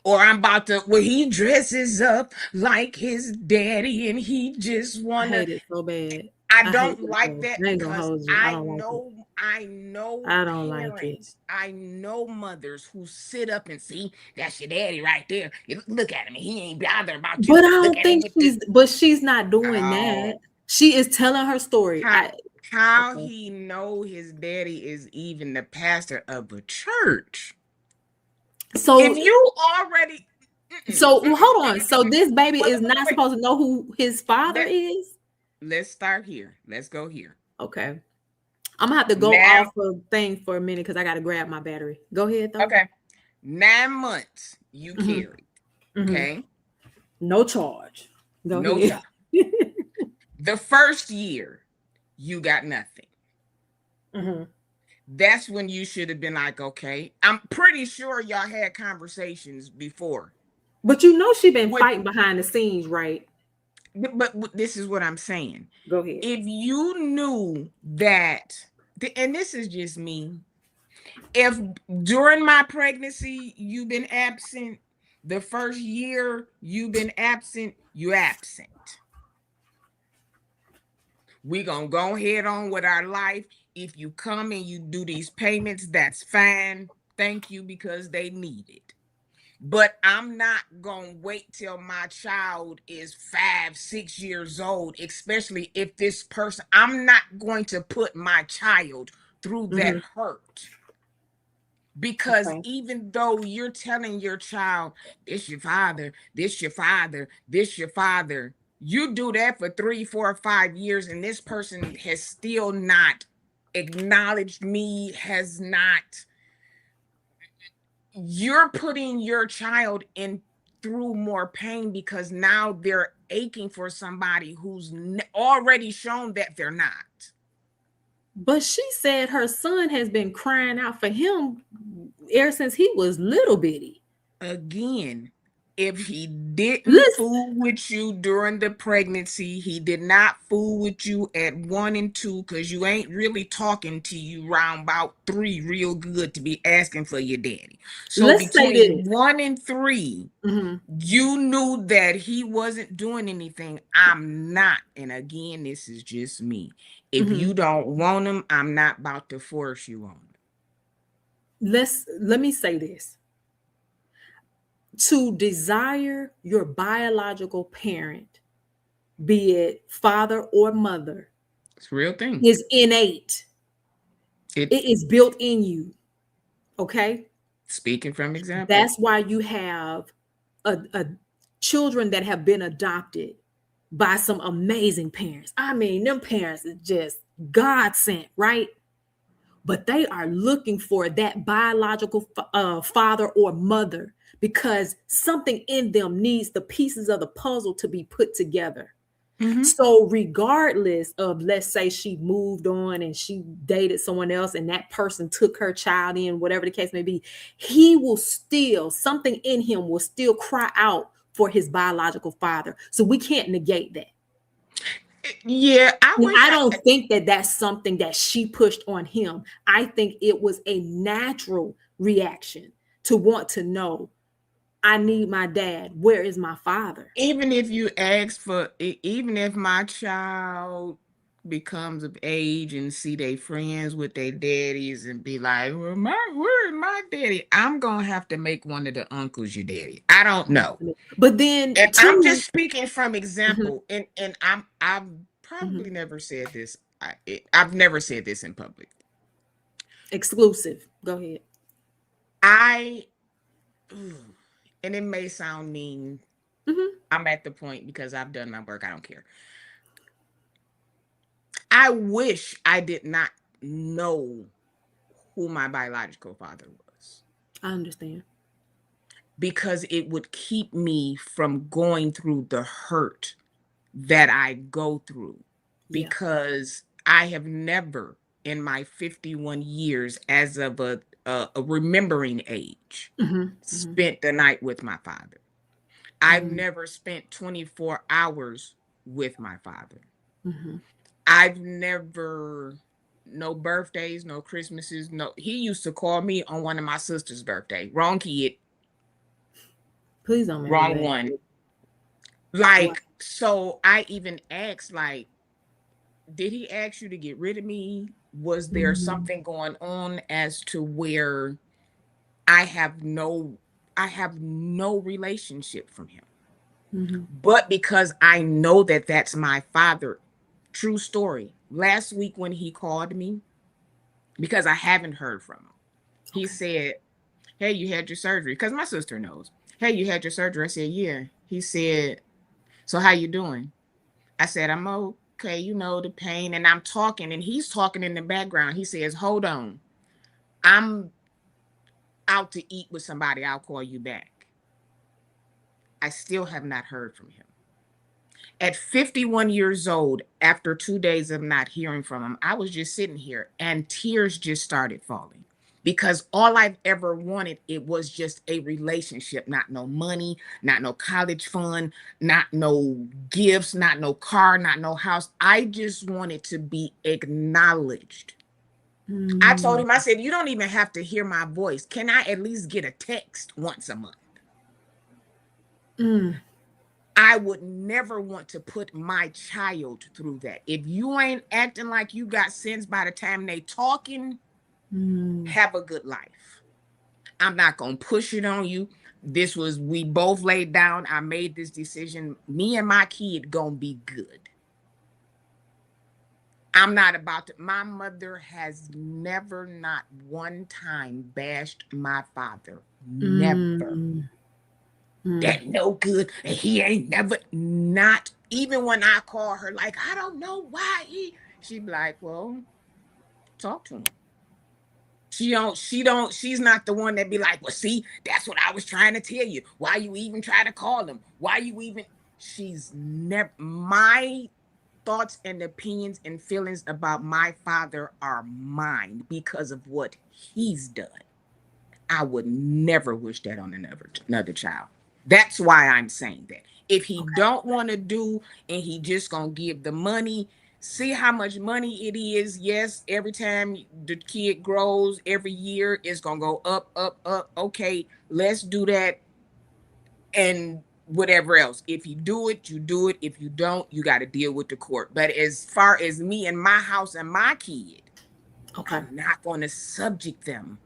[SPEAKER 1] Or I'm about to, well, he dresses up like his daddy and he just
[SPEAKER 2] I
[SPEAKER 1] wanna.
[SPEAKER 2] hate it so bad.
[SPEAKER 1] I
[SPEAKER 2] I hate
[SPEAKER 1] don't
[SPEAKER 2] it
[SPEAKER 1] like
[SPEAKER 2] so.
[SPEAKER 1] that
[SPEAKER 2] I ain't gonna
[SPEAKER 1] because
[SPEAKER 2] hold you. I
[SPEAKER 1] I
[SPEAKER 2] don't like it.
[SPEAKER 1] know I know
[SPEAKER 2] I don't like it.
[SPEAKER 1] parents, I know mothers who sit up and see that's your daddy right there. You look at him, he ain't bothered about you.
[SPEAKER 2] But I
[SPEAKER 1] Look
[SPEAKER 2] don't
[SPEAKER 1] at him
[SPEAKER 2] think
[SPEAKER 1] with the
[SPEAKER 2] she's not doing that.
[SPEAKER 1] oh
[SPEAKER 2] She is telling her story.
[SPEAKER 1] how
[SPEAKER 2] I
[SPEAKER 1] how
[SPEAKER 2] Okay.
[SPEAKER 1] he know his daddy is even the pastor of a church. If
[SPEAKER 2] So
[SPEAKER 1] you already
[SPEAKER 2] well, hold on. So this baby
[SPEAKER 1] Wait,
[SPEAKER 2] is
[SPEAKER 1] wait, wait,
[SPEAKER 2] not
[SPEAKER 1] wait.
[SPEAKER 2] supposed to know who his father
[SPEAKER 1] Let,
[SPEAKER 2] is?
[SPEAKER 1] let's start here. Let's go here.
[SPEAKER 2] Okay. I'm gonna have to go
[SPEAKER 1] Now,
[SPEAKER 2] off of thing for a minute because I gotta grab my battery. Go ahead though.
[SPEAKER 1] okay. 9 months you
[SPEAKER 2] Hmm.
[SPEAKER 1] carried.
[SPEAKER 2] Hmm.
[SPEAKER 1] Okay.
[SPEAKER 2] No charge. Go
[SPEAKER 1] No
[SPEAKER 2] ahead.
[SPEAKER 1] child. The first year, you got nothing.
[SPEAKER 2] Hmm.
[SPEAKER 1] That's when you should have been like, okay. I'm pretty sure y'all had conversations before.
[SPEAKER 2] But you know she been
[SPEAKER 1] With
[SPEAKER 2] fighting behind the scenes, right?
[SPEAKER 1] but this is what I'm saying.
[SPEAKER 2] Go ahead.
[SPEAKER 1] If you knew that, and this is just me, if during my pregnancy you've been absent, the first year you've been absent, you absent. We gonna go ahead on with our life. If you come and you do these payments, that's fine. Thank you because they need it. But I'm not gonna wait till my child is 5, 6 years old, especially if this person, I'm not going to put my child through that
[SPEAKER 2] Hmm.
[SPEAKER 1] hurt. Because
[SPEAKER 2] Okay.
[SPEAKER 1] even though you're telling your child, this your father, this your father, this your father, you do that for 3, 4, 5 years, and this person has still not acknowledged me, has not, you're putting your child in through more pain because now they're aching for somebody who's already shown that they're not.
[SPEAKER 2] But she said her son has been crying out for him ever since he was little bitty.
[SPEAKER 1] Again, if he didn't
[SPEAKER 2] Listen,
[SPEAKER 1] fool with you during the pregnancy, he did not fool with you at 1 and 2, because you ain't really talking to you round about 3 real good to be asking for your daddy. So
[SPEAKER 2] let's say
[SPEAKER 1] between
[SPEAKER 2] this.
[SPEAKER 1] 1 and 3,
[SPEAKER 2] Mhm,
[SPEAKER 1] you knew that he wasn't doing anything. I'm not. And again, this is just me. If
[SPEAKER 2] mhm.
[SPEAKER 1] you don't want him, I'm not about to force you on him.
[SPEAKER 2] Let me say this. To desire your biological parent, be it father or mother,
[SPEAKER 1] It's a real thing.
[SPEAKER 2] is innate.
[SPEAKER 1] It
[SPEAKER 2] It is built in you. Okay.
[SPEAKER 1] Speaking from example.
[SPEAKER 2] That's why you have a children that have been adopted by some amazing parents. I mean, them parents is just God sent, right? But they are looking for that biological father or mother because something in them needs the pieces of the puzzle to be put together.
[SPEAKER 1] Mm-hmm.
[SPEAKER 2] So, regardless of, let's say she moved on and she dated someone else and that person took her child in, whatever the case may be, he will still, something in him will still cry out for his biological father. So, we can't negate that.
[SPEAKER 1] Yeah, I
[SPEAKER 2] And
[SPEAKER 1] wish
[SPEAKER 2] I
[SPEAKER 1] I.
[SPEAKER 2] don't think that that's something that she pushed on him. I think it was a natural reaction to want to know, I need my dad. Where is my father?
[SPEAKER 1] Even if you ask for, even if my child becomes of age and see they friends with their daddies and be like, well, where is my daddy? I'm gonna have to make one of the uncles your daddy. I don't know.
[SPEAKER 2] But then,
[SPEAKER 1] And I'm
[SPEAKER 2] too,
[SPEAKER 1] just speaking from
[SPEAKER 2] mhm,
[SPEAKER 1] example, and I've
[SPEAKER 2] mhm,
[SPEAKER 1] probably never said this. I've never said this in public.
[SPEAKER 2] exclusive. Go ahead.
[SPEAKER 1] I and it may sound mean.
[SPEAKER 2] Mhm.
[SPEAKER 1] I'm at the point because I've done my work. I don't care. I wish I did not know who my biological father was,
[SPEAKER 2] I understand.
[SPEAKER 1] because it would keep me from going through the hurt that I go through,
[SPEAKER 2] Yeah.
[SPEAKER 1] because I have never in my 51 years as of a remembering age
[SPEAKER 2] Mhm, mhm,
[SPEAKER 1] spent the night with my father. I've
[SPEAKER 2] mhm,
[SPEAKER 1] never spent 24 hours with my father.
[SPEAKER 2] mhm.
[SPEAKER 1] I've never, no birthdays, no Christmases, no. He used to call me on one of my sister's birthday. Wrong kid,
[SPEAKER 2] Please don't make me
[SPEAKER 1] wrong
[SPEAKER 2] laugh.
[SPEAKER 1] one.
[SPEAKER 2] Wow.
[SPEAKER 1] Like, so I even asked, like, did he ask you to get rid of me? Was there
[SPEAKER 2] Mhm,
[SPEAKER 1] something going on as to where I have no I have no relationship from him?
[SPEAKER 2] mhm.
[SPEAKER 1] But because I know that that's my father, true story. Last week when he called me, because I haven't heard from him, he
[SPEAKER 2] Okay.
[SPEAKER 1] said, hey, you had your surgery. Because my sister knows. Hey, you had your surgery. I said, yeah. He said, so how you doing? I said, I'm okay, the pain. And I'm talking, and he's talking in the background. He says, hold on. I'm out to eat with somebody. I'll call you back. I still have not heard from him. At 51 years old, after 2 days of not hearing from him, I was just sitting here and tears just started falling, because all I've ever wanted, it was just a relationship, not no money, not no college fund, not no gifts, not no car, not no house. I just wanted to be acknowledged. I told
[SPEAKER 2] Mm,
[SPEAKER 1] him, I said, you don't even have to hear my voice. Can I at least get a text once a month?
[SPEAKER 2] mm,
[SPEAKER 1] I would never want to put my child through that. If you ain't acting like you got sense by the time they talking,
[SPEAKER 2] mm,
[SPEAKER 1] have a good life. I'm not gonna push it on you. This was, we both laid down. I made this decision. Me and my kid gonna be good. I'm not about to. My mother has never, not one time, bashed my father. Never.
[SPEAKER 2] mm, mm,
[SPEAKER 1] That no good. And he ain't never, not even when I call her, like, I don't know why she be like, well, talk to him. She's not the one that be like, well, see, that's what I was trying to tell you. Why you even try to call him? Why you even, she's never, my thoughts and opinions and feelings about my father are mine because of what he's done. I would never wish that on another child. That's why I'm saying that. If he
[SPEAKER 2] Okay.
[SPEAKER 1] don't want to do and he just gonna give the money, see how much money it is. Yes, every time the kid grows, every year it's gonna go up, up, up. Okay, let's do that and whatever else. If you do it, you do it. If you don't, you got to deal with the court. But as far as me and my house and my kid,
[SPEAKER 2] Okay.
[SPEAKER 1] I'm not going to subject them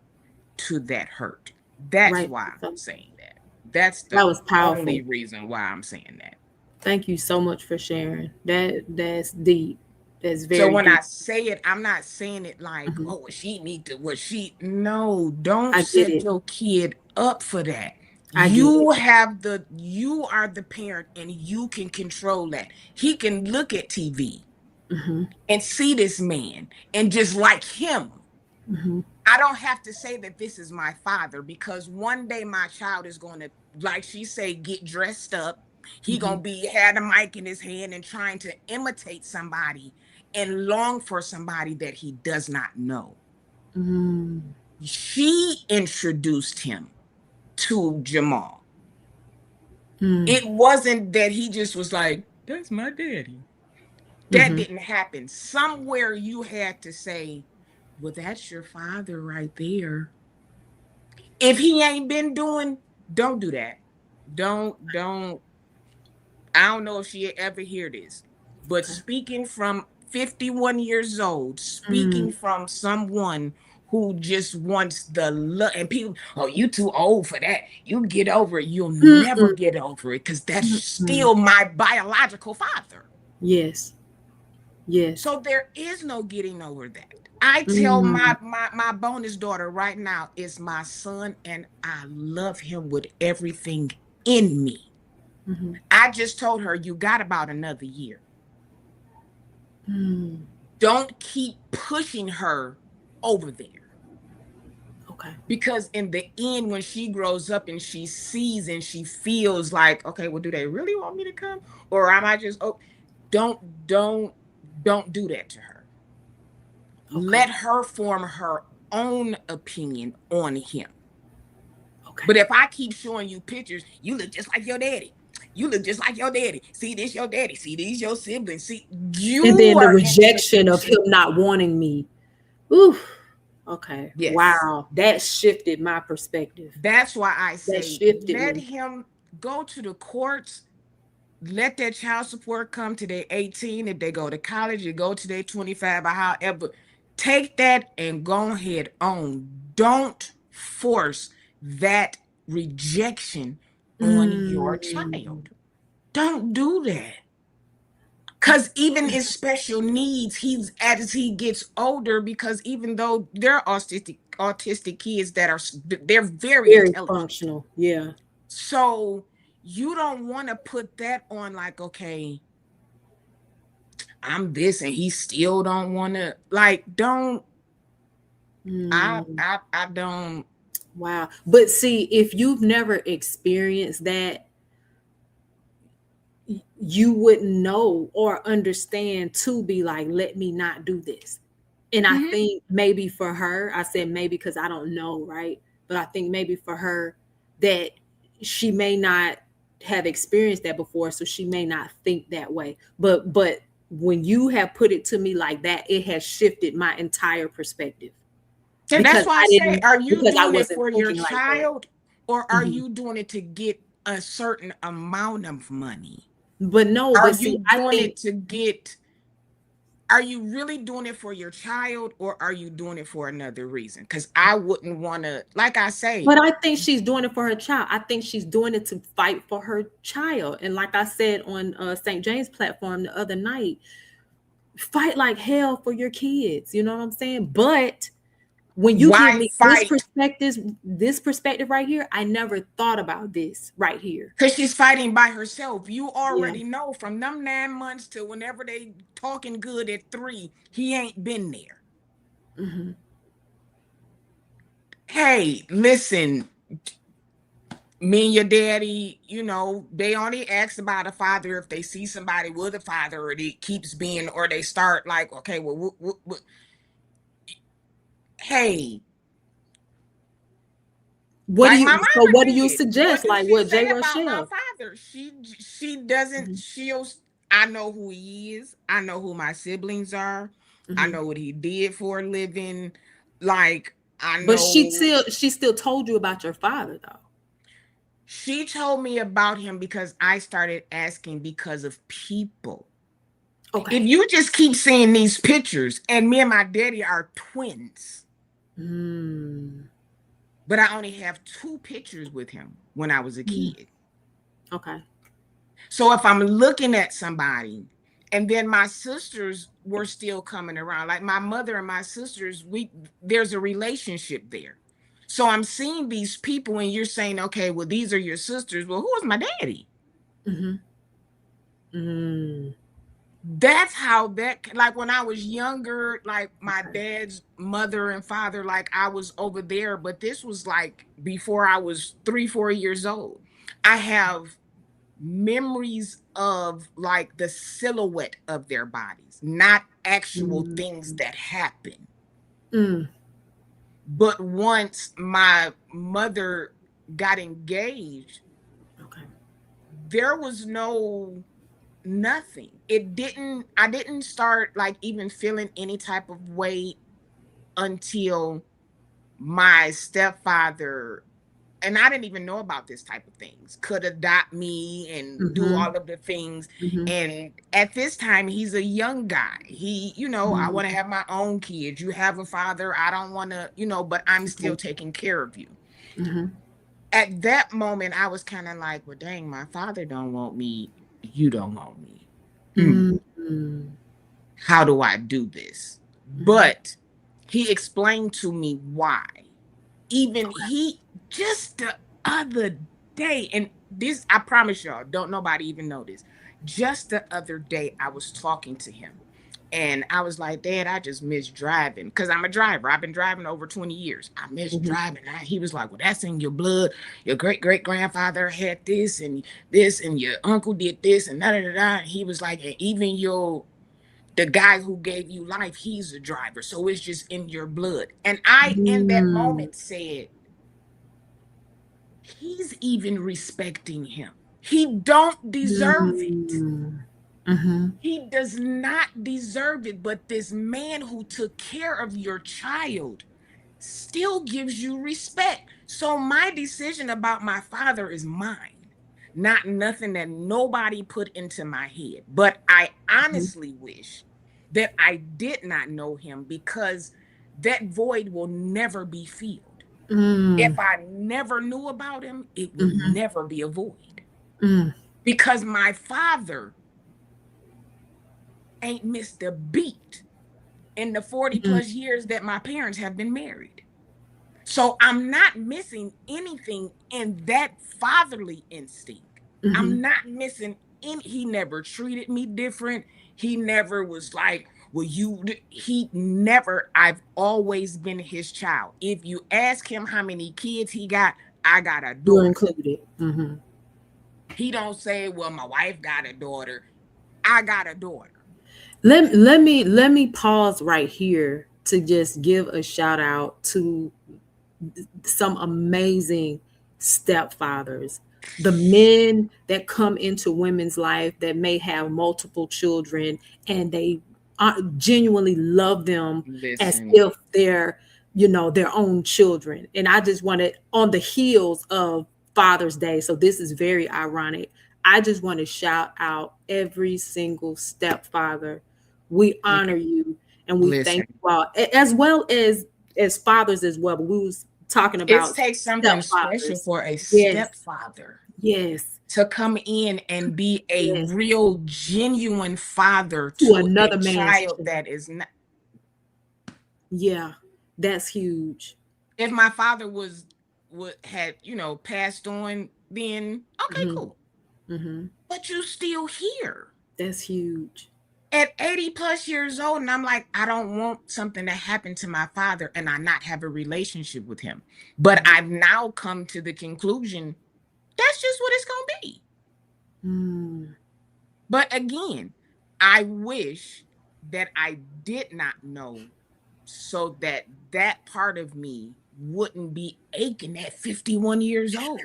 [SPEAKER 1] to that hurt. That's
[SPEAKER 2] Right.
[SPEAKER 1] why I'm
[SPEAKER 2] So
[SPEAKER 1] saying that. That's
[SPEAKER 2] that
[SPEAKER 1] the
[SPEAKER 2] was
[SPEAKER 1] only
[SPEAKER 2] powerful.
[SPEAKER 1] reason why I'm saying that.
[SPEAKER 2] Thank you so much for sharing. That's deep. That's
[SPEAKER 1] So
[SPEAKER 2] very
[SPEAKER 1] when I
[SPEAKER 2] deep.
[SPEAKER 1] say it, I'm not saying it like,
[SPEAKER 2] Mhm.
[SPEAKER 1] oh, she need to, what she, no, don't
[SPEAKER 2] I get
[SPEAKER 1] set
[SPEAKER 2] it.
[SPEAKER 1] your kid up for that.
[SPEAKER 2] I get it.
[SPEAKER 1] You are the parent and you can control that. He can look at TV
[SPEAKER 2] Hmm.
[SPEAKER 1] and see this man and just like him.
[SPEAKER 2] Hmm.
[SPEAKER 1] I don't have to say that this is my father because one day my child is going to, like she say, get dressed up. He
[SPEAKER 2] Hmm.
[SPEAKER 1] gonna be had a mic in his hand and trying to imitate somebody and long for somebody that he does not know.
[SPEAKER 2] Mm.
[SPEAKER 1] She introduced him to Jamal.
[SPEAKER 2] Mm.
[SPEAKER 1] It wasn't that he just was like, "That's my daddy." That
[SPEAKER 2] Hmm.
[SPEAKER 1] didn't happen. Somewhere you had to say, "Well, that's your father right there." If he ain't been doing, don't do that. Don't. I don't know if she ever hear this, but
[SPEAKER 2] Okay.
[SPEAKER 1] speaking from 51 years old,
[SPEAKER 2] Mm.
[SPEAKER 1] speaking from someone who just wants the love, and people, oh, you too old for that. You get over it. You'll never
[SPEAKER 2] Mm-mm.
[SPEAKER 1] get over it because that's
[SPEAKER 2] Mm-mm.
[SPEAKER 1] still my biological father.
[SPEAKER 2] Yes. Yes.
[SPEAKER 1] So there is no getting over that. I tell
[SPEAKER 2] Mm.
[SPEAKER 1] my bonus daughter right now is my son, and I love him with everything in me.
[SPEAKER 2] Hmm.
[SPEAKER 1] I just told her you got about another year.
[SPEAKER 2] Mm.
[SPEAKER 1] Don't keep pushing her over there.
[SPEAKER 2] Okay.
[SPEAKER 1] Because in the end, when she grows up and she sees and she feels like, okay, well, do they really want me to come? Or am I just, oh, don't, don't, don't do that to her.
[SPEAKER 2] Okay.
[SPEAKER 1] Let her form her own opinion on him.
[SPEAKER 2] Okay.
[SPEAKER 1] But if I keep showing you pictures, you look just like your daddy. You look just like your daddy. See this your daddy. See these your siblings. See,
[SPEAKER 2] And
[SPEAKER 1] you
[SPEAKER 2] then the
[SPEAKER 1] are
[SPEAKER 2] rejection of him
[SPEAKER 1] introducing.
[SPEAKER 2] not wanting me. Oof. Okay.
[SPEAKER 1] Yes.
[SPEAKER 2] Wow. That shifted my perspective.
[SPEAKER 1] That's why I
[SPEAKER 2] That
[SPEAKER 1] say
[SPEAKER 2] shifted
[SPEAKER 1] let
[SPEAKER 2] me.
[SPEAKER 1] him go to the courts, let their child support come to their 18. If they go to college, you go to their 25 or however. Take that and go ahead on. Don't force that rejection on your
[SPEAKER 2] Mm.
[SPEAKER 1] child. Don't do that. Because even in special needs, he's as he gets older, because even though they're autistic kids that are they're very
[SPEAKER 2] Very
[SPEAKER 1] intelligent.
[SPEAKER 2] functional. Yeah.
[SPEAKER 1] So you don't want to put that on like, okay, I'm this and he still don't want to like don't
[SPEAKER 2] Mm.
[SPEAKER 1] I don't.
[SPEAKER 2] Wow. But see, if you've never experienced that, you wouldn't know or understand to be like, let me not do this. And I
[SPEAKER 1] Mhm.
[SPEAKER 2] think maybe for her, I said maybe because I don't know, right? But I think maybe for her that she may not have experienced that before, so she may not think that way. But when you have put it to me like that, it has shifted my entire perspective
[SPEAKER 1] And that's why I say, are you
[SPEAKER 2] because I
[SPEAKER 1] doing it
[SPEAKER 2] wasn't
[SPEAKER 1] for your
[SPEAKER 2] thinking like that.
[SPEAKER 1] child or are
[SPEAKER 2] Mhm.
[SPEAKER 1] you doing it to get a certain amount of money?
[SPEAKER 2] But no,
[SPEAKER 1] Are
[SPEAKER 2] but see,
[SPEAKER 1] you
[SPEAKER 2] I
[SPEAKER 1] doing
[SPEAKER 2] think
[SPEAKER 1] it to get, are you really doing it for your child or are you doing it for another reason? Because I wouldn't want to, like I say,
[SPEAKER 2] But I think she's doing it for her child. I think she's doing it to fight for her child. And like I said on St. James platform the other night, fight like hell for your kids. You know what I'm saying? But when you give
[SPEAKER 1] why
[SPEAKER 2] me
[SPEAKER 1] fight?
[SPEAKER 2] this perspective right here, I never thought about this right here.
[SPEAKER 1] Because she's fighting by herself. You
[SPEAKER 2] Yeah.
[SPEAKER 1] already know from them 9 months to whenever they talking good at 3, he ain't been there.
[SPEAKER 2] Hmm.
[SPEAKER 1] Hey, listen, me and your daddy, they only ask about a father if they see somebody with a father, or it keeps being, or they start like, okay, well, hey,
[SPEAKER 2] What do
[SPEAKER 1] like my
[SPEAKER 2] you so
[SPEAKER 1] mama
[SPEAKER 2] what do you
[SPEAKER 1] did. What
[SPEAKER 2] suggest?
[SPEAKER 1] does
[SPEAKER 2] Like
[SPEAKER 1] she
[SPEAKER 2] what, J.
[SPEAKER 1] say about my
[SPEAKER 2] Rochelle?
[SPEAKER 1] father? She doesn't.
[SPEAKER 2] Mhm,
[SPEAKER 1] I know who he is. I know who my siblings are. I
[SPEAKER 2] mhm.
[SPEAKER 1] know what he did for a living. Like, I
[SPEAKER 2] But
[SPEAKER 1] know.
[SPEAKER 2] she still told you about your father though.
[SPEAKER 1] She told me about him because I started asking because of people. If
[SPEAKER 2] Okay.
[SPEAKER 1] you just keep seeing these pictures, and me and my daddy are twins,
[SPEAKER 2] Mm,
[SPEAKER 1] but I only have two pictures with him when I was a
[SPEAKER 2] mm,
[SPEAKER 1] kid.
[SPEAKER 2] okay.
[SPEAKER 1] So if I'm looking at somebody, and then my sisters were still coming around, like my mother and my sisters, there's a relationship there. So I'm seeing these people, and you're saying, okay, well, these are your sisters. Well, who is my daddy?
[SPEAKER 2] Mhm. Mm,
[SPEAKER 1] That's how that, like when I was younger, like my
[SPEAKER 2] okay.
[SPEAKER 1] dad's mother and father, like I was over there, but this was like before I was 3 4 years old. I have memories of like the silhouette of their bodies, not actual
[SPEAKER 2] Mm,
[SPEAKER 1] things that happen.
[SPEAKER 2] mm,
[SPEAKER 1] But once my mother got engaged,
[SPEAKER 2] okay.
[SPEAKER 1] there was no nothing. I didn't start like even feeling any type of way until my stepfather, and I didn't even know about this type of things, could adopt me and do
[SPEAKER 2] Mhm,
[SPEAKER 1] all of the things.
[SPEAKER 2] mhm,
[SPEAKER 1] And at this time, he's a young guy. I
[SPEAKER 2] mm,
[SPEAKER 1] want to have my own kids. You have a father. I don't want to, but I'm still
[SPEAKER 2] okay.
[SPEAKER 1] taking care of you.
[SPEAKER 2] Mhm,
[SPEAKER 1] At that moment, I was kind of like, well, dang, my father don't want me. You don't want me. Hmm.
[SPEAKER 2] mm, mm,
[SPEAKER 1] How do I do this?
[SPEAKER 2] mhm.
[SPEAKER 1] But he explained to me why. Even
[SPEAKER 2] Okay.
[SPEAKER 1] he, just the other day, and this, I promise y'all, don't nobody even know this. Just the other day, I was talking to him, and I was like, Dad, I just miss driving because I'm a driver. I've been driving over 20 years. I miss
[SPEAKER 2] Mhm,
[SPEAKER 1] driving. He was like, well, that's in your blood. Your great great grandfather had this, and your uncle did this, and da da da da. He was like, and even the guy who gave you life, he's a driver. So it's just in your blood. And I, in that
[SPEAKER 2] mm,
[SPEAKER 1] moment, said, he's even respecting him. He don't deserve it.
[SPEAKER 2] mm, mhm,
[SPEAKER 1] He does not deserve it. But this man who took care of your child still gives you respect. So my decision about my father is mine, not nothing that nobody put into my head. But I
[SPEAKER 2] mhm,
[SPEAKER 1] honestly wish that I did not know him, because that void will never be filled.
[SPEAKER 2] mm,
[SPEAKER 1] If I never knew about him, it would
[SPEAKER 2] mhm,
[SPEAKER 1] never be a void,
[SPEAKER 2] mm,
[SPEAKER 1] because my father ain't missed a beat in the 40
[SPEAKER 2] mhm,
[SPEAKER 1] plus years that my parents have been married. So I'm not missing anything in that fatherly instinct.
[SPEAKER 2] mhm.
[SPEAKER 1] I'm not missing any. He never treated me different. He never was like, well, he never, I've always been his child. If you ask him how many kids he got, I got a
[SPEAKER 2] You're
[SPEAKER 1] daughter.
[SPEAKER 2] included. Mhm.
[SPEAKER 1] He don't say, well, my wife got a daughter. I got a daughter.
[SPEAKER 2] Let me pause right here to just give a shout out to some amazing stepfathers, the men that come into women's life that may have multiple children, and they genuinely love them as
[SPEAKER 1] Listen,
[SPEAKER 2] if they're, their own children. And I just wanted, on the heels of Father's Day, so this is very ironic, I just want to shout out every single stepfather. We honor you, and we thank
[SPEAKER 1] listen.
[SPEAKER 2] you all, as well as fathers as well. But we was talking
[SPEAKER 1] It
[SPEAKER 2] about
[SPEAKER 1] takes something special
[SPEAKER 2] stepfathers.
[SPEAKER 1] for a
[SPEAKER 2] Yes,
[SPEAKER 1] stepfather
[SPEAKER 2] yes,
[SPEAKER 1] to come in and be a
[SPEAKER 2] yes.
[SPEAKER 1] real genuine father
[SPEAKER 2] To
[SPEAKER 1] to a
[SPEAKER 2] another man's
[SPEAKER 1] child
[SPEAKER 2] child.
[SPEAKER 1] that is not.
[SPEAKER 2] Yeah, that's huge.
[SPEAKER 1] If my father would had passed on, then okay,
[SPEAKER 2] Hmm.
[SPEAKER 1] cool,
[SPEAKER 2] Hmm.
[SPEAKER 1] but you still here
[SPEAKER 2] That's huge.
[SPEAKER 1] at 80 plus years old. And I'm like, I don't want something to happen to my father and I not have a relationship with him. But
[SPEAKER 2] Mhm.
[SPEAKER 1] I've now come to the conclusion, That's just what it's gonna be.
[SPEAKER 2] Mm.
[SPEAKER 1] But again, I wish that I did not know, so that that part of me wouldn't be aching at 51 years old.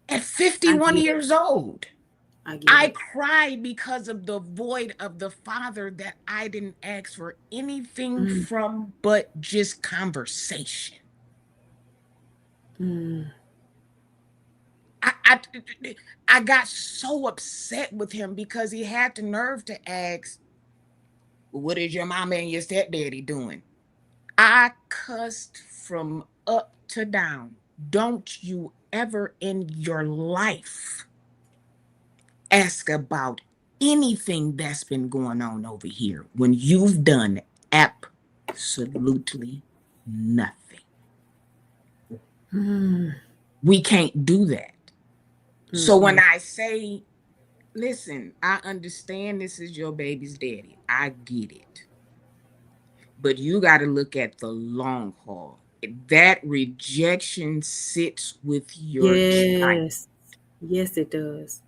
[SPEAKER 1] At
[SPEAKER 2] I
[SPEAKER 1] 51
[SPEAKER 2] get it.
[SPEAKER 1] years old,
[SPEAKER 2] I get
[SPEAKER 1] I
[SPEAKER 2] it.
[SPEAKER 1] cried because of the void of the father that I didn't ask for anything
[SPEAKER 2] Mm.
[SPEAKER 1] from but just conversation.
[SPEAKER 2] Mm.
[SPEAKER 1] I, I, I got so upset with him because he had the nerve to ask, "What is your mama and your stepdaddy doing?" I cussed from up to down. Don't you ever in your life ask about anything that's been going on over here when you've done absolutely nothing.
[SPEAKER 2] Mm.
[SPEAKER 1] We can't do that. So when
[SPEAKER 2] Mm-mm.
[SPEAKER 1] I say, listen, I understand this is your baby's daddy, I get it. But you got to look at the long haul. That rejection sits with your child.
[SPEAKER 2] Yes. Yes, it does.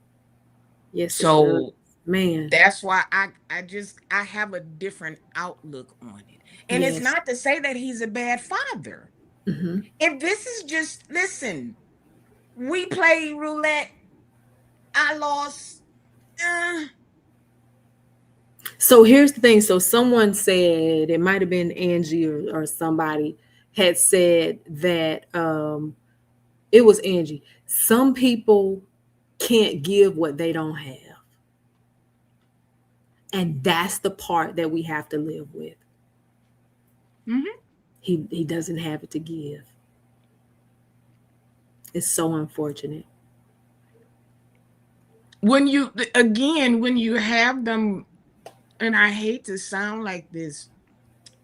[SPEAKER 2] Yes, it does.
[SPEAKER 1] So
[SPEAKER 2] Man.
[SPEAKER 1] that's why I have a different outlook on it. And it's
[SPEAKER 2] Yes.
[SPEAKER 1] not to say that he's a bad father.
[SPEAKER 2] Hmm.
[SPEAKER 1] If this is just, listen, we play roulette, I lost. uh,
[SPEAKER 2] So here's the thing. So someone said, it might have been Angie or somebody had said that it was Angie. Some people can't give what they don't have. And that's the part that we have to live with.
[SPEAKER 1] mhm.
[SPEAKER 2] He doesn't have it to give. It's so unfortunate.
[SPEAKER 1] When you, again, when you have them, and I hate to sound like this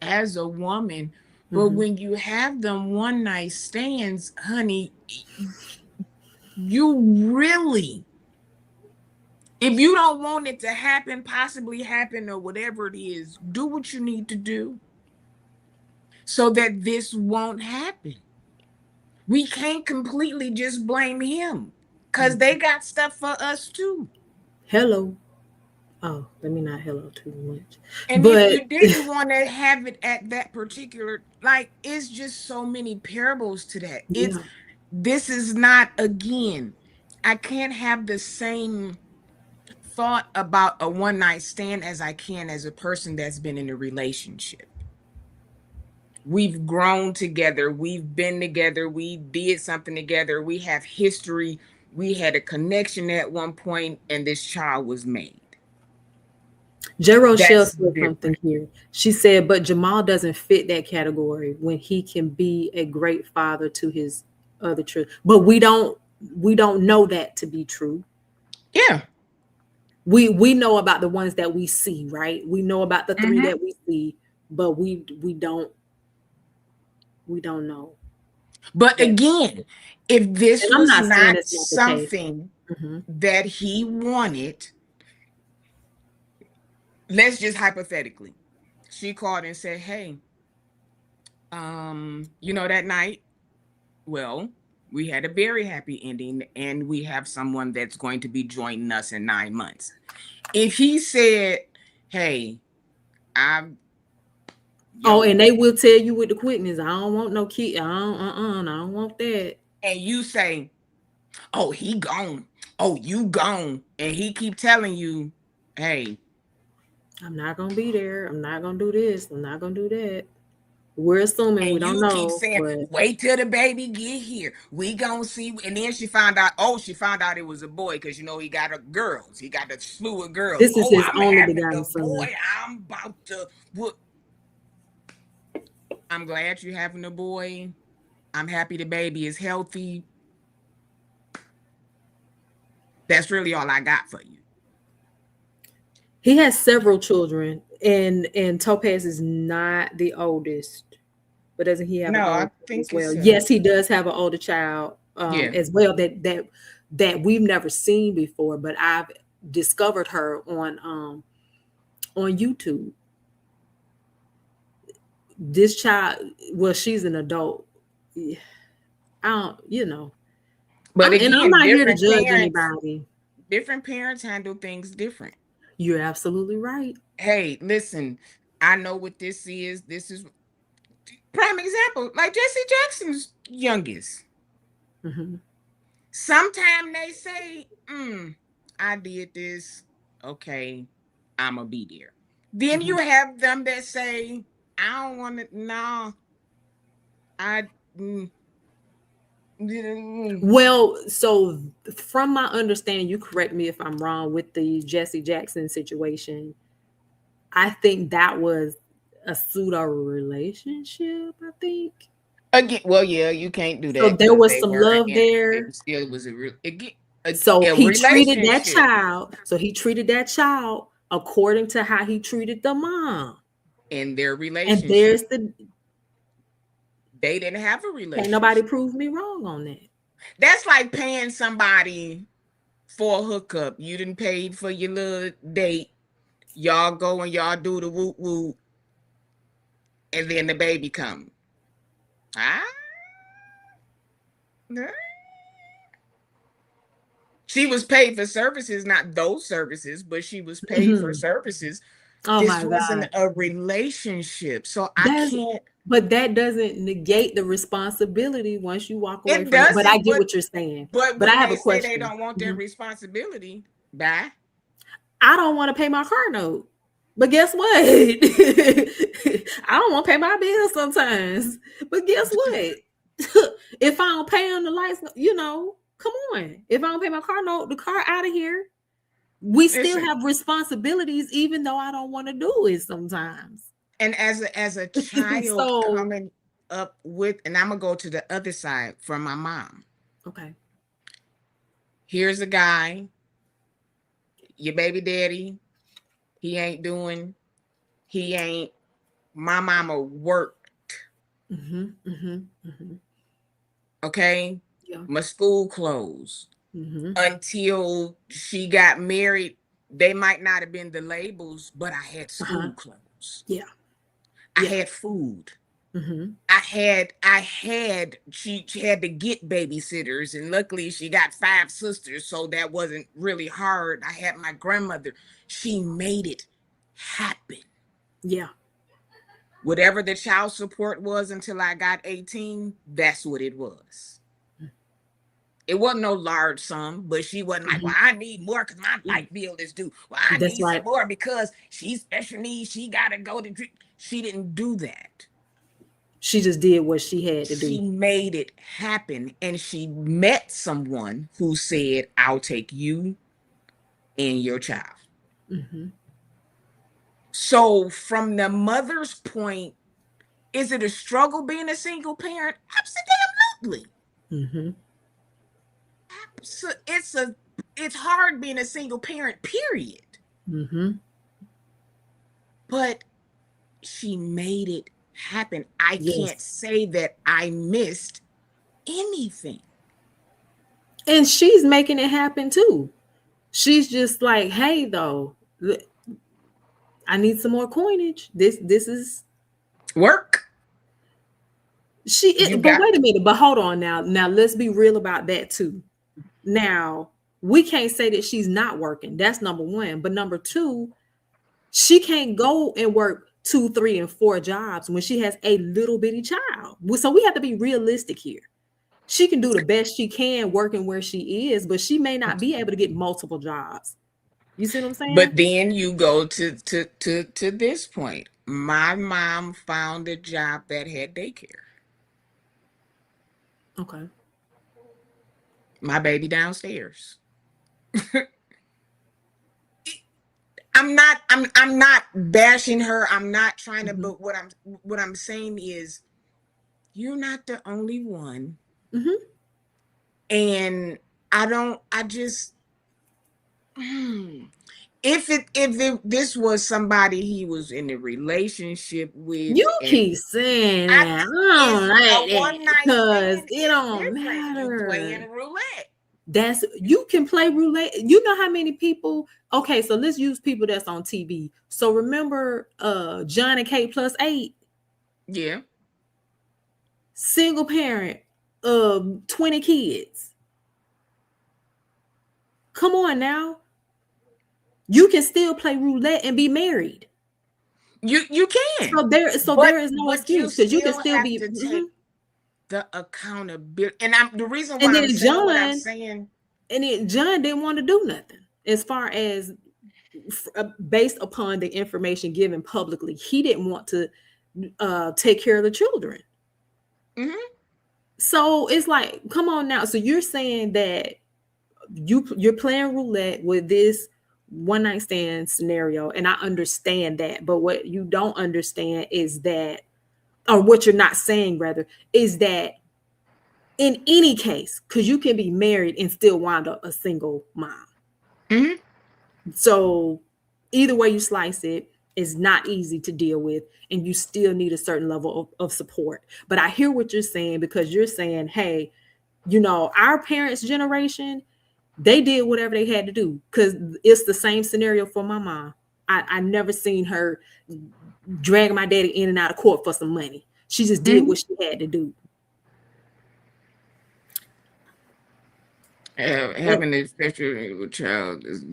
[SPEAKER 1] as a woman, but
[SPEAKER 2] Hmm.
[SPEAKER 1] when you have them one night stands, honey, you really, if you don't want it to happen, possibly happen, or whatever it is, do what you need to do so that this won't happen. We can't completely just blame him because they got stuff for us too.
[SPEAKER 2] Hello. Oh, let me not hello too much.
[SPEAKER 1] And if
[SPEAKER 2] But
[SPEAKER 1] you didn't want to have it at that particular, like, it's just so many parables to that. It's,
[SPEAKER 2] yeah,
[SPEAKER 1] this is not, again, I can't have the same thought about a one night stand as I can as a person that's been in a relationship. We've grown together, we've been together, we did something together, we have history, we had a connection at one point, and this child was made.
[SPEAKER 2] J. Rochelle
[SPEAKER 1] That's
[SPEAKER 2] said something
[SPEAKER 1] different.
[SPEAKER 2] here. She said, but Jamal doesn't fit that category when he can be a great father to his other children. But we don't know that to be true.
[SPEAKER 1] Yeah.
[SPEAKER 2] We know about the ones that we see, right? We know about the three
[SPEAKER 1] Hmm.
[SPEAKER 2] that we see, but we don't know
[SPEAKER 1] But
[SPEAKER 2] that.
[SPEAKER 1] again, if this
[SPEAKER 2] And I'm
[SPEAKER 1] was
[SPEAKER 2] not saying
[SPEAKER 1] not
[SPEAKER 2] it's not the case.
[SPEAKER 1] something
[SPEAKER 2] Hmm.
[SPEAKER 1] that he wanted, let's just hypothetically, she called and said, "Hey, that night, well, we had a very happy ending, and we have someone that's going to be joining us in 9 months." If he said, "Hey, I'm
[SPEAKER 2] Oh,
[SPEAKER 1] yo,"
[SPEAKER 2] and they will tell you with the quickness, I don't want no kid. I don't want that.
[SPEAKER 1] and you say, "Oh, he gone. Oh, you gone," and he keep telling you, "Hey,"
[SPEAKER 2] I'm not gonna be there. I'm not gonna do this. I'm not gonna do that. We're assuming we
[SPEAKER 1] and
[SPEAKER 2] don't
[SPEAKER 1] you keep
[SPEAKER 2] know,
[SPEAKER 1] saying,
[SPEAKER 2] but
[SPEAKER 1] "Wait till the baby get here. We gonna see." And then she found out. Oh, she found out it was a boy because he got a girls. He got a slew of girls.
[SPEAKER 2] this is
[SPEAKER 1] Oh,
[SPEAKER 2] his
[SPEAKER 1] I'm
[SPEAKER 2] only
[SPEAKER 1] having the
[SPEAKER 2] begotten son.
[SPEAKER 1] boy. I'm about to. I'm glad you're having a boy. I'm happy the baby is healthy. That's really all I got for you.
[SPEAKER 2] He has several children, and Topaz is not the oldest, but doesn't he have
[SPEAKER 1] No,
[SPEAKER 2] another
[SPEAKER 1] I
[SPEAKER 2] child as
[SPEAKER 1] think
[SPEAKER 2] well?
[SPEAKER 1] it's
[SPEAKER 2] Yes, he does have an older child
[SPEAKER 1] yeah.
[SPEAKER 2] as well that we've never seen before, but I've discovered her on YouTube. This child, well, she's an adult. I don't.
[SPEAKER 1] But
[SPEAKER 2] And I'm
[SPEAKER 1] again,
[SPEAKER 2] not here to judge anybody.
[SPEAKER 1] different parents handle things different.
[SPEAKER 2] You're absolutely right.
[SPEAKER 1] Hey, listen, I know what this is. This is prime example, like Jesse Jackson's youngest.
[SPEAKER 2] Hmm.
[SPEAKER 1] Sometimes they say, I did this. Okay, I'ma be there. Then
[SPEAKER 2] Hmm.
[SPEAKER 1] you have them that say, I don't want to. No, I. Mm, mm.
[SPEAKER 2] Well, so from my understanding, you correct me if I'm wrong with the Jesse Jackson situation. I think that was a pseudo relationship. I think
[SPEAKER 1] Again, well, yeah, you can't do
[SPEAKER 2] so.
[SPEAKER 1] that
[SPEAKER 2] There
[SPEAKER 1] because
[SPEAKER 2] was
[SPEAKER 1] they
[SPEAKER 2] some
[SPEAKER 1] were
[SPEAKER 2] love
[SPEAKER 1] in. It
[SPEAKER 2] there.
[SPEAKER 1] was still, it was a real again
[SPEAKER 2] So
[SPEAKER 1] a
[SPEAKER 2] he treated that
[SPEAKER 1] relationship
[SPEAKER 2] child. So he treated that child according to how he treated the mom.
[SPEAKER 1] in their
[SPEAKER 2] And
[SPEAKER 1] relationship.
[SPEAKER 2] there's the
[SPEAKER 1] They didn't have a
[SPEAKER 2] can't nobody
[SPEAKER 1] relationship.
[SPEAKER 2] prove me wrong on that.
[SPEAKER 1] That's like paying somebody for a hookup. You didn't pay for your little date. Y'all go and y'all do the whoop whoop, and then the baby come. Ah, nah. She was paid for services, not those services, but she was paid for
[SPEAKER 2] Mhm.
[SPEAKER 1] services.
[SPEAKER 2] Oh
[SPEAKER 1] This
[SPEAKER 2] my
[SPEAKER 1] wasn't
[SPEAKER 2] God.
[SPEAKER 1] a relationship, so I
[SPEAKER 2] That's
[SPEAKER 1] can't.
[SPEAKER 2] but that doesn't negate the responsibility once you walk away
[SPEAKER 1] It
[SPEAKER 2] from it. But I
[SPEAKER 1] doesn't,
[SPEAKER 2] get what you're saying.
[SPEAKER 1] but
[SPEAKER 2] But I
[SPEAKER 1] when
[SPEAKER 2] have
[SPEAKER 1] they
[SPEAKER 2] a
[SPEAKER 1] say they
[SPEAKER 2] question.
[SPEAKER 1] don't want that
[SPEAKER 2] Mhm.
[SPEAKER 1] responsibility, bye.
[SPEAKER 2] I don't want to pay my car note. But guess what? I don't want to pay my bills sometimes. But guess what? If I don't pay on the lights, come on. If I don't pay my car note, the car out of here. We still
[SPEAKER 1] Listen,
[SPEAKER 2] have responsibilities, even though I don't want to do it sometimes.
[SPEAKER 1] and as a child
[SPEAKER 2] So,
[SPEAKER 1] coming up with, and I'm gonna go to the other side from my mom.
[SPEAKER 2] okay.
[SPEAKER 1] Here's a guy, your baby daddy. He ain't doing. He ain't. My mama worked.
[SPEAKER 2] Mm-hmm, mm-hmm, mm-hmm.
[SPEAKER 1] Okay,
[SPEAKER 2] Yeah.
[SPEAKER 1] my school clothes
[SPEAKER 2] Mm-hmm.
[SPEAKER 1] until she got married. They might not have been the labels, but I had
[SPEAKER 2] Uh-huh.
[SPEAKER 1] school clothes.
[SPEAKER 2] Yeah.
[SPEAKER 1] I
[SPEAKER 2] Yeah.
[SPEAKER 1] had food.
[SPEAKER 2] Mm-hmm.
[SPEAKER 1] She had to get babysitters, and luckily she got 5 sisters, so that wasn't really hard. I had my grandmother. She made it happen.
[SPEAKER 2] Yeah.
[SPEAKER 1] Whatever the child support was until I got 18, that's what it was. It wasn't no large sum, but she wasn't like, well,
[SPEAKER 2] Mm-hmm.
[SPEAKER 1] I need more because my light bill is due. Well, I
[SPEAKER 2] That's
[SPEAKER 1] need some
[SPEAKER 2] right.
[SPEAKER 1] more because she's special needs. She got to go to. She didn't do that.
[SPEAKER 2] She just did what she had to
[SPEAKER 1] She
[SPEAKER 2] do.
[SPEAKER 1] made it happen, and she met someone who said, I'll take you and your child.
[SPEAKER 2] Mm-hmm.
[SPEAKER 1] So from the mother's point, is it a struggle being a single parent? Absolutely.
[SPEAKER 2] Mm-hmm.
[SPEAKER 1] So it's hard being a single parent, period.
[SPEAKER 2] Mm-hmm.
[SPEAKER 1] But she made it happen. I can't
[SPEAKER 2] Yes.
[SPEAKER 1] say that I missed anything.
[SPEAKER 2] And she's making it happen too. She's just like, hey, though, I need some more coinage. This is
[SPEAKER 1] Work. You
[SPEAKER 2] but
[SPEAKER 1] got
[SPEAKER 2] wait a minute, but hold on now. Now let's be real about that too. Now, we can't say that she's not working. That's number one. But number two, she can't go and work 2, 3, and 4 jobs when she has a little bitty child. So we have to be realistic here. She can do the best she can working where she is, but she may not be able to get multiple jobs. You see what I'm saying?
[SPEAKER 1] But then you go to this point. My mom found a job that had daycare.
[SPEAKER 2] Okay.
[SPEAKER 1] My baby downstairs. I'm not bashing her. I'm not trying to,
[SPEAKER 2] Mm-hmm.
[SPEAKER 1] but what I'm saying is you're not the only one.
[SPEAKER 2] Mm-hmm.
[SPEAKER 1] And I just if this was somebody he was in a relationship with,
[SPEAKER 2] You
[SPEAKER 1] and
[SPEAKER 2] keep saying
[SPEAKER 1] I
[SPEAKER 2] that. I don't
[SPEAKER 1] it's
[SPEAKER 2] like
[SPEAKER 1] a
[SPEAKER 2] that
[SPEAKER 1] one night
[SPEAKER 2] because
[SPEAKER 1] stand
[SPEAKER 2] it
[SPEAKER 1] is
[SPEAKER 2] don't
[SPEAKER 1] different. You
[SPEAKER 2] matter.
[SPEAKER 1] playing roulette.
[SPEAKER 2] That's you can play roulette. You know how many people? Okay, so let's use people that's on TV. So remember John and Kate plus 8,
[SPEAKER 1] Yeah.
[SPEAKER 2] single parent, 20 kids. Come on now. You can still play roulette and be married.
[SPEAKER 1] You can,
[SPEAKER 2] So there is no
[SPEAKER 1] but you
[SPEAKER 2] excuse because you can
[SPEAKER 1] still
[SPEAKER 2] still
[SPEAKER 1] have
[SPEAKER 2] be.
[SPEAKER 1] to
[SPEAKER 2] Mhm.
[SPEAKER 1] take the accountability. And I'm the reason
[SPEAKER 2] And
[SPEAKER 1] why I'm
[SPEAKER 2] then
[SPEAKER 1] saying what I'm
[SPEAKER 2] John,
[SPEAKER 1] saying.
[SPEAKER 2] John didn't want to do nothing as far as based upon the information given publicly. He didn't want to take care of the children.
[SPEAKER 1] Hmm.
[SPEAKER 2] So it's like, come on now. So you're saying that you're playing roulette with this one night stand scenario, and I understand that. But what you don't understand is that, or what you're not saying rather, is that in any case, because you can be married and still wind up a single mom.
[SPEAKER 1] Hmm.
[SPEAKER 2] So either way you slice it is not easy to deal with, and you still need a certain level of support. But I hear what you're saying, because you're saying, hey, our parents' generation, they did whatever they had to do, because it's the same scenario for my mom. I never seen her drag my daddy in and out of court for some money. She just did
[SPEAKER 1] Hmm.
[SPEAKER 2] what she had to do.
[SPEAKER 1] Having a special child is,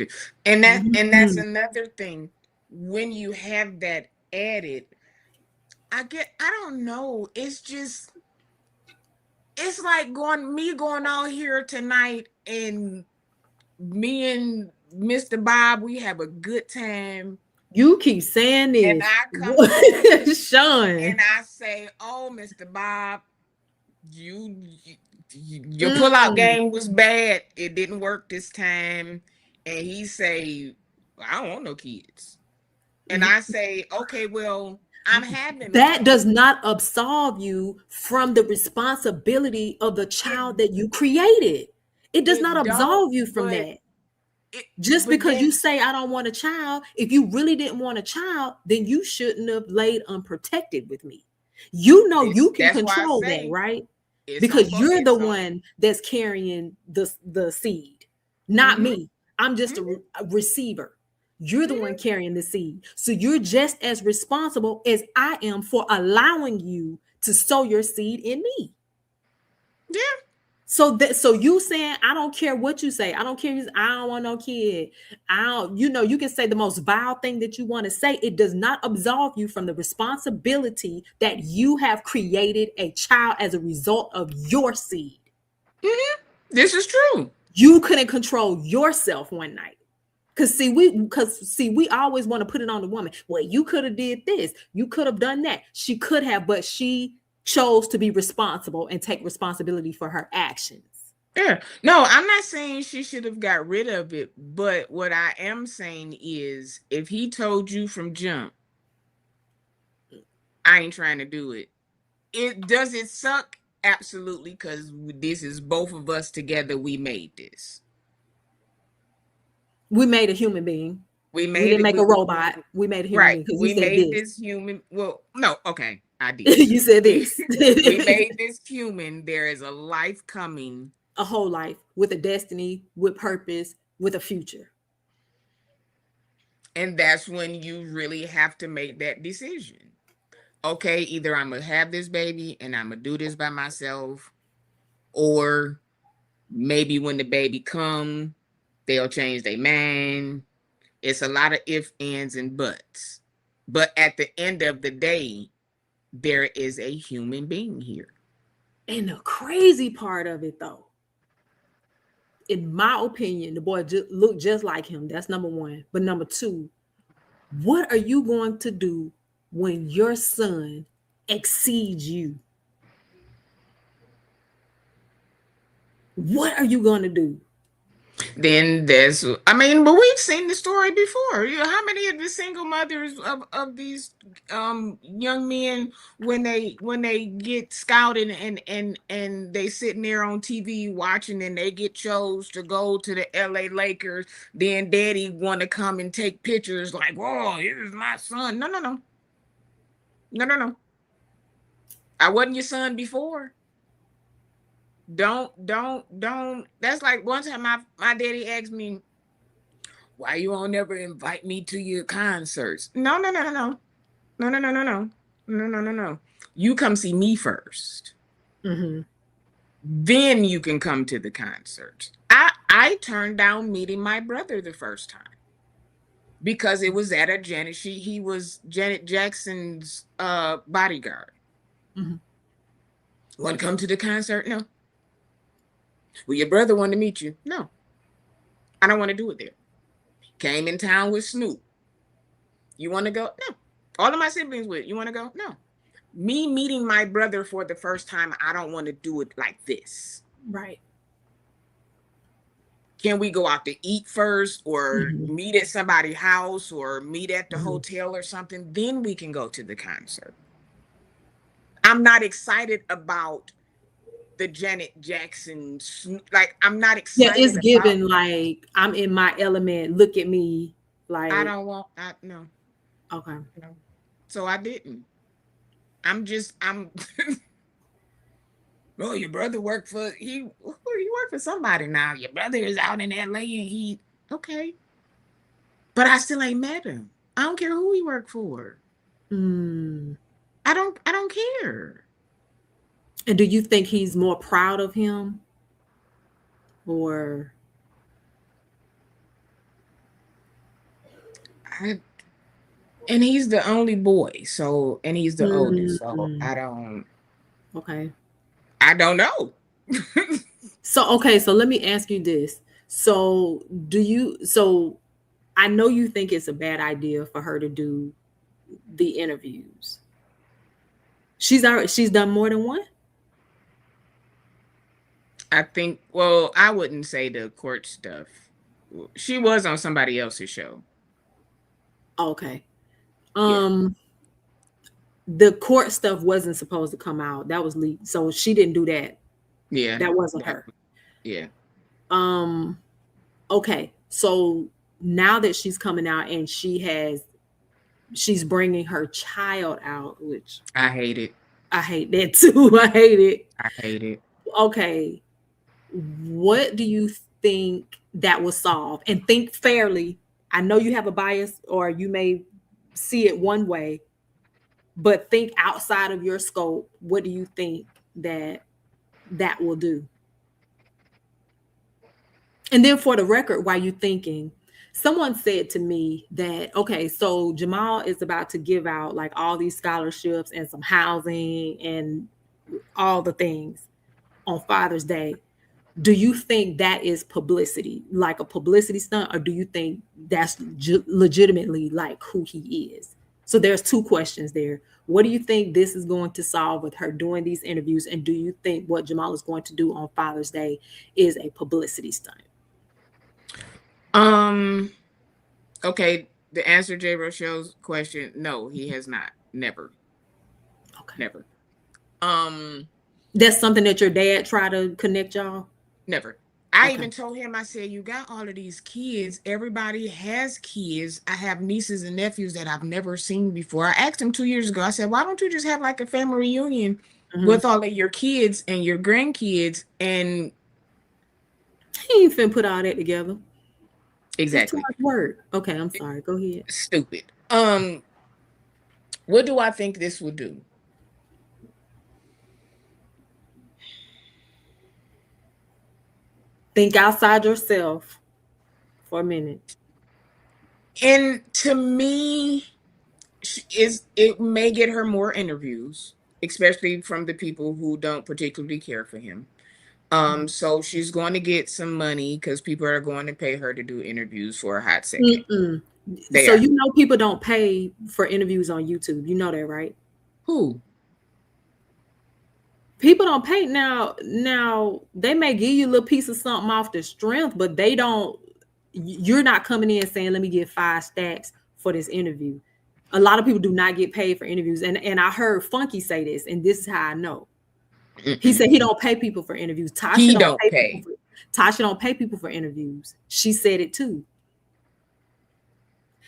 [SPEAKER 1] and that's
[SPEAKER 2] Mhm.
[SPEAKER 1] another thing. When you have that added, I don't know. It's like going out here tonight, and me and Mr. Bob, we have a good time.
[SPEAKER 2] You keep saying
[SPEAKER 1] And
[SPEAKER 2] this,
[SPEAKER 1] I come home
[SPEAKER 2] Sean.
[SPEAKER 1] and I say, "Oh, Mr. Bob, your pullout
[SPEAKER 2] Mm.
[SPEAKER 1] game was bad. It didn't work this time." And he say, "I don't want no kids." And I say, "Okay, well, I'm having
[SPEAKER 2] That
[SPEAKER 1] one."
[SPEAKER 2] does not absolve you from the responsibility of the
[SPEAKER 1] It
[SPEAKER 2] child that you created. It does not
[SPEAKER 1] it don't,
[SPEAKER 2] absolve you from
[SPEAKER 1] but
[SPEAKER 2] that.
[SPEAKER 1] it
[SPEAKER 2] Just
[SPEAKER 1] but
[SPEAKER 2] because you
[SPEAKER 1] then
[SPEAKER 2] say I don't want a child, if you really didn't want a child, then you shouldn't have laid unprotected with me. You know you can
[SPEAKER 1] that's why I
[SPEAKER 2] control that,
[SPEAKER 1] say
[SPEAKER 2] right?
[SPEAKER 1] it's on
[SPEAKER 2] Because
[SPEAKER 1] both.
[SPEAKER 2] you're the
[SPEAKER 1] It's on.
[SPEAKER 2] one that's carrying the seed, not
[SPEAKER 1] Mm-hmm,
[SPEAKER 2] me. I'm just a,
[SPEAKER 1] mm-hmm,
[SPEAKER 2] a receiver. You're the one
[SPEAKER 1] mm-hmm.
[SPEAKER 2] carrying the seed. So you're just as responsible as I am for allowing you to sow your seed in me.
[SPEAKER 1] Yeah.
[SPEAKER 2] So you saying I don't care what you say. I don't care. I don't want no kid. I don't. You can say the most vile thing that you want to say. It does not absolve you from the responsibility that you have created a child as a result of your seed.
[SPEAKER 1] Mm-hmm. This is true.
[SPEAKER 2] You couldn't control yourself one night. Because we always want to put it on the woman. Well, you could have did this. You could have done that. She could have, but she chose to be responsible and take responsibility for her actions.
[SPEAKER 1] Yeah. No, I'm not saying she should have got rid of it, but what I am saying is if he told you from jump, I ain't trying to do it. It suck? Absolutely, because this is both of us together. We made this.
[SPEAKER 2] We made a human being.
[SPEAKER 1] We
[SPEAKER 2] We
[SPEAKER 1] made
[SPEAKER 2] didn't
[SPEAKER 1] it.
[SPEAKER 2] make a robot. We made a human
[SPEAKER 1] Right.
[SPEAKER 2] being because you
[SPEAKER 1] We
[SPEAKER 2] said
[SPEAKER 1] made
[SPEAKER 2] this.
[SPEAKER 1] this human. Well, no, okay, I did.
[SPEAKER 2] You said
[SPEAKER 1] We
[SPEAKER 2] this.
[SPEAKER 1] we made this human. There is a life coming.
[SPEAKER 2] A whole life with a destiny, with purpose, with a future.
[SPEAKER 1] And that's when you really have to make that decision. Okay, either I'm gonna have this baby and I'm gonna do this by myself, or maybe when the baby come, they'll change their mind. It's a lot of ifs, ands, and buts. But at the end of the day, there is a human being here.
[SPEAKER 2] And the crazy part of it, though, in my opinion, the boy looked just like him. That's number one. But number two, what are you going to do when your son exceeds you? What are you going to do?
[SPEAKER 1] Then I mean, but we've seen the story before. How many of the single mothers of these young men, when they get scouted and they sitting there on TV watching, and they get chose to go to the LA Lakers, then daddy want to come and take pictures like, "Whoa, here's my son." No, no, no. No, no, no. I wasn't your son before. Don't. That's like one time my daddy asked me, "Why you won't never invite me to your concerts?" No, no, no, no, no, no, no, no, no, no, no, no, no, no. You come see me first.
[SPEAKER 2] Mm-hmm.
[SPEAKER 1] then you can come to the concert. I turned down meeting my brother the first time because it was at a he was Janet Jackson's bodyguard.
[SPEAKER 2] Mhm.
[SPEAKER 1] Want to come to the concert? No. Well, your brother wanted to meet you. No, I don't want to do it there. Came in town with Snoop. You want to go? No. All of my siblings with. You want to go? No. Me meeting my brother for the first time, I don't want to do it like this.
[SPEAKER 2] Right.
[SPEAKER 1] Can we go out to eat first or
[SPEAKER 2] Mhm.
[SPEAKER 1] meet at somebody's house or meet at the
[SPEAKER 2] Mhm.
[SPEAKER 1] hotel or something? Then we can go to the concert. I'm not excited about the Janet Jackson, like, I'm not
[SPEAKER 2] Yeah, it's
[SPEAKER 1] excited about
[SPEAKER 2] given
[SPEAKER 1] that.
[SPEAKER 2] like I'm in my element. Look at me.
[SPEAKER 1] I
[SPEAKER 2] Like,
[SPEAKER 1] don't want, no,
[SPEAKER 2] okay.
[SPEAKER 1] no. So I didn't. I'm, oh, your brother worked for, he worked for somebody now. Your brother is out in LA and okay. But I still ain't met him. I don't care who he worked for.
[SPEAKER 2] Mm.
[SPEAKER 1] I don't care.
[SPEAKER 2] And do you think he's more proud of him or
[SPEAKER 1] I, and he's the only boy, so, and he's the oldest, so
[SPEAKER 2] mm, okay.
[SPEAKER 1] I don't know.
[SPEAKER 2] So okay, so let me ask you this. So so I know you think it's a bad idea for her to do the interviews. She's done more than one?
[SPEAKER 1] I think, well, I wouldn't say the court stuff. She was on somebody else's show.
[SPEAKER 2] Okay.
[SPEAKER 1] Yeah.
[SPEAKER 2] Um the court stuff wasn't supposed to come out. That was leaked. So she didn't do that.
[SPEAKER 1] Yeah.
[SPEAKER 2] That wasn't
[SPEAKER 1] That,
[SPEAKER 2] her.
[SPEAKER 1] yeah.
[SPEAKER 2] Um okay. So now that she's coming out and she's bringing her child out, which
[SPEAKER 1] I hate it.
[SPEAKER 2] I hate that too. I hate it.
[SPEAKER 1] I hate it.
[SPEAKER 2] Okay. What do you think that will solve? And think fairly. I know you have a bias or you may see it one way, but think outside of your scope. What do you think that will do? And then for the record, while you thinking, someone said to me that, okay, so Jamal is about to give out like all these scholarships and some housing and all the things on Father's Day. Do you think that is publicity, like a publicity stunt, or do you think that's legitimately like who he is? So there's two questions there. What do you think this is going to solve with her doing these interviews? And do you think what Jamal is going to do on Father's Day is a publicity stunt?
[SPEAKER 1] Um, okay. The answer J. Rochelle's question, no, he has not. Never.
[SPEAKER 2] Okay.
[SPEAKER 1] Never. Um,
[SPEAKER 2] That's something that your dad tried to connect y'all?
[SPEAKER 1] Never. I
[SPEAKER 2] Okay.
[SPEAKER 1] even told him, I said, you got all of these kids. Everybody has kids. I have nieces and nephews that I've never seen before. I asked him 2 years ago, I said, why don't you just have like a family reunion
[SPEAKER 2] Mm-hmm.
[SPEAKER 1] with all of your kids and your grandkids? And
[SPEAKER 2] He ain't finna put all that together. That's too
[SPEAKER 1] exactly.
[SPEAKER 2] much work. Okay, I'm sorry. Go ahead.
[SPEAKER 1] Stupid. What do I think this will do?
[SPEAKER 2] Think outside yourself for a minute.
[SPEAKER 1] And to me, it may get her more interviews, especially from the people who don't particularly care for him. So she's going to get some money because people are going to pay her to do interviews for a hot second.
[SPEAKER 2] Mm-mm.
[SPEAKER 1] They
[SPEAKER 2] So
[SPEAKER 1] are.
[SPEAKER 2] you know people don't pay for interviews on YouTube. You know that, right?
[SPEAKER 1] Who?
[SPEAKER 2] People don't pay now. Now they may give you a little piece of something off the strength, but they don't. You're not coming in saying, "Let me get 5 stacks for this interview." A lot of people do not get paid for interviews, and I heard Funky say this, and this is how I know. He
[SPEAKER 1] Mm-mm.
[SPEAKER 2] said he don't pay people for interviews.
[SPEAKER 1] He don't pay.
[SPEAKER 2] Tasha don't pay people for interviews. She said it too.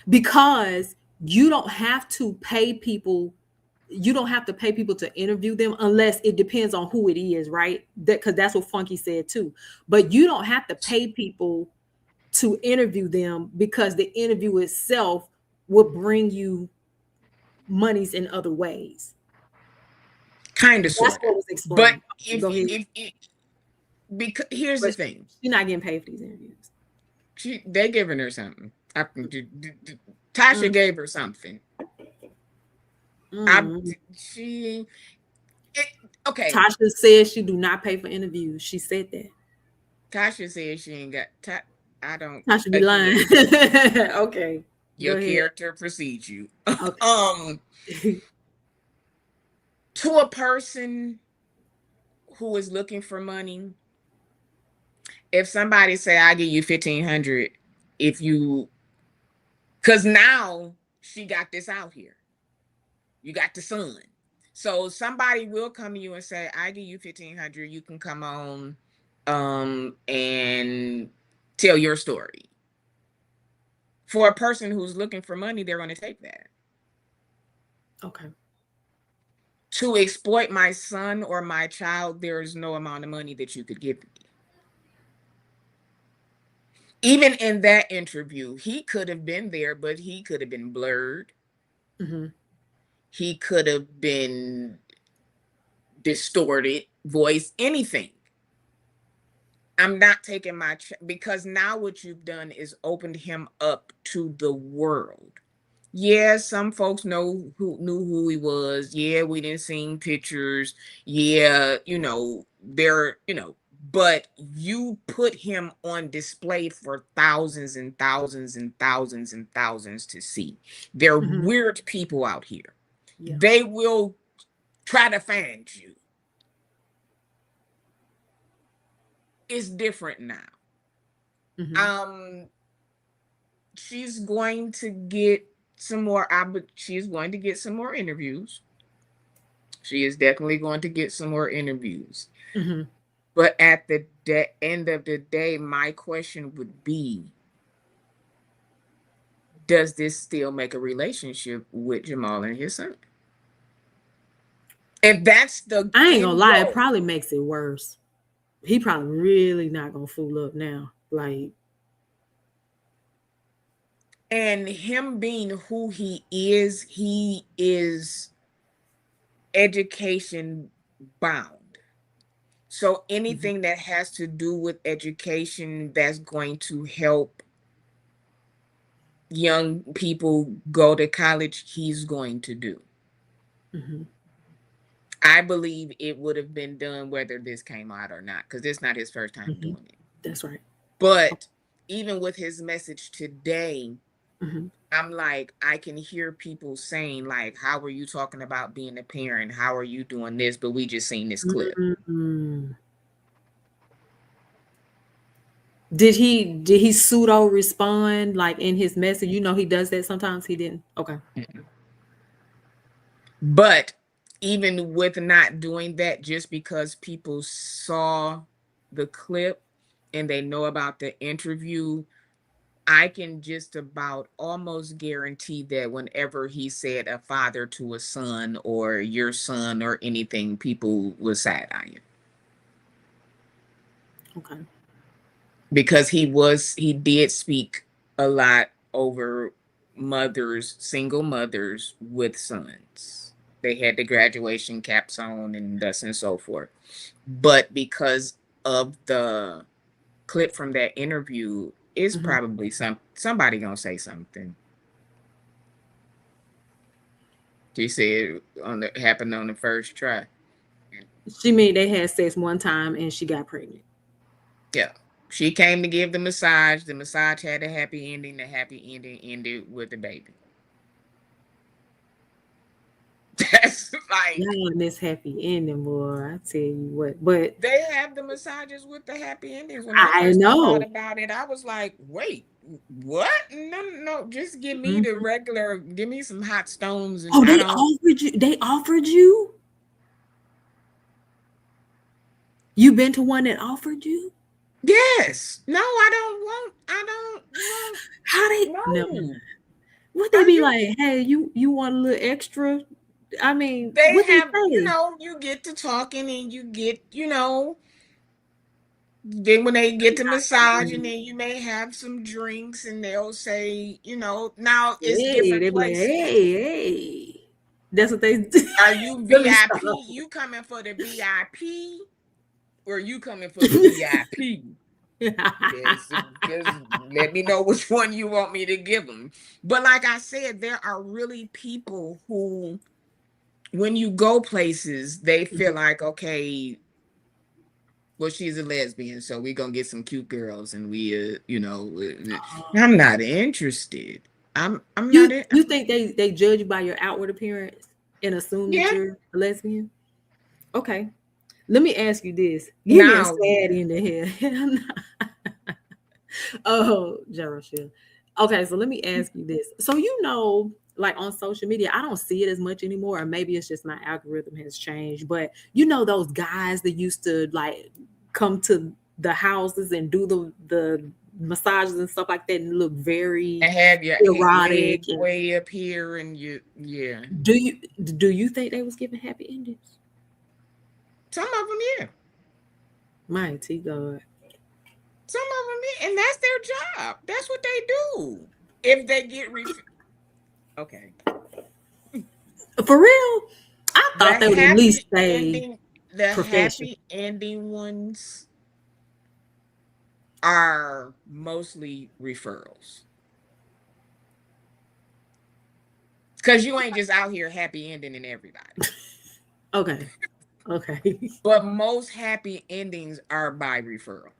[SPEAKER 2] Because you don't have to pay people, you don't have to pay people to interview them unless it depends on who it is, right? That because that's what Funky said too. But you don't have to pay people to interview them because the interview itself will bring you monies in other ways.
[SPEAKER 1] Kind of,
[SPEAKER 2] That's
[SPEAKER 1] sort of.
[SPEAKER 2] what was
[SPEAKER 1] But
[SPEAKER 2] explained.
[SPEAKER 1] if
[SPEAKER 2] Go ahead.
[SPEAKER 1] if Because here's the
[SPEAKER 2] But
[SPEAKER 1] thing.
[SPEAKER 2] she's not getting paid for these interviews.
[SPEAKER 1] They giving her something. Tasha
[SPEAKER 2] Mm,
[SPEAKER 1] gave her something. I
[SPEAKER 2] mm.
[SPEAKER 1] she it, okay.
[SPEAKER 2] Tasha says she do not pay for interviews. She said that.
[SPEAKER 1] Tasha says she ain't got. I don't.
[SPEAKER 2] Tasha be lying.
[SPEAKER 1] Again,
[SPEAKER 2] Okay, go
[SPEAKER 1] your
[SPEAKER 2] ahead.
[SPEAKER 1] character precedes you.
[SPEAKER 2] Okay.
[SPEAKER 1] To a person who is looking for money, if somebody say I give you 1,500, if you, because now she got this out here, you got the sun, so somebody will come to you and say I give you 1,500, you can come on, and tell your story. For a person who's looking for money, they're going to take that.
[SPEAKER 2] Okay.
[SPEAKER 1] To exploit my son or my child, there is no amount of money that you could give me. Even in that interview, he could have been there, but he could have been blurred.
[SPEAKER 2] Mm-hmm.
[SPEAKER 1] He could have been distorted, voice, anything. I'm not taking because now what you've done is opened him up to the world. Yeah, some folks knew who he was. Yeah, we didn't see pictures. Yeah, but you put him on display for thousands and thousands and thousands and thousands to see. There are
[SPEAKER 2] Mm-hmm.
[SPEAKER 1] weird people out here.
[SPEAKER 2] Yeah.
[SPEAKER 1] They will try to find you. It's different now.
[SPEAKER 2] Mm-hmm.
[SPEAKER 1] Um, she's going to get some more. She's going to get some more interviews. She is definitely going to get some more interviews.
[SPEAKER 2] Mm-hmm.
[SPEAKER 1] But at the end of the day, my question would be, does this still make a relationship with Jamal and his son? If that's the
[SPEAKER 2] I ain't gonna
[SPEAKER 1] end
[SPEAKER 2] lie, it
[SPEAKER 1] goal,
[SPEAKER 2] probably makes it worse. He probably really not gonna fool up now. Like,
[SPEAKER 1] and him being who he is education bound. So
[SPEAKER 2] mm-hmm.
[SPEAKER 1] anything that has to do with education that's going to help young people go to college, he's going to do.
[SPEAKER 2] Mm-hmm.
[SPEAKER 1] I believe it would have been done whether this came out or not, because it's not his first time
[SPEAKER 2] Mm-hmm.
[SPEAKER 1] doing it.
[SPEAKER 2] That's right.
[SPEAKER 1] But even with his message today,
[SPEAKER 2] Mm-hmm.
[SPEAKER 1] I'm like, I can hear people saying, like, how are you talking about being a parent? How are you doing this? But we just seen this clip.
[SPEAKER 2] Mm-hmm. Did he pseudo respond like in his message? You know he does that sometimes. He didn't. Okay.
[SPEAKER 1] But even with not doing that, just because people saw the clip and they know about the interview, I can just about almost guarantee that whenever he said a father to a son or your son or anything, people will side eye you.
[SPEAKER 2] Okay.
[SPEAKER 1] Because he did speak a lot over single mothers with sons. They had the graduation caps on and thus and so forth. But because of the clip from that interview, it's
[SPEAKER 2] Mm-hmm.
[SPEAKER 1] probably somebody gonna say something. She said happened on the first try.
[SPEAKER 2] She mean they had sex one time and she got pregnant.
[SPEAKER 1] Yeah. She came to give the massage. The massage had a happy ending. The happy ending ended with the baby. That's like
[SPEAKER 2] Y'all miss happy ending, boy. I tell you what. But
[SPEAKER 1] they have the massages with the happy endings. When I
[SPEAKER 2] I
[SPEAKER 1] first found out
[SPEAKER 2] know.
[SPEAKER 1] about it, I was like, wait, what? No, no, no. Just give me the
[SPEAKER 2] Mhm.
[SPEAKER 1] regular, give me some hot stones and
[SPEAKER 2] Oh,
[SPEAKER 1] I
[SPEAKER 2] they
[SPEAKER 1] don't.
[SPEAKER 2] offered you. They offered you. You been to one that offered you?
[SPEAKER 1] Yes. No, I don't want
[SPEAKER 2] How they? Never mind.
[SPEAKER 1] no.
[SPEAKER 2] Would they
[SPEAKER 1] Are
[SPEAKER 2] be
[SPEAKER 1] you
[SPEAKER 2] like, hey, you want a little extra? I mean,
[SPEAKER 1] they
[SPEAKER 2] what they
[SPEAKER 1] have,
[SPEAKER 2] say?
[SPEAKER 1] you get to talking and you get, then when they get to massage and then you may have some drinks and they'll say, now it's
[SPEAKER 2] Hey,
[SPEAKER 1] different
[SPEAKER 2] they be like,
[SPEAKER 1] places.
[SPEAKER 2] hey, hey. That's what they.
[SPEAKER 1] Are you
[SPEAKER 2] Let me
[SPEAKER 1] VIP?
[SPEAKER 2] stop.
[SPEAKER 1] You coming for the VIP? or you coming for the VIP? Just let me know which one you want me to give them. But like I said, there are really people who, when you go places, they feel like, okay, well, she's a lesbian, so we're gonna get some cute girls, and I'm not interested. I'm not in.
[SPEAKER 2] You think they judge you by your outward appearance and assume that
[SPEAKER 1] Yeah.
[SPEAKER 2] you're a lesbian? Okay. Let me ask you this. Give me a
[SPEAKER 1] Now,
[SPEAKER 2] sad ending here. Oh, Gerald. Okay, so let me ask you this. So like on social media, I don't see it as much anymore, or maybe it's just my algorithm has changed. But those guys that used to like come to the houses and do the massages and stuff like that and look very
[SPEAKER 1] and have your
[SPEAKER 2] erotic.
[SPEAKER 1] leg
[SPEAKER 2] And
[SPEAKER 1] way up here, and yeah.
[SPEAKER 2] do you think they was giving happy endings?
[SPEAKER 1] Some of them, yeah.
[SPEAKER 2] Mighty God.
[SPEAKER 1] Some of them, yeah. And that's their job. That's what they do. If they get okay.
[SPEAKER 2] For real? I
[SPEAKER 1] The
[SPEAKER 2] thought they would at least
[SPEAKER 1] happy
[SPEAKER 2] say
[SPEAKER 1] ending, the
[SPEAKER 2] profession.
[SPEAKER 1] happy ending ones are mostly referrals. Because you ain't just out here happy ending in everybody.
[SPEAKER 2] Okay. Okay.
[SPEAKER 1] But most happy endings are by referral.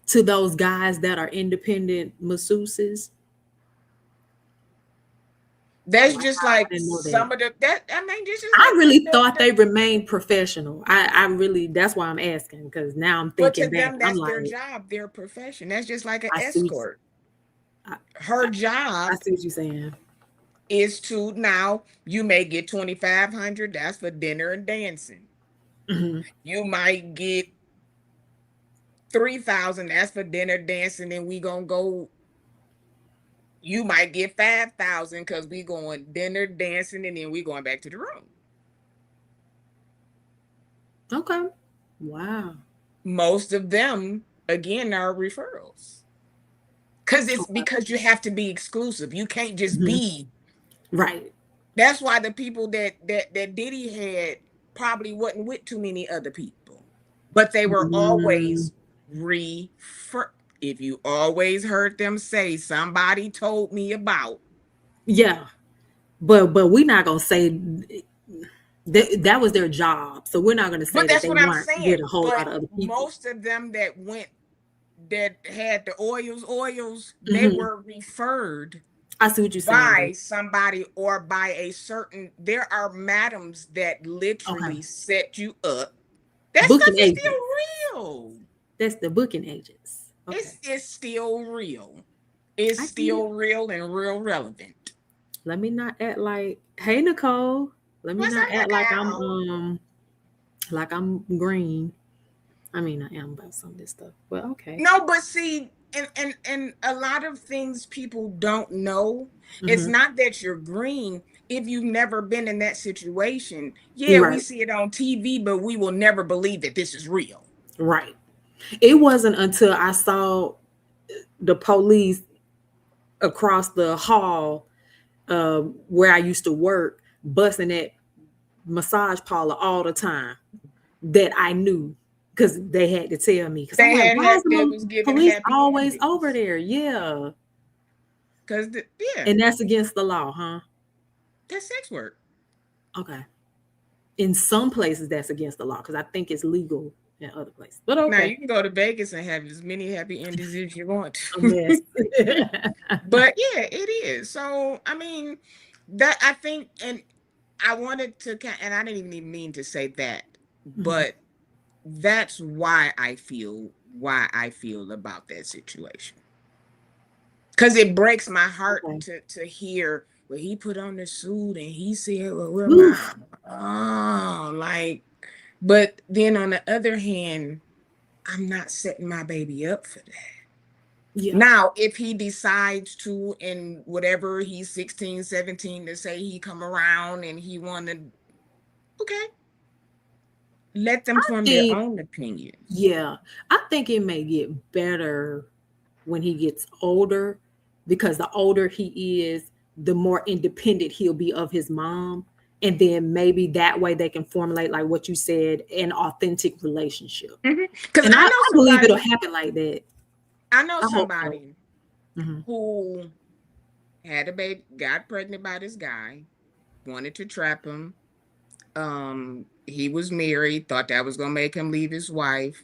[SPEAKER 2] To those guys that are independent masseuses.
[SPEAKER 1] That's
[SPEAKER 2] Wow,
[SPEAKER 1] just
[SPEAKER 2] I
[SPEAKER 1] like
[SPEAKER 2] didn't know that.
[SPEAKER 1] some of I mean, this is
[SPEAKER 2] I
[SPEAKER 1] like
[SPEAKER 2] really thought they remained professional. I really, that's why I'm asking, because now I'm
[SPEAKER 1] but
[SPEAKER 2] thinking
[SPEAKER 1] to
[SPEAKER 2] back.
[SPEAKER 1] them,
[SPEAKER 2] I'm
[SPEAKER 1] that's their
[SPEAKER 2] like,
[SPEAKER 1] job, their profession. That's just like an
[SPEAKER 2] I see,
[SPEAKER 1] escort.
[SPEAKER 2] I,
[SPEAKER 1] Her
[SPEAKER 2] I
[SPEAKER 1] job
[SPEAKER 2] see what you're saying.
[SPEAKER 1] is to, now you may get 2,500. That's for dinner and dancing.
[SPEAKER 2] Mhm.
[SPEAKER 1] You might get 3,000. That's for dinner, dancing, and we gonna go. You might get 5,000 because we going dinner, dancing, and then we going back to the room.
[SPEAKER 2] Okay. Wow.
[SPEAKER 1] Most of them, again, are referrals. Because it's
[SPEAKER 2] Okay.
[SPEAKER 1] because you have to be exclusive. You can't just
[SPEAKER 2] Mhm.
[SPEAKER 1] be.
[SPEAKER 2] Right.
[SPEAKER 1] That's why the people that Diddy had probably wasn't with too many other people, but they were
[SPEAKER 2] Mm,
[SPEAKER 1] always refer. If you always heard them say, "Somebody told me about,"
[SPEAKER 2] yeah, but we're not gonna say that was their job, so we're not gonna say
[SPEAKER 1] but
[SPEAKER 2] that
[SPEAKER 1] that's
[SPEAKER 2] they
[SPEAKER 1] what I'm
[SPEAKER 2] weren't with
[SPEAKER 1] saying.
[SPEAKER 2] a whole
[SPEAKER 1] But
[SPEAKER 2] lot of other people.
[SPEAKER 1] most of them that went, that had the oils, they
[SPEAKER 2] Hmm.
[SPEAKER 1] were referred
[SPEAKER 2] I see what you're saying, though.
[SPEAKER 1] by somebody or by a certain. There are madams that
[SPEAKER 2] Okay,
[SPEAKER 1] literally set you up. That stuff
[SPEAKER 2] booking
[SPEAKER 1] is
[SPEAKER 2] agents.
[SPEAKER 1] still real.
[SPEAKER 2] That's the booking agents. Okay,
[SPEAKER 1] It's still real. It's
[SPEAKER 2] I get it.
[SPEAKER 1] still real and real relevant.
[SPEAKER 2] Let me not act like, hey Nicole. Let me
[SPEAKER 1] What's up,
[SPEAKER 2] not act
[SPEAKER 1] Nicole?
[SPEAKER 2] like I'm green. I mean, I am about some of this stuff, but okay.
[SPEAKER 1] No, but see, and a lot of things people don't know. It's
[SPEAKER 2] Hmm.
[SPEAKER 1] not that you're green. If you've never been in that situation, yeah,
[SPEAKER 2] You're
[SPEAKER 1] we
[SPEAKER 2] right.
[SPEAKER 1] see it on TV, but we will never believe that this is real.
[SPEAKER 2] Right. It wasn't until I saw the police across the hall where I used to work busting that massage parlor all the time that I knew, because they had to tell me, because I'm
[SPEAKER 1] They
[SPEAKER 2] like, why is
[SPEAKER 1] that
[SPEAKER 2] the
[SPEAKER 1] was given
[SPEAKER 2] police
[SPEAKER 1] happy
[SPEAKER 2] always over
[SPEAKER 1] endings
[SPEAKER 2] there? Yeah.
[SPEAKER 1] because yeah,
[SPEAKER 2] And that's against the law, huh?
[SPEAKER 1] that's sex work.
[SPEAKER 2] Okay. In some places that's against the law, because I think it's legal in other places. But
[SPEAKER 1] Now
[SPEAKER 2] okay.
[SPEAKER 1] you can go to Vegas and have as many happy endings as you want
[SPEAKER 2] A
[SPEAKER 1] to.
[SPEAKER 2] mess.
[SPEAKER 1] But yeah, it is. So I mean, that I think, and I wanted to, and I didn't even mean to say that,
[SPEAKER 2] Mhm.
[SPEAKER 1] but that's why I feel about that situation. Because it breaks my heart
[SPEAKER 2] Okay.
[SPEAKER 1] to hear, well, he put on the suit and he said, well, where my,
[SPEAKER 2] Oof.
[SPEAKER 1] like, but then on the other hand, I'm not setting my baby up for that.
[SPEAKER 2] Yeah.
[SPEAKER 1] Now, if he decides to, in whatever, he's 16, 17, to say he come around and he wanted, okay, let them
[SPEAKER 2] I
[SPEAKER 1] form their
[SPEAKER 2] think,
[SPEAKER 1] own opinions.
[SPEAKER 2] yeah, I think it may get better when he gets older, because the older he is, the more independent he'll be of his mom. and then maybe that way they can formulate, like what you said, an authentic relationship.
[SPEAKER 1] Because
[SPEAKER 2] And
[SPEAKER 1] I
[SPEAKER 2] I
[SPEAKER 1] know
[SPEAKER 2] believe it'll
[SPEAKER 1] somebody,
[SPEAKER 2] happen like that.
[SPEAKER 1] I know
[SPEAKER 2] I hope so.
[SPEAKER 1] somebody
[SPEAKER 2] Hmm.
[SPEAKER 1] who had a baby, got pregnant by this guy, wanted to trap him. He was married, thought that was gonna make him leave his wife,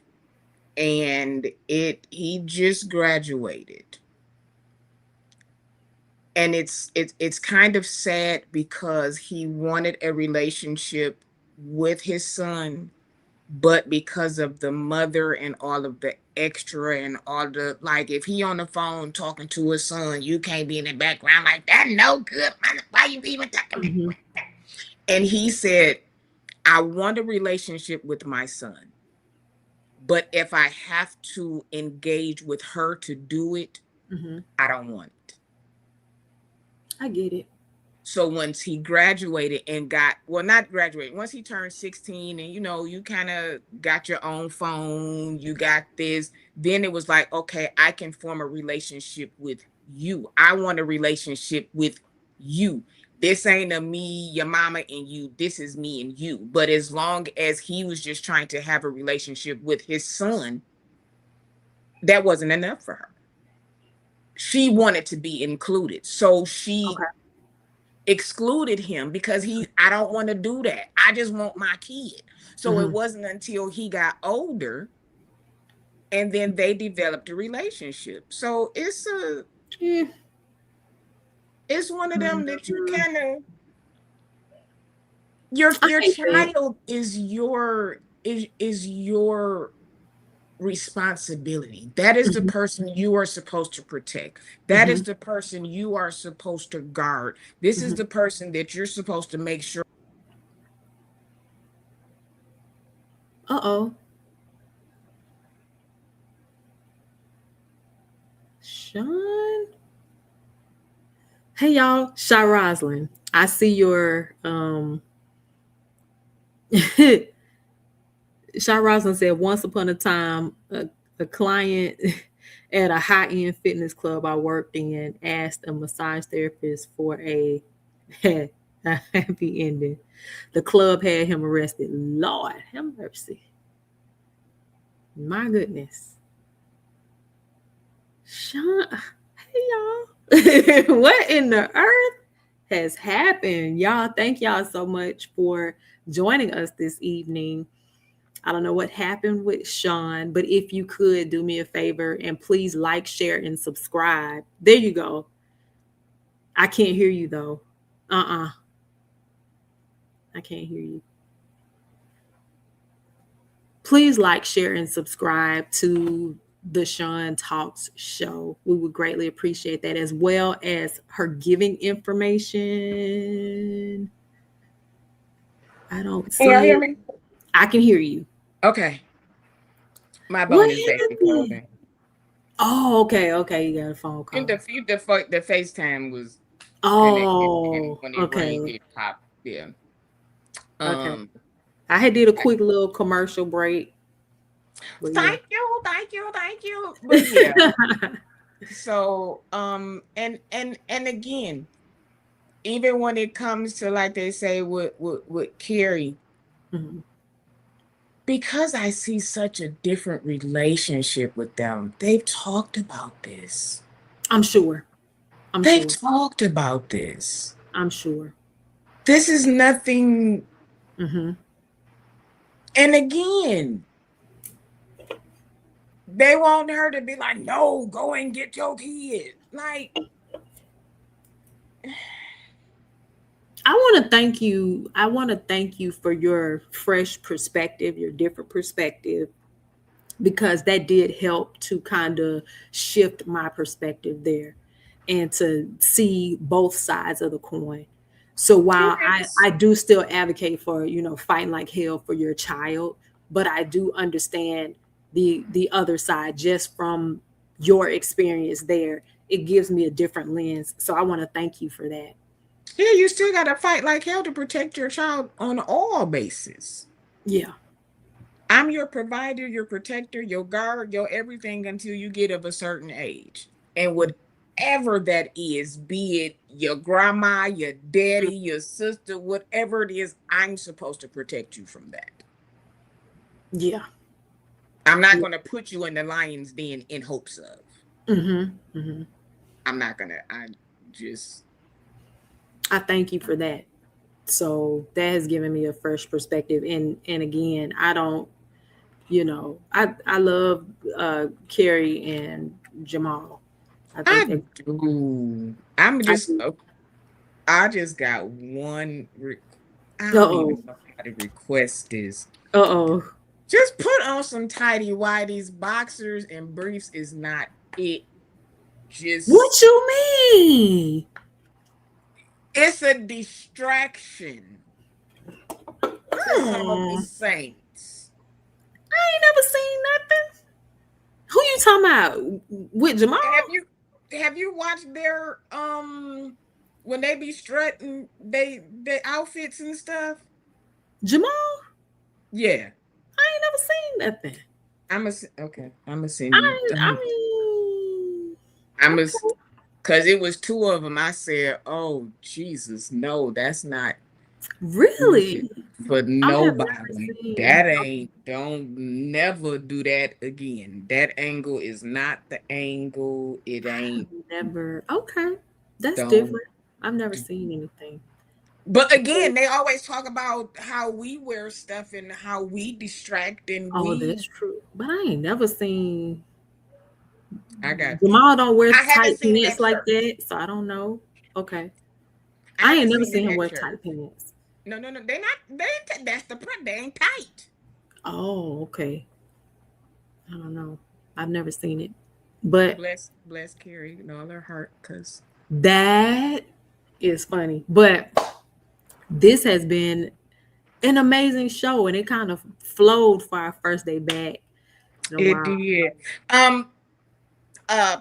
[SPEAKER 1] and he just graduated. And it's kind of sad because he wanted a relationship with his son, but because of the mother and all of the extra and all the, like, if he on the phone talking to his son, you can't be in the background like that. No good, man. Why you even talking?
[SPEAKER 2] Hmm.
[SPEAKER 1] And he said, I want a relationship with my son, but if I have to engage with her to do it,
[SPEAKER 2] Hmm.
[SPEAKER 1] I don't want it.
[SPEAKER 2] I get it.
[SPEAKER 1] So once he graduated and got, well, not graduated, once he turned 16 and, you kind of got your own phone, you got this, then it was like, okay, I can form a relationship with you. I want a relationship with you. This ain't a me, your mama, and you. This is me and you. But as long as he was just trying to have a relationship with his son, that wasn't enough for her. She wanted to be included. So she
[SPEAKER 2] Okay.
[SPEAKER 1] excluded him because I don't want to do that. I just want my kid. So it
[SPEAKER 2] Hmm.
[SPEAKER 1] wasn't until he got older and then they developed a relationship. So
[SPEAKER 2] Yeah.
[SPEAKER 1] it's one of them that you
[SPEAKER 2] Mhm.
[SPEAKER 1] kind of, your
[SPEAKER 2] I
[SPEAKER 1] your
[SPEAKER 2] hate that.
[SPEAKER 1] child is your responsibility. That is the
[SPEAKER 2] Hmm.
[SPEAKER 1] person you are supposed to protect. That is
[SPEAKER 2] Hmm.
[SPEAKER 1] the person you are supposed to guard. This is
[SPEAKER 2] Hmm.
[SPEAKER 1] the person that you're supposed to make sure.
[SPEAKER 2] Uh-oh. Sean. Hey y'all, Shy Roslin. I see your Shy Roslin said once upon a time a client at a high-end fitness club I worked in asked a massage therapist for a, a happy ending. The club had him arrested. Lord have mercy. My goodness. Sean, hey y'all. What in the earth has happened? Y'all, thank y'all so much for joining us this evening. I don't know what happened with Sean, but if you could do me a favor and please like, share, and subscribe. There you go. I can't hear you though. Uh-uh. I can't hear you. Please like, share, and subscribe to the Sean Talks show. We would greatly appreciate that, as well as her giving information. I don't
[SPEAKER 1] Can y'all
[SPEAKER 2] see
[SPEAKER 1] hear
[SPEAKER 2] it.
[SPEAKER 1] me?
[SPEAKER 2] I can hear you.
[SPEAKER 1] Okay. My
[SPEAKER 2] What
[SPEAKER 1] bonus baby
[SPEAKER 2] happened?
[SPEAKER 1] calling.
[SPEAKER 2] Oh, okay, okay. You got a phone
[SPEAKER 1] And
[SPEAKER 2] call.
[SPEAKER 1] the FaceTime was connected and
[SPEAKER 2] Oh,
[SPEAKER 1] when it rang,
[SPEAKER 2] okay,
[SPEAKER 1] it popped. Yeah.
[SPEAKER 2] okay.
[SPEAKER 1] Um
[SPEAKER 2] I had did a
[SPEAKER 1] I-
[SPEAKER 2] quick little commercial break, but yeah.
[SPEAKER 1] thank you. But yeah. So and again, even when it comes to, like they say with Carrie,
[SPEAKER 2] Mhm.
[SPEAKER 1] because I see such a different relationship with them, they've talked about this.
[SPEAKER 2] I'm sure. I'm
[SPEAKER 1] They've
[SPEAKER 2] sure.
[SPEAKER 1] talked about this.
[SPEAKER 2] I'm sure.
[SPEAKER 1] This is nothing.
[SPEAKER 2] Hmm.
[SPEAKER 1] And again, they want her to be like, no, go and get your kid. Like,
[SPEAKER 2] I want to thank you. I want to thank you for your fresh perspective, your different perspective, because that did help to kind of shift my perspective there and to see both sides of the coin. So while I
[SPEAKER 1] yes.
[SPEAKER 2] do still advocate for, fighting like hell for your child, but I do understand the other side just from your experience there. It gives me a different lens. So I want to thank you for that.
[SPEAKER 1] Yeah, you still got to fight like hell to protect your child on all bases.
[SPEAKER 2] Yeah.
[SPEAKER 1] I'm your provider, your protector, your guard, your everything until you get of a certain age. And whoever that is, be it your grandma, your daddy, your sister, whatever it is, I'm supposed to protect you from that.
[SPEAKER 2] Yeah.
[SPEAKER 1] I'm not
[SPEAKER 2] Yeah.
[SPEAKER 1] going to put you in the lion's den in hopes of.
[SPEAKER 2] Mm-hmm. Mm-hmm.
[SPEAKER 1] I'm not going to, I just.
[SPEAKER 2] I thank you for that. So that has given me a fresh perspective. And again, I don't, I love Carrie and Jamal. I think
[SPEAKER 1] I
[SPEAKER 2] they.
[SPEAKER 1] do. I'm
[SPEAKER 2] I
[SPEAKER 1] just,
[SPEAKER 2] do.
[SPEAKER 1] I just got one. I
[SPEAKER 2] Uh
[SPEAKER 1] don't
[SPEAKER 2] oh.
[SPEAKER 1] even know how to request this.
[SPEAKER 2] Uh oh.
[SPEAKER 1] Just put on some tidy whities. Boxers and briefs is not it.
[SPEAKER 2] What
[SPEAKER 1] Just,
[SPEAKER 2] you mean?
[SPEAKER 1] it's a distraction to some of the
[SPEAKER 2] Hmm.
[SPEAKER 1] saints.
[SPEAKER 2] I ain't never seen nothing. Who you talking about? With Jamal?
[SPEAKER 1] Have you watched their when they be strutting they outfits and stuff?
[SPEAKER 2] Jamal?
[SPEAKER 1] Yeah.
[SPEAKER 2] I ain't never seen nothing.
[SPEAKER 1] Okay. I'm gonna send you.
[SPEAKER 2] I mean,
[SPEAKER 1] I'm a
[SPEAKER 2] okay.
[SPEAKER 1] because it was two of them. I said, "Oh Jesus, no, that's not
[SPEAKER 2] Really?
[SPEAKER 1] it for
[SPEAKER 2] I have never
[SPEAKER 1] nobody.
[SPEAKER 2] seen.
[SPEAKER 1] That ain't. Don't never do that again. That angle is not the angle. It
[SPEAKER 2] I have
[SPEAKER 1] ain't.
[SPEAKER 2] never. Okay, that's
[SPEAKER 1] Don't
[SPEAKER 2] different. I've never
[SPEAKER 1] do."
[SPEAKER 2] seen anything.
[SPEAKER 1] But again, they always talk about how we wear stuff and how we distract and
[SPEAKER 2] Oh, that's
[SPEAKER 1] we.
[SPEAKER 2] true. But I ain't never seen.
[SPEAKER 1] I got you.
[SPEAKER 2] Jamal don't wear
[SPEAKER 1] I haven't
[SPEAKER 2] tight
[SPEAKER 1] seen it
[SPEAKER 2] pants
[SPEAKER 1] at
[SPEAKER 2] like
[SPEAKER 1] church.
[SPEAKER 2] that, so I don't know. Okay,
[SPEAKER 1] I
[SPEAKER 2] I
[SPEAKER 1] haven't
[SPEAKER 2] ain't never
[SPEAKER 1] seen it
[SPEAKER 2] seen him
[SPEAKER 1] at
[SPEAKER 2] wear
[SPEAKER 1] church.
[SPEAKER 2] tight pants.
[SPEAKER 1] No, no, no. They not. They ain't. That's the point. They ain't tight.
[SPEAKER 2] Oh, okay. I don't know. I've never seen it, but
[SPEAKER 1] Bless Carrie and all her heart, cause
[SPEAKER 2] that is funny. But this has been an amazing show, and it kind of flowed for our first day back in a
[SPEAKER 1] it
[SPEAKER 2] while.
[SPEAKER 1] did. Um.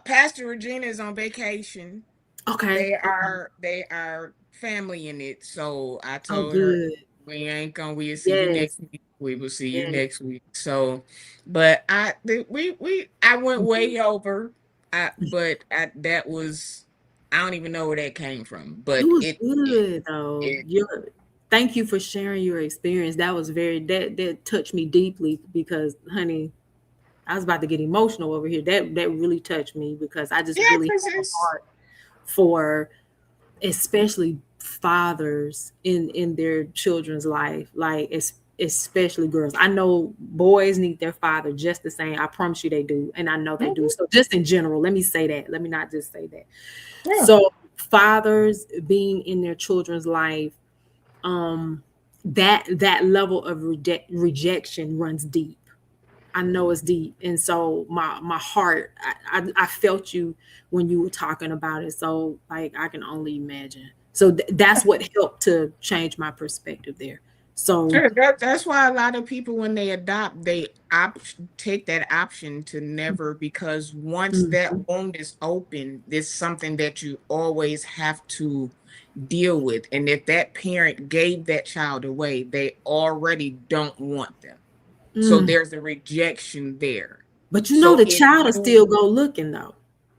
[SPEAKER 1] Pastor Regina is on vacation.
[SPEAKER 2] Okay.
[SPEAKER 1] They are family in it. So I
[SPEAKER 2] Oh,
[SPEAKER 1] told her
[SPEAKER 2] good.
[SPEAKER 1] we ain't gonna. We'll see you
[SPEAKER 2] Yes.
[SPEAKER 1] next week. We will see you
[SPEAKER 2] Yes.
[SPEAKER 1] next week. So, but I went
[SPEAKER 2] Mhm.
[SPEAKER 1] way over. That was I don't even know where that came from.
[SPEAKER 2] It
[SPEAKER 1] But
[SPEAKER 2] was
[SPEAKER 1] it
[SPEAKER 2] good though.
[SPEAKER 1] it
[SPEAKER 2] Thank you for sharing your experience. That was that touched me deeply because, honey, I was about to get emotional over here. That really touched me because I just
[SPEAKER 1] yeah,
[SPEAKER 2] really
[SPEAKER 1] because
[SPEAKER 2] have a
[SPEAKER 1] it's
[SPEAKER 2] heart for especially fathers in their children's life, like especially girls. I know boys need their father just the same. I promise you they do, and I know they do.
[SPEAKER 1] Mhm.
[SPEAKER 2] So just in general, let me say that. Let me not just say that.
[SPEAKER 1] Yeah.
[SPEAKER 2] So fathers being in their children's life, um that level of rejection runs deep. I know it's deep, and so my heart, I felt you when you were talking about it. So like I can only imagine. So that's what helped to change my perspective there. So
[SPEAKER 1] Sure, that's why a lot of people, when they adopt, they take that option to never, because once that
[SPEAKER 2] mhm,
[SPEAKER 1] wound is open, there's something that you always have to deal with. And if that parent gave that child away, they already don't want them. So
[SPEAKER 2] mm.
[SPEAKER 1] there's a rejection there.
[SPEAKER 2] But you know
[SPEAKER 1] So
[SPEAKER 2] the
[SPEAKER 1] if
[SPEAKER 2] child will
[SPEAKER 1] you
[SPEAKER 2] still go looking though.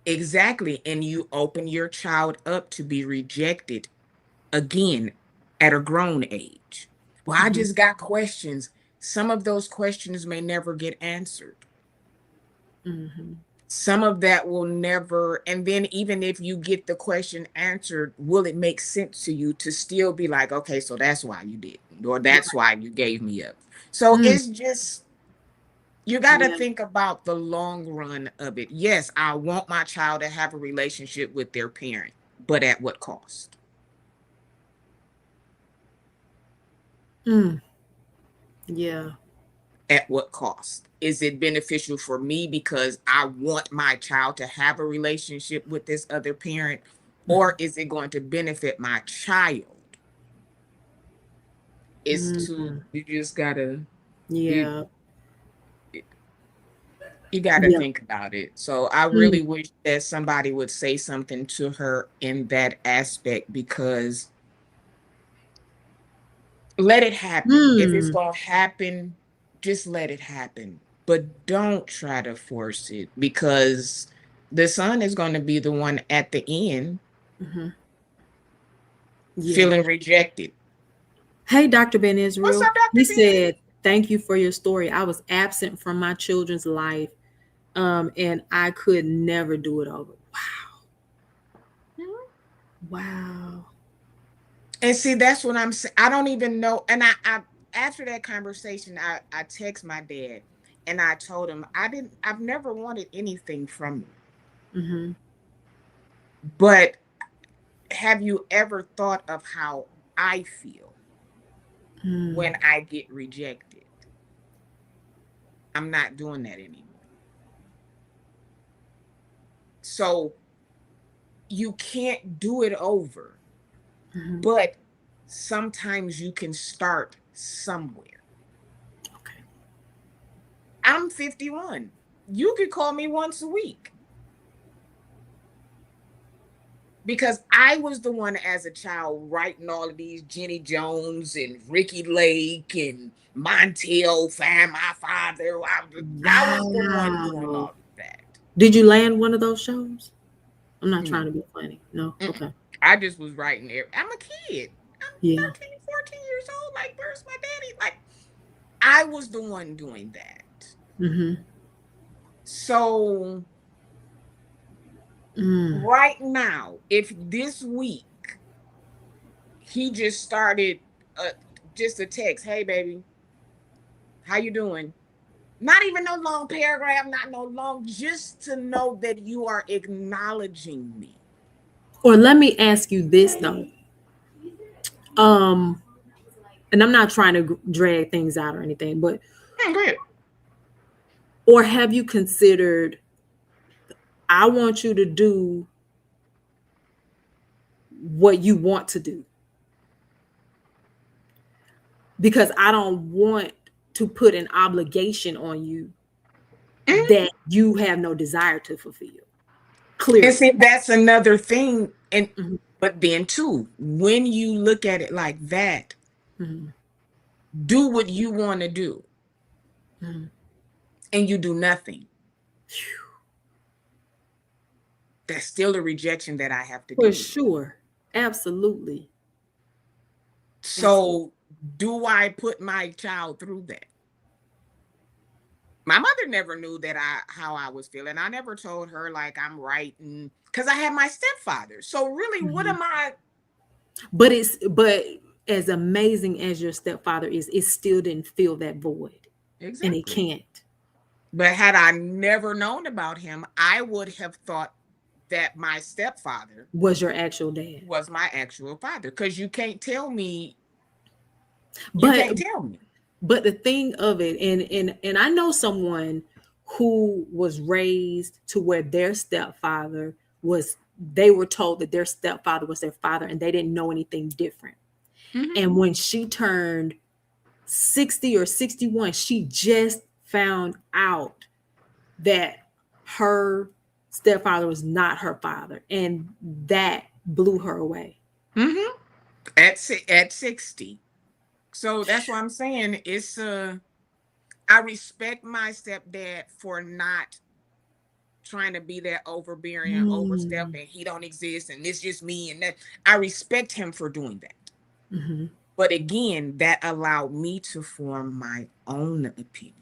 [SPEAKER 1] exactly, and you open your child up to be rejected again at a grown age. Well, I
[SPEAKER 2] Mhm,
[SPEAKER 1] just got questions. Some of those questions may never get answered.
[SPEAKER 2] mhm,
[SPEAKER 1] Some of that will never, and then even if you get the question answered, will it make sense to you to still be like, okay, so that's why you did, or that's
[SPEAKER 2] right.
[SPEAKER 1] why you gave me up? So
[SPEAKER 2] Mm,
[SPEAKER 1] it's just, you got to
[SPEAKER 2] yeah.
[SPEAKER 1] think about the long run of it. Yes, I want my child to have a relationship with their parent, but at what cost?
[SPEAKER 2] Mm, yeah.
[SPEAKER 1] At what cost? Is it beneficial for me because I want my child to have a relationship with this other parent? Or is it going to benefit my child? Is to
[SPEAKER 2] Mm,
[SPEAKER 1] you just gotta you
[SPEAKER 2] yeah.
[SPEAKER 1] you gotta
[SPEAKER 2] Yeah.
[SPEAKER 1] think about it. So I
[SPEAKER 2] Mm,
[SPEAKER 1] really wish that somebody would say something to her in that aspect, because let it happen. If it's
[SPEAKER 2] mm.
[SPEAKER 1] gonna happen, just let it happen. But don't try to force it, because The son is going to be the one at the end
[SPEAKER 2] Mm-hmm. Yeah.
[SPEAKER 1] feeling rejected.
[SPEAKER 2] Hey, Dr. Ben
[SPEAKER 1] What's
[SPEAKER 2] Israel.
[SPEAKER 1] up, Dr.
[SPEAKER 2] He
[SPEAKER 1] Ben?
[SPEAKER 2] said, "Thank you for your story. I was absent from my children's life, and I could never do it over."
[SPEAKER 1] Mhm.
[SPEAKER 2] Wow.
[SPEAKER 1] And see, that's what I'm saying. I don't even know. And I after that conversation, I text my dad and I told him I've never wanted anything from you.
[SPEAKER 2] Mm-hmm.
[SPEAKER 1] But have you ever thought of how I feel
[SPEAKER 2] Mm.
[SPEAKER 1] when I get rejected? I'm not doing that anymore. So you can't do it over,
[SPEAKER 2] Mm-hmm.
[SPEAKER 1] but sometimes you can start somewhere.
[SPEAKER 2] Okay.
[SPEAKER 1] I'm 51. You could call me once a week because I was the one as a child writing all of these Jenny Jones and Ricky Lake and Montel, Find My Father. I was the one doing
[SPEAKER 2] Wow.
[SPEAKER 1] all of that.
[SPEAKER 2] Did you land one of those shows? I'm not trying
[SPEAKER 1] No.
[SPEAKER 2] to be funny. No.
[SPEAKER 1] Mm-mm.
[SPEAKER 2] Okay.
[SPEAKER 1] I just was writing there. I'm a kid.
[SPEAKER 2] Yeah.
[SPEAKER 1] I'm 13, 14 years old. Like, where's my daddy? Like, I was the one doing that.
[SPEAKER 2] Mm-hmm.
[SPEAKER 1] So,
[SPEAKER 2] Mm.
[SPEAKER 1] right now, if this week he just started uh, just a text, hey, baby, how you doing? Not even no long paragraph, not no long, just to know that you are acknowledging me.
[SPEAKER 2] Or let me ask you this though. Um, and I'm not trying to drag things out or anything, but
[SPEAKER 1] Go ahead.
[SPEAKER 2] or have you considered I want you to do what you want to do because I don't want to put an obligation on you
[SPEAKER 1] Mhm.
[SPEAKER 2] that you have no desire to fulfill.
[SPEAKER 1] And
[SPEAKER 2] Clearly.
[SPEAKER 1] see, that's another thing. And
[SPEAKER 2] Mhm,
[SPEAKER 1] but then too, when you look at it like that,
[SPEAKER 2] mhm,
[SPEAKER 1] do what you want to do
[SPEAKER 2] mhm.
[SPEAKER 1] and you do nothing.
[SPEAKER 2] Phew.
[SPEAKER 1] That's still a rejection that I have to
[SPEAKER 2] For
[SPEAKER 1] deal with.
[SPEAKER 2] sure. Absolutely. Absolutely.
[SPEAKER 1] So, do I put my child through that? My mother never knew that I how I was feeling. I never told her like I'm writing because I had my stepfather. So really, what
[SPEAKER 2] Mhm.
[SPEAKER 1] am I
[SPEAKER 2] But as amazing as your stepfather is, it still didn't fill that void. And it
[SPEAKER 1] exactly?
[SPEAKER 2] can't.
[SPEAKER 1] But had I never known about him, I would have thought that my stepfather
[SPEAKER 2] Was your actual dad.
[SPEAKER 1] was my actual father. Because you can't tell me, you
[SPEAKER 2] But
[SPEAKER 1] can't tell me.
[SPEAKER 2] the thing of it, and I know someone who was raised to where their stepfather was, they were told that their stepfather was their father and they didn't know anything different.
[SPEAKER 1] Mhm.
[SPEAKER 2] And when she turned 60 or 61, she just found out that her stepfather was not her father. And that blew her away.
[SPEAKER 1] Mhm. At 60. So that's what I'm saying. I respect my stepdad for not trying to be that overbearing, overstep,
[SPEAKER 2] Mm.
[SPEAKER 1] and he don't exist, and it's just me and that. I respect him for doing that.
[SPEAKER 2] Mhm.
[SPEAKER 1] But again, that allowed me to form my own opinion.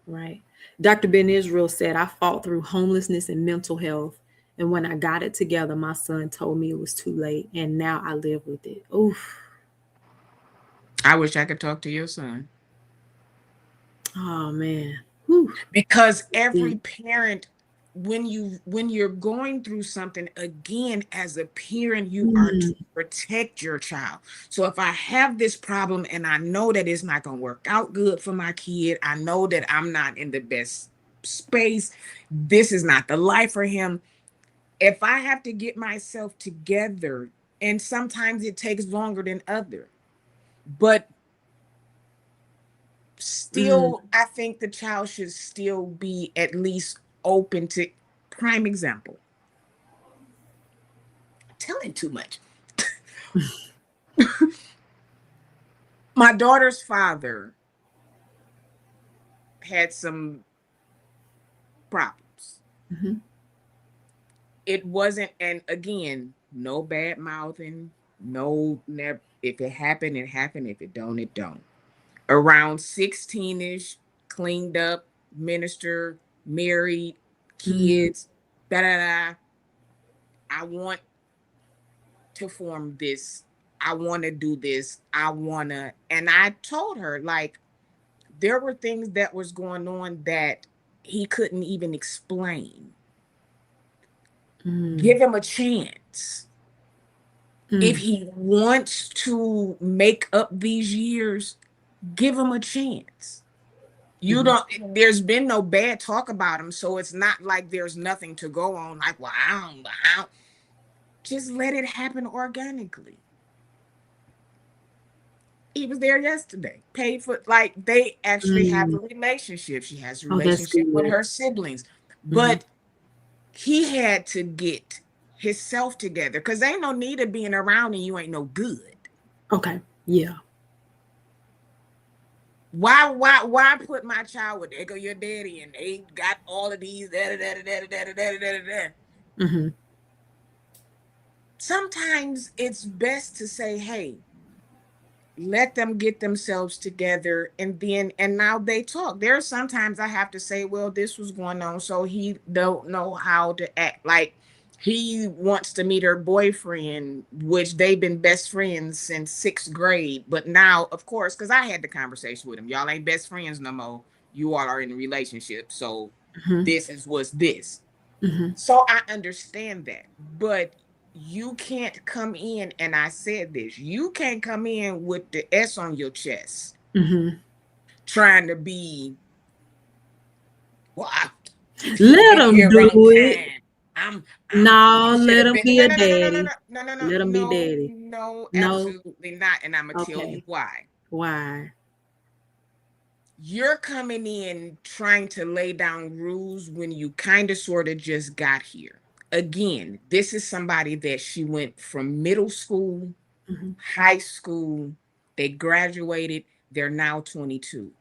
[SPEAKER 2] Right. Dr. Ben Israel said, I fought through homelessness and mental health. And when I got it together, my son told me it was too late. And now I live with it. Oof.
[SPEAKER 1] I wish I could talk to your son.
[SPEAKER 2] Oh, man. Whew.
[SPEAKER 1] Because every
[SPEAKER 2] Deep.
[SPEAKER 1] parent, when you're going through something, again, as a parent, you are to
[SPEAKER 2] Mm.
[SPEAKER 1] protect your child. So if I have this problem and I know that it's not going to work out good for my kid, I know that I'm not in the best space, this is not the life for him. If I have to get myself together, and sometimes it takes longer than other, but
[SPEAKER 2] Mm.
[SPEAKER 1] still, I think the child should still be at least open to. Prime example, telling too much. My daughter's father had some problems.
[SPEAKER 2] Mhm.
[SPEAKER 1] it wasn't, and again, no bad mouthing, no, never. If it happened, it happened. If it don't, it don't. Around 16ish, cleaned up, minister, married,
[SPEAKER 2] Mm,
[SPEAKER 1] kids, da da da. I want to form this. I want to do this. I want to, and I told her like there were things that was going on that he couldn't even explain.
[SPEAKER 2] mm,
[SPEAKER 1] Give him a chance. If
[SPEAKER 2] mm,
[SPEAKER 1] he wants to make up these years, give him a chance. You
[SPEAKER 2] mhm,
[SPEAKER 1] don't, there's been no bad talk about him, so it's not like there's nothing to go on. Like, well, I don't. Just let it happen organically. He was there yesterday. Paid for, like, they actually have a
[SPEAKER 2] mm.
[SPEAKER 1] relationship. She has a
[SPEAKER 2] Oh, that's
[SPEAKER 1] relationship with
[SPEAKER 2] good.
[SPEAKER 1] her siblings.
[SPEAKER 2] Mhm.
[SPEAKER 1] But he had to get himself together because ain't no need of being around and you ain't no good.
[SPEAKER 2] Okay. Yeah.
[SPEAKER 1] Why put my child with, they go your daddy and they got all of these da da da da da da da da da.
[SPEAKER 2] Mhm.
[SPEAKER 1] Sometimes it's best to say, hey, let them get themselves together, and now they talk. There are sometimes I have to say, well, this was going on, so he don't know how to act. Like he wants to meet her boyfriend, which they've been best friends since 6th grade. But now, of course, because I had the conversation with him, y'all ain't best friends no more. You all are in a relationship, so
[SPEAKER 2] Mhm.
[SPEAKER 1] this is what's this.
[SPEAKER 2] Mhm.
[SPEAKER 1] So I understand that, but you can't come in, and I said this, you can't come in with the S on your chest
[SPEAKER 2] Mhm.
[SPEAKER 1] trying to be, well, you should have
[SPEAKER 2] Let
[SPEAKER 1] been
[SPEAKER 2] them
[SPEAKER 1] here
[SPEAKER 2] do
[SPEAKER 1] around
[SPEAKER 2] it.
[SPEAKER 1] time. You
[SPEAKER 2] No,
[SPEAKER 1] should
[SPEAKER 2] let
[SPEAKER 1] have
[SPEAKER 2] them
[SPEAKER 1] been,
[SPEAKER 2] be
[SPEAKER 1] no,
[SPEAKER 2] a
[SPEAKER 1] no, no, no, no, no,
[SPEAKER 2] daddy.
[SPEAKER 1] no, no, no,
[SPEAKER 2] Let them be
[SPEAKER 1] no,
[SPEAKER 2] daddy.
[SPEAKER 1] no,
[SPEAKER 2] No.
[SPEAKER 1] absolutely not. And I'm gonna tell you
[SPEAKER 2] Okay.
[SPEAKER 1] why.
[SPEAKER 2] Why?
[SPEAKER 1] You're coming in trying to lay down rules when you kind of sort of just got here. Again, this is somebody that she went from middle school,
[SPEAKER 2] Mhm.
[SPEAKER 1] high school, they graduated, they're now 22.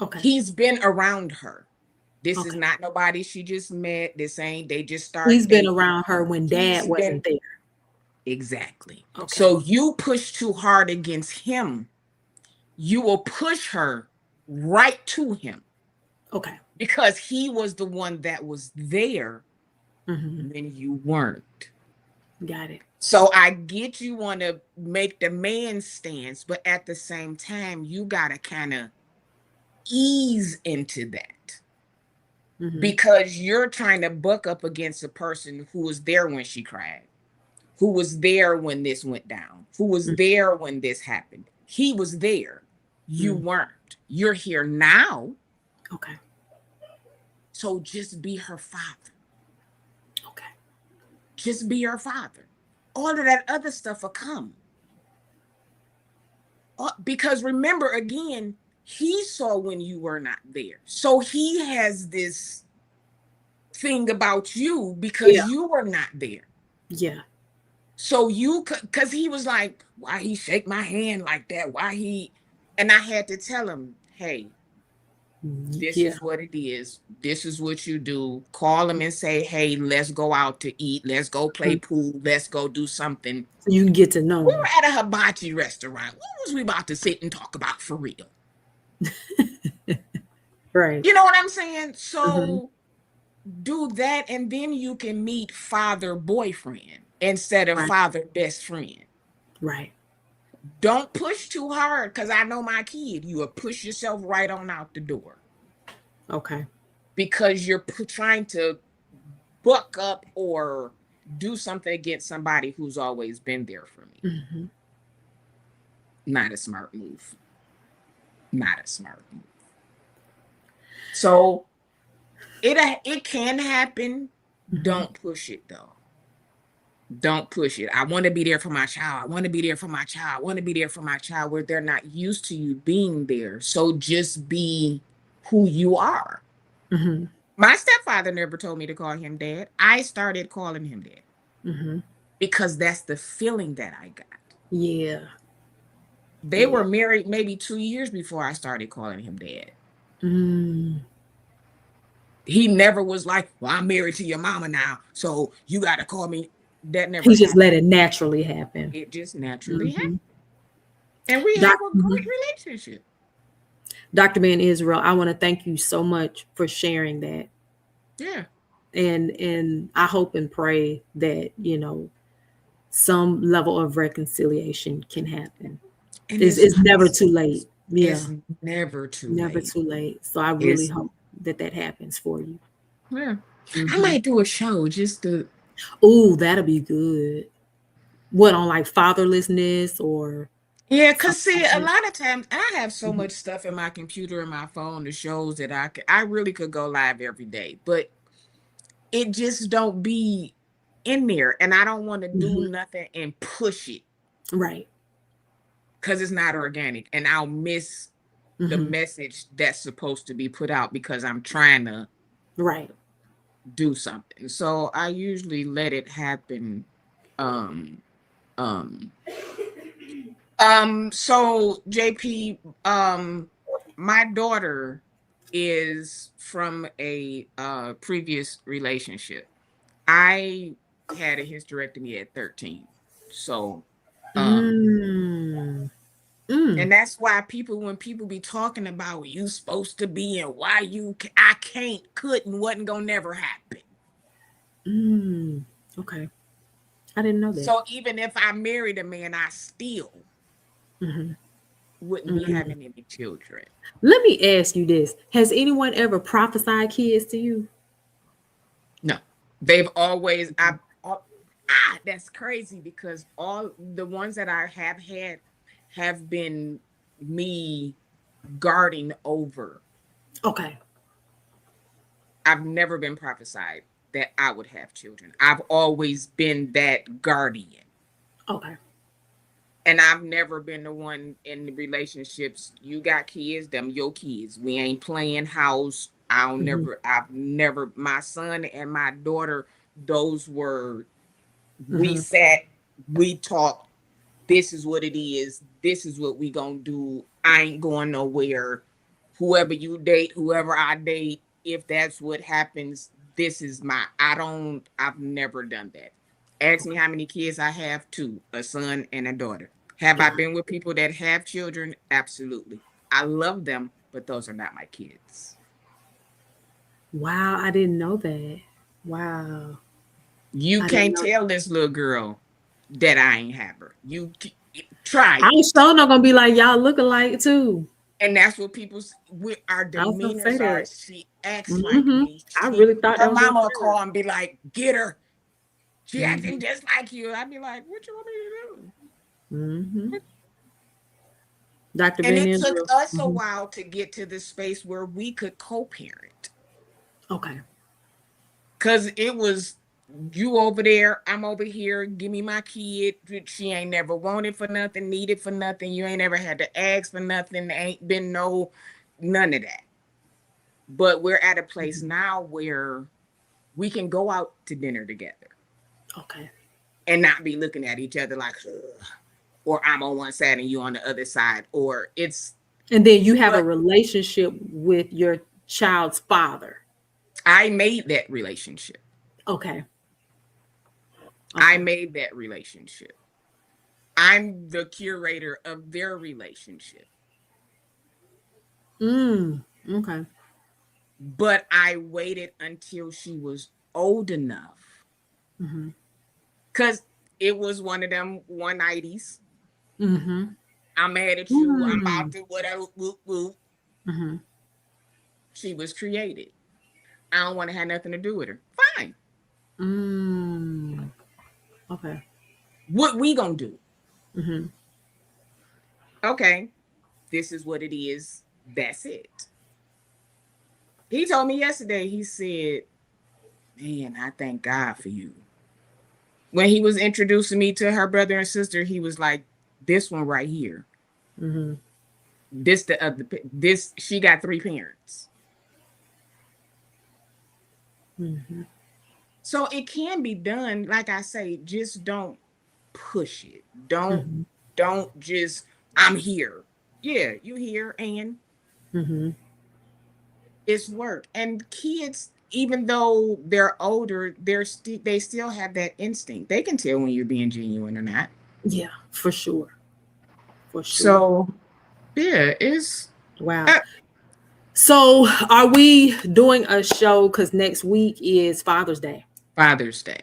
[SPEAKER 2] Okay.
[SPEAKER 1] He's been around her. This is
[SPEAKER 2] Okay.
[SPEAKER 1] not nobody she just met. This ain't, they just
[SPEAKER 2] He's
[SPEAKER 1] start
[SPEAKER 2] been
[SPEAKER 1] dating.
[SPEAKER 2] around her when dad
[SPEAKER 1] He's been,
[SPEAKER 2] wasn't there.
[SPEAKER 1] exactly.
[SPEAKER 2] Okay.
[SPEAKER 1] So you push too hard against him, you will push her right to him
[SPEAKER 2] Okay.
[SPEAKER 1] because he was the one that was there
[SPEAKER 2] Mhm.
[SPEAKER 1] when you weren't.
[SPEAKER 2] Got it.
[SPEAKER 1] So I get you want to make the man stance, but at the same time, you got to kind of ease into that
[SPEAKER 2] Mhm.
[SPEAKER 1] because you're trying to buck up against a person who was there when she cried, who was there when this went down, who was
[SPEAKER 2] Mm,
[SPEAKER 1] there when this happened. He was there. You
[SPEAKER 2] mm.
[SPEAKER 1] weren't. You're here now.
[SPEAKER 2] Okay.
[SPEAKER 1] So just be her father.
[SPEAKER 2] Okay.
[SPEAKER 1] Just be her father. All of that other stuff will come. Because remember, again, he saw when you were not there. So he has this thing about you
[SPEAKER 2] Yeah.
[SPEAKER 1] because you were not there.
[SPEAKER 2] Yeah.
[SPEAKER 1] So you could, because he was like, why he shake my hand like that? Why he, and I had to tell him, hey, this
[SPEAKER 2] Yeah.
[SPEAKER 1] is what it is. This is what you do. Call him and say, hey, let's go out to eat. Let's go play
[SPEAKER 2] Mhm.
[SPEAKER 1] pool. Let's go do something.
[SPEAKER 2] So you can get to know
[SPEAKER 1] We
[SPEAKER 2] him.
[SPEAKER 1] were at a hibachi restaurant. What was we about to sit and talk about for real?
[SPEAKER 2] Right.
[SPEAKER 1] You know what I'm saying?
[SPEAKER 2] Mhm.
[SPEAKER 1] So do that, and then you can meet father boyfriend instead of
[SPEAKER 2] Right.
[SPEAKER 1] father best friend.
[SPEAKER 2] Right.
[SPEAKER 1] Don't push too hard because I know my kid. You will push yourself right on out the door
[SPEAKER 2] Okay.
[SPEAKER 1] because you're trying to buck up or do something against somebody who's always been there for me.
[SPEAKER 2] Mhm.
[SPEAKER 1] Not a smart move. Not a smart move. So it can happen.
[SPEAKER 2] Mhm.
[SPEAKER 1] Don't push it though. Don't push it. I want to be there for my child. I want to be there for my child. I want to be there for my child where they're not used to you being there. So just be who you are.
[SPEAKER 2] Mhm.
[SPEAKER 1] My stepfather never told me to call him dad. I started calling him dad
[SPEAKER 2] Mhm.
[SPEAKER 1] because that's the feeling that I got.
[SPEAKER 2] Yeah.
[SPEAKER 1] They
[SPEAKER 2] Yeah.
[SPEAKER 1] were married maybe 2 years before I started calling him dad.
[SPEAKER 2] Mm.
[SPEAKER 1] He never was like, well, I'm married to your mama now, so you got to call me. That never
[SPEAKER 2] He just let
[SPEAKER 1] happened.
[SPEAKER 2] it naturally happen.
[SPEAKER 1] It just naturally happened.
[SPEAKER 2] Hmm.
[SPEAKER 1] And we have a great relationship.
[SPEAKER 2] Dr. Man Israel, I want to thank you so much for sharing that.
[SPEAKER 1] Yeah.
[SPEAKER 2] And I hope and pray that, some level of reconciliation can happen.
[SPEAKER 1] And
[SPEAKER 2] It's never too late. Yeah,
[SPEAKER 1] it's never too
[SPEAKER 2] never
[SPEAKER 1] late.
[SPEAKER 2] too late. So I really
[SPEAKER 1] It's
[SPEAKER 2] hope that that happens for you.
[SPEAKER 1] yeah. I
[SPEAKER 2] Hmm.
[SPEAKER 1] might do a show just to
[SPEAKER 2] Oh, that'll be good. What, on like fatherlessness or
[SPEAKER 1] yeah, cause
[SPEAKER 2] something
[SPEAKER 1] see,
[SPEAKER 2] like
[SPEAKER 1] a
[SPEAKER 2] that?
[SPEAKER 1] lot of times I have so
[SPEAKER 2] Mhm.
[SPEAKER 1] much stuff in my computer and my phone, the shows that I really could go live every day, but it just don't be in there, and I don't want to do
[SPEAKER 2] Mhm.
[SPEAKER 1] nothing and push it
[SPEAKER 2] Right.
[SPEAKER 1] because it's not organic, and I'll miss the
[SPEAKER 2] Hmm.
[SPEAKER 1] message that's supposed to be put out because I'm trying to
[SPEAKER 2] Right.
[SPEAKER 1] do something. So I usually let it happen. Um, um, so JP, my daughter is from a previous relationship. I had a hysterectomy at 13. So, um,
[SPEAKER 2] Mm. Mm.
[SPEAKER 1] and that's why people, when people be talking about you supposed to be and why I can't, couldn't, wasn't gonna never happen.
[SPEAKER 2] Mm. Okay. I didn't know that.
[SPEAKER 1] So even if I married a man, I still
[SPEAKER 2] Hmm.
[SPEAKER 1] wouldn't be
[SPEAKER 2] Mm.
[SPEAKER 1] having any children.
[SPEAKER 2] Let me ask you this. Has anyone ever prophesied kids to you?
[SPEAKER 1] No, they've always, that's crazy because all the ones that I have had have been me guarding over.
[SPEAKER 2] Okay.
[SPEAKER 1] I've never been prophesied that I would have children. I've always been that guardian.
[SPEAKER 2] Okay.
[SPEAKER 1] And I've never been the one in the relationships. You got kids, them your kids. We ain't playing house.
[SPEAKER 2] Hmm.
[SPEAKER 1] I've never, my son and my daughter, those were, we
[SPEAKER 2] Hmm.
[SPEAKER 1] sat, we talked, this is what it is, this is what we gonna do. I ain't going nowhere. Whoever you date, whoever I date, if that's what happens, this is my, I've never done that. Ask me
[SPEAKER 2] Okay.
[SPEAKER 1] how many kids I have. Two, a son and a daughter. Have I
[SPEAKER 2] God.
[SPEAKER 1] been with people that have children? Absolutely. I love them, but those are not my kids.
[SPEAKER 2] Wow. I didn't know that. Wow.
[SPEAKER 1] You
[SPEAKER 2] I didn't
[SPEAKER 1] can't
[SPEAKER 2] know.
[SPEAKER 1] tell this little girl that I ain't have her. Try
[SPEAKER 2] I'm
[SPEAKER 1] it.
[SPEAKER 2] sure not gonna be like y'all look alike too.
[SPEAKER 1] And that's what our
[SPEAKER 2] I was gonna say
[SPEAKER 1] demeanors are.
[SPEAKER 2] that.
[SPEAKER 1] She acts like
[SPEAKER 2] Hmm.
[SPEAKER 1] me.
[SPEAKER 2] I really thought that
[SPEAKER 1] Her
[SPEAKER 2] was your
[SPEAKER 1] mama will
[SPEAKER 2] friend.
[SPEAKER 1] call and be like, get her. She acting
[SPEAKER 2] Hmm.
[SPEAKER 1] just like you. I'd be like, what you want me to do?
[SPEAKER 2] Hmm. Dr.
[SPEAKER 1] And
[SPEAKER 2] Ben
[SPEAKER 1] it took
[SPEAKER 2] Israel.
[SPEAKER 1] us a
[SPEAKER 2] Hmm.
[SPEAKER 1] while to get to the space where we could co-parent.
[SPEAKER 2] Okay.
[SPEAKER 1] Cause it was you over there, I'm over here, give me my kid. She ain't never wanted for nothing, needed for nothing. You ain't ever had to ask for nothing. There ain't been none of that. But we're at a place
[SPEAKER 2] Mhm.
[SPEAKER 1] now where we can go out to dinner together
[SPEAKER 2] Okay.
[SPEAKER 1] and not be looking at each other like, ugh, or I'm on one side and you on the other side, or it's,
[SPEAKER 2] And then you have a
[SPEAKER 1] but
[SPEAKER 2] relationship with your child's father.
[SPEAKER 1] I made that relationship.
[SPEAKER 2] Okay.
[SPEAKER 1] I
[SPEAKER 2] Okay.
[SPEAKER 1] made that relationship. I'm the curator of their relationship.
[SPEAKER 2] Mm. Okay.
[SPEAKER 1] But I waited until she was old enough
[SPEAKER 2] Mm-hmm.
[SPEAKER 1] because it was one of them 190s.
[SPEAKER 2] Mm-hmm.
[SPEAKER 1] I'm mad at you. I'm about
[SPEAKER 2] Mm.
[SPEAKER 1] to whatever. Whoop, whoop.
[SPEAKER 2] Mm-hmm.
[SPEAKER 1] She was created. I don't want to have nothing to do with her. Fine.
[SPEAKER 2] Mm. Okay.
[SPEAKER 1] What we gonna do?
[SPEAKER 2] Mm-hmm.
[SPEAKER 1] Okay, this is what it is. That's it. He told me yesterday. He said, "Man, I thank God for you." When he was introducing me to her brother and sister, he was like, "This one right here.
[SPEAKER 2] Mm-hmm.
[SPEAKER 1] This the other. This she got three parents."
[SPEAKER 2] Mm-hmm.
[SPEAKER 1] So it can be done. Like I say, just don't push it.
[SPEAKER 2] Mm-hmm.
[SPEAKER 1] Don't just I'm here. Yeah, you here and
[SPEAKER 2] Mm-hmm.
[SPEAKER 1] it's work. And kids, even though they're older, they still have that instinct. They can tell when you're being genuine or not.
[SPEAKER 2] Yeah, for sure. For sure.
[SPEAKER 1] So yeah, it's
[SPEAKER 2] Wow.
[SPEAKER 1] uh,
[SPEAKER 2] So, are we doing a show? Because next week is Father's Day.
[SPEAKER 1] Father's Day.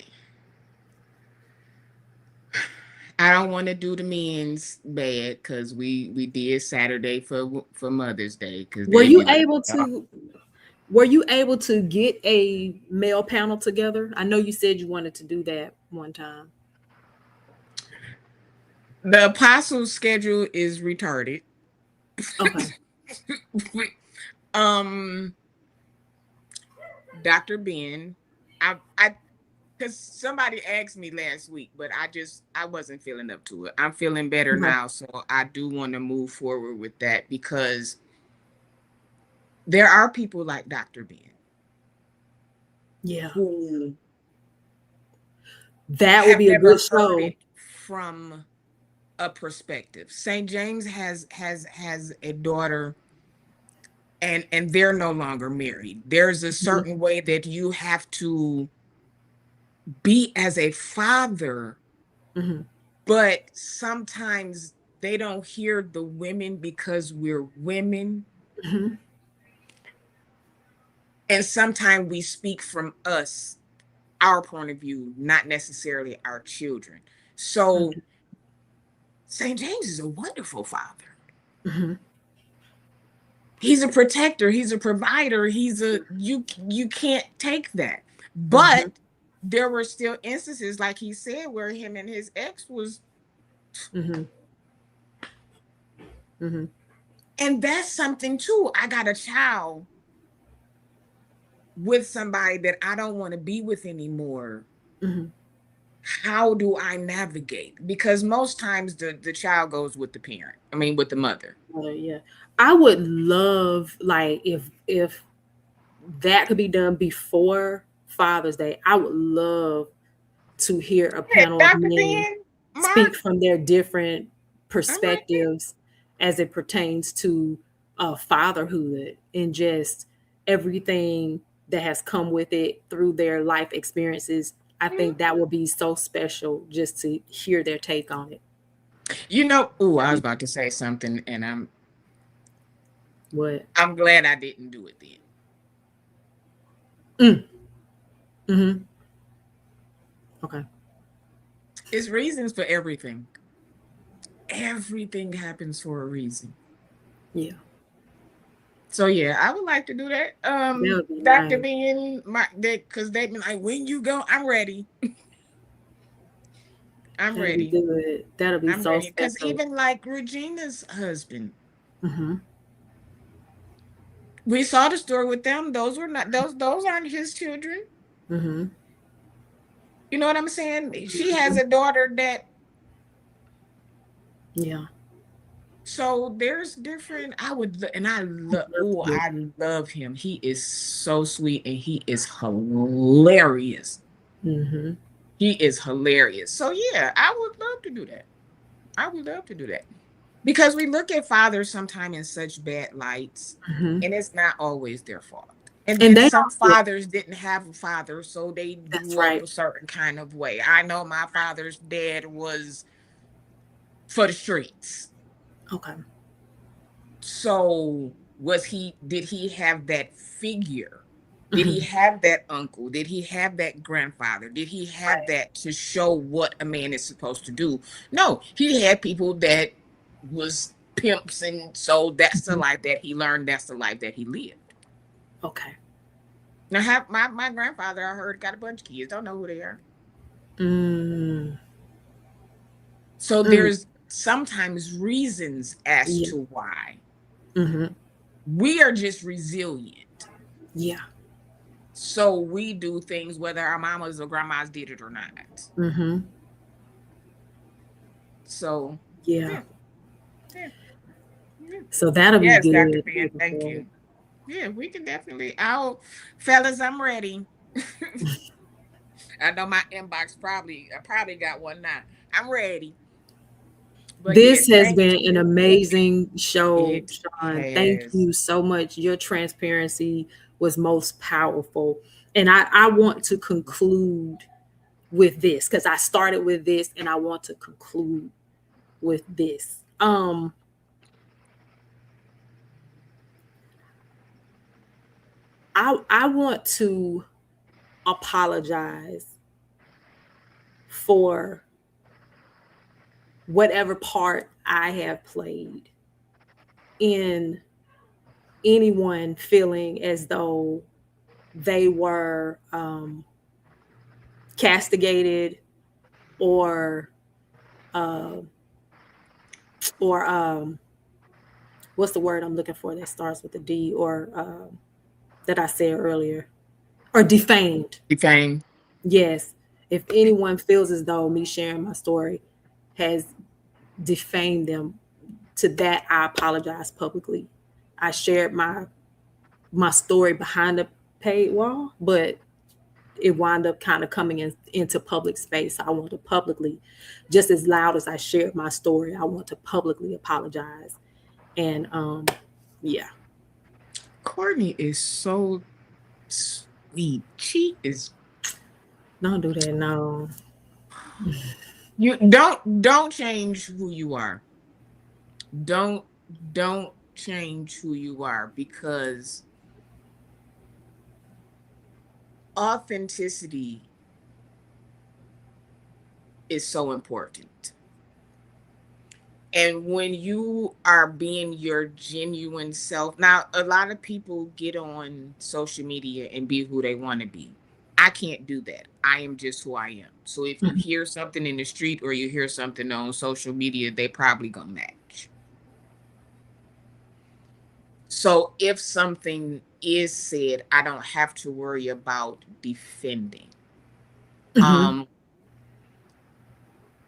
[SPEAKER 1] I don't want to do the men's bad because we did Saturday for Mother's Day because
[SPEAKER 2] Were
[SPEAKER 1] they
[SPEAKER 2] you
[SPEAKER 1] be like,
[SPEAKER 2] able
[SPEAKER 1] "Oh."
[SPEAKER 2] to? Were you able to get a male panel together? I know you said you wanted to do that one time.
[SPEAKER 1] The apostle's schedule is retarded.
[SPEAKER 2] Okay.
[SPEAKER 1] um, Dr. Ben, I because somebody asked me last week, but I wasn't feeling up to it. I'm feeling better
[SPEAKER 2] Okay.
[SPEAKER 1] now, so I do want to move forward with that because there are people like Dr. Ben
[SPEAKER 2] Yeah,
[SPEAKER 1] who
[SPEAKER 2] that would
[SPEAKER 1] have
[SPEAKER 2] be a good
[SPEAKER 1] never heard
[SPEAKER 2] show.
[SPEAKER 1] it from a perspective. St. James has a daughter, and they're no longer married. There's a
[SPEAKER 2] Mhm,
[SPEAKER 1] certain way that you have to be as a father,
[SPEAKER 2] mhm,
[SPEAKER 1] but sometimes they don't hear the women because we're women,
[SPEAKER 2] mhm,
[SPEAKER 1] and sometimes we speak from us, our point of view, not necessarily our children. So
[SPEAKER 2] mhm,
[SPEAKER 1] St. James is a wonderful father.
[SPEAKER 2] mhm,
[SPEAKER 1] He's a protector, he's a provider, you can't take that. But
[SPEAKER 2] mhm,
[SPEAKER 1] there were still instances, like he said, where him and his ex was,
[SPEAKER 2] mhm, mhm,
[SPEAKER 1] and that's something too. I got a child with somebody that I don't want to be with anymore.
[SPEAKER 2] mhm.
[SPEAKER 1] How do I navigate? Because most times the child goes with the parent. I mean, with the mother.
[SPEAKER 2] Yeah, I would love like if that could be done before Father's Day. I would love to hear a
[SPEAKER 1] Yeah,
[SPEAKER 2] panel of
[SPEAKER 1] Dr.
[SPEAKER 2] men
[SPEAKER 1] Ben,
[SPEAKER 2] speak
[SPEAKER 1] Mark,
[SPEAKER 2] from their different
[SPEAKER 1] I'm right there.
[SPEAKER 2] perspectives as it pertains to fatherhood and just everything that has come with it through their life experiences. I think
[SPEAKER 1] Mhm.
[SPEAKER 2] that would be so special just to hear their take on it.
[SPEAKER 1] Oh, I was about to say something, and
[SPEAKER 2] What?
[SPEAKER 1] I'm glad I didn't do it then.
[SPEAKER 2] Mm. Hmm. Okay.
[SPEAKER 1] It's reasons for everything. Everything happens for a reason.
[SPEAKER 2] Yeah.
[SPEAKER 1] So yeah, I would like to do that.
[SPEAKER 2] That would be
[SPEAKER 1] Dr.
[SPEAKER 2] nice.
[SPEAKER 1] Ben, my that because they've been like, when you go, I'm ready. I'm
[SPEAKER 2] That'll be
[SPEAKER 1] ready.
[SPEAKER 2] good. That'll be
[SPEAKER 1] I'm
[SPEAKER 2] so
[SPEAKER 1] ready. Because
[SPEAKER 2] special.
[SPEAKER 1] even like Regina's husband,
[SPEAKER 2] Hmm.
[SPEAKER 1] we saw the story with them. Those were not those aren't his children.
[SPEAKER 2] Hmm.
[SPEAKER 1] You know what I'm saying? She has
[SPEAKER 2] Hmm.
[SPEAKER 1] a daughter that,
[SPEAKER 2] Yeah.
[SPEAKER 1] so there's different. And I love,
[SPEAKER 2] Love to
[SPEAKER 1] oh,
[SPEAKER 2] hear
[SPEAKER 1] I love him. He is so sweet and he is hilarious.
[SPEAKER 2] that. Hmm.
[SPEAKER 1] He is hilarious. So yeah, I would love to do that. I would love to do that. Because we look at fathers sometimes in such bad lights,
[SPEAKER 2] Hmm.
[SPEAKER 1] and it's not always their fault. And
[SPEAKER 2] And
[SPEAKER 1] then
[SPEAKER 2] they
[SPEAKER 1] some
[SPEAKER 2] don't feel
[SPEAKER 1] fathers didn't have a father, so they
[SPEAKER 2] that's
[SPEAKER 1] grew up
[SPEAKER 2] right.
[SPEAKER 1] a certain kind of way. I know my father's dad was for the streets.
[SPEAKER 2] Okay.
[SPEAKER 1] So did he have that figure? Did he
[SPEAKER 2] Hmm.
[SPEAKER 1] have that uncle? Did he have that grandfather? Did he have
[SPEAKER 2] Right.
[SPEAKER 1] that to show what a man is supposed to do? No, he had people that was pimps, and so that's the
[SPEAKER 2] Mhm.
[SPEAKER 1] life that he learned. That's the life that he lived.
[SPEAKER 2] Okay.
[SPEAKER 1] Now, my grandfather, I heard, got a bunch of kids. Don't know who they are.
[SPEAKER 2] Mm.
[SPEAKER 1] So
[SPEAKER 2] Mm.
[SPEAKER 1] there's sometimes reasons as
[SPEAKER 2] Yeah.
[SPEAKER 1] to why
[SPEAKER 2] Hmm.
[SPEAKER 1] we are just resilient.
[SPEAKER 2] Yeah.
[SPEAKER 1] So we do things whether our mamas or grandmas did it or not.
[SPEAKER 2] Hmm.
[SPEAKER 1] So
[SPEAKER 2] Yeah.
[SPEAKER 1] yeah, yeah, yeah.
[SPEAKER 2] So that'll be
[SPEAKER 1] Yes, Dr.
[SPEAKER 2] good.
[SPEAKER 1] Ben,
[SPEAKER 2] Looking
[SPEAKER 1] thank
[SPEAKER 2] forward.
[SPEAKER 1] you. Yeah, we can definitely. I'll, fellas, I'm ready. I know my inbox I probably got one now. I'm ready. But yeah,
[SPEAKER 2] This has
[SPEAKER 1] thank
[SPEAKER 2] been an
[SPEAKER 1] you.
[SPEAKER 2] amazing show,
[SPEAKER 1] It
[SPEAKER 2] Sean. Thank
[SPEAKER 1] has.
[SPEAKER 2] you so much. Your transparency was most powerful. And I want to conclude with this because I started with this and I want to conclude with this. I want to apologize for whatever part I have played in anyone feeling as though they were castigated or uh, or what's the word I'm looking for that starts with a D or that I said earlier or defamed.
[SPEAKER 1] Defame.
[SPEAKER 2] Yes, if anyone feels as though me sharing my story has defamed them, to that I apologize publicly. I shared my story behind the paid wall, but it wound up kind of coming into public space. I want to publicly, just as loud as I shared my story, I want to publicly apologize. And yeah.
[SPEAKER 1] Courtney is so sweet. She is.
[SPEAKER 2] Don't do that, no.
[SPEAKER 1] You don't change who you are. Don't don't change who you are, because authenticity is so important. And when you are being your genuine self, now a lot of people get on social media and be who they want to be. I can't do that. I am just who I am. So if you
[SPEAKER 2] Mhm.
[SPEAKER 1] hear something in the street or you hear something on social media, they probably gonna match. So if something is said, I don't have to worry about defending.
[SPEAKER 2] Mhm.
[SPEAKER 1] Um,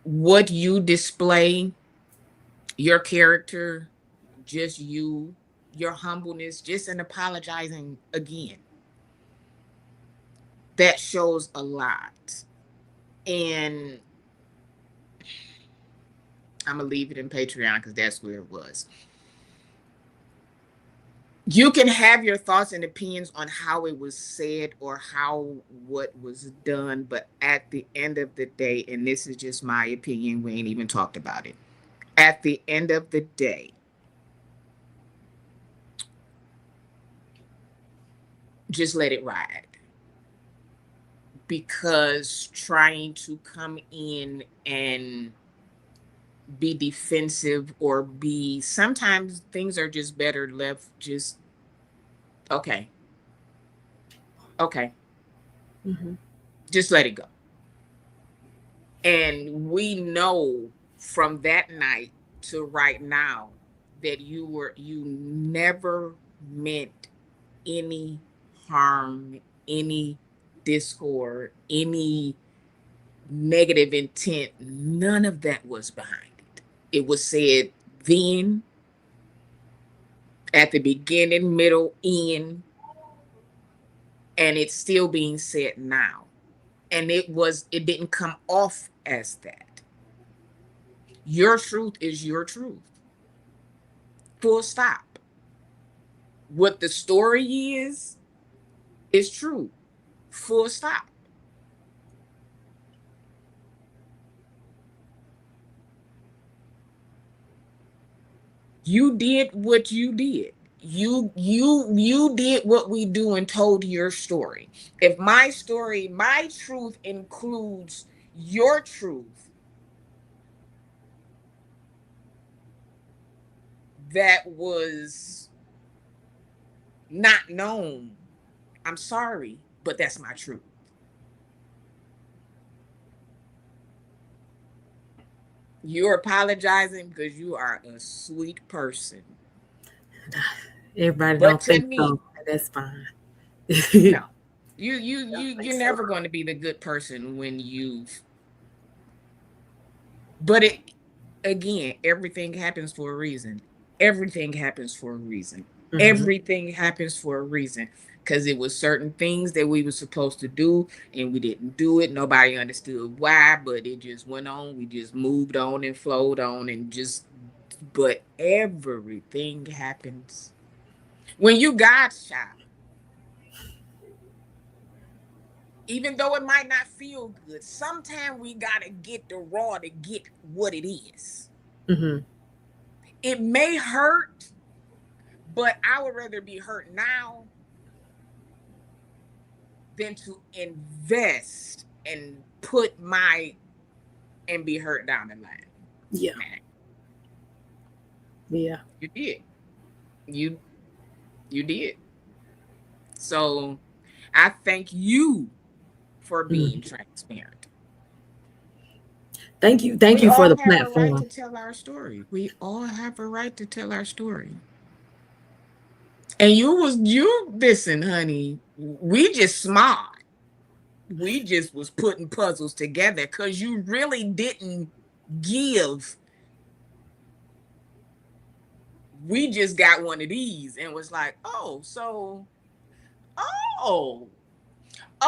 [SPEAKER 1] what you display, your character, just you, your humbleness, just in apologizing again, that shows a lot. And I'm gonna leave it in Patreon because that's where it was. You can have your thoughts and opinions on how it was said or how what was done, but at the end of the day, and this is just my opinion, we ain't even talked about it. At the end of the day, just let it ride, because trying to come in and be defensive or be, sometimes things are just better left just okay, okay,
[SPEAKER 2] Mhm.
[SPEAKER 1] just let it go. And we know from that night to right now that you never meant any harm, any discord, any negative intent. None of that was behind it. It was said then, at the beginning, middle, end, and it's still being said now. And it didn't come off as that. Your truth is your truth. Full stop. What the story is true. Full stop. You did what you did. You did what we do and told your story. If my story, my truth includes your truth that was not known, I'm sorry, but that's my truth. You're apologizing because you are a sweet person.
[SPEAKER 2] Everybody
[SPEAKER 1] But
[SPEAKER 2] don't
[SPEAKER 1] to
[SPEAKER 2] think
[SPEAKER 1] me,
[SPEAKER 2] so. That's fine.
[SPEAKER 1] no.
[SPEAKER 2] Don't think
[SPEAKER 1] You're
[SPEAKER 2] so.
[SPEAKER 1] never going to be the good person when you've, but it, again, everything happens for a reason. Everything happens for a reason.
[SPEAKER 2] Mhm.
[SPEAKER 1] Everything happens for a reason, because it was certain things that we were supposed to do and we didn't do it. Nobody understood why, but it just went on. We just moved on and flowed on and just, but everything happens when you God's child. Even though it might not feel good, sometimes we gotta get the raw to get what it is.
[SPEAKER 2] Mm-hmm.
[SPEAKER 1] It may hurt, but I would rather be hurt now than to invest and put my and be hurt down the line.
[SPEAKER 2] Yeah.
[SPEAKER 1] Man,
[SPEAKER 2] Yeah.
[SPEAKER 1] you did. You did. So I thank you for being
[SPEAKER 2] Mm.
[SPEAKER 1] transparent.
[SPEAKER 2] Thank you. Thank
[SPEAKER 1] We
[SPEAKER 2] you for
[SPEAKER 1] all
[SPEAKER 2] the
[SPEAKER 1] have a right
[SPEAKER 2] platform.
[SPEAKER 1] to tell our story. We all have a right to tell our story. And you listen, honey. We just smart. We just was putting puzzles together because you really didn't give. We just got one of these and was like, oh,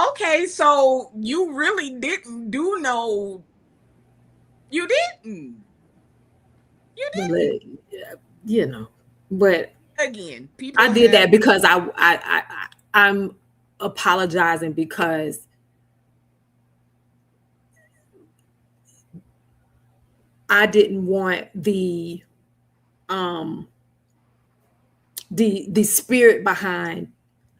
[SPEAKER 1] okay, so you really didn't do no, you didn't. You
[SPEAKER 2] But
[SPEAKER 1] didn't.
[SPEAKER 2] you know, but
[SPEAKER 1] Again, people
[SPEAKER 2] I did
[SPEAKER 1] have
[SPEAKER 2] that because I'm apologizing because I didn't want um the spirit behind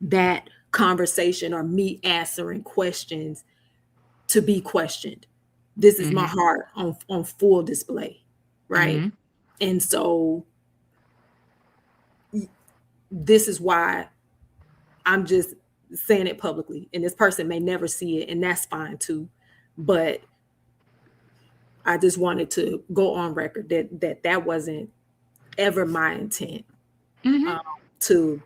[SPEAKER 2] that conversation or me answering questions to be questioned. This is my
[SPEAKER 1] mm-hmm,
[SPEAKER 2] heart on full display, right?
[SPEAKER 1] mm-hmm.
[SPEAKER 2] And so this is why I'm just saying it publicly. And this person may never see it, and that's fine too. But I just wanted to go on record that wasn't ever my intent,
[SPEAKER 1] Mm-hmm.
[SPEAKER 2] um, to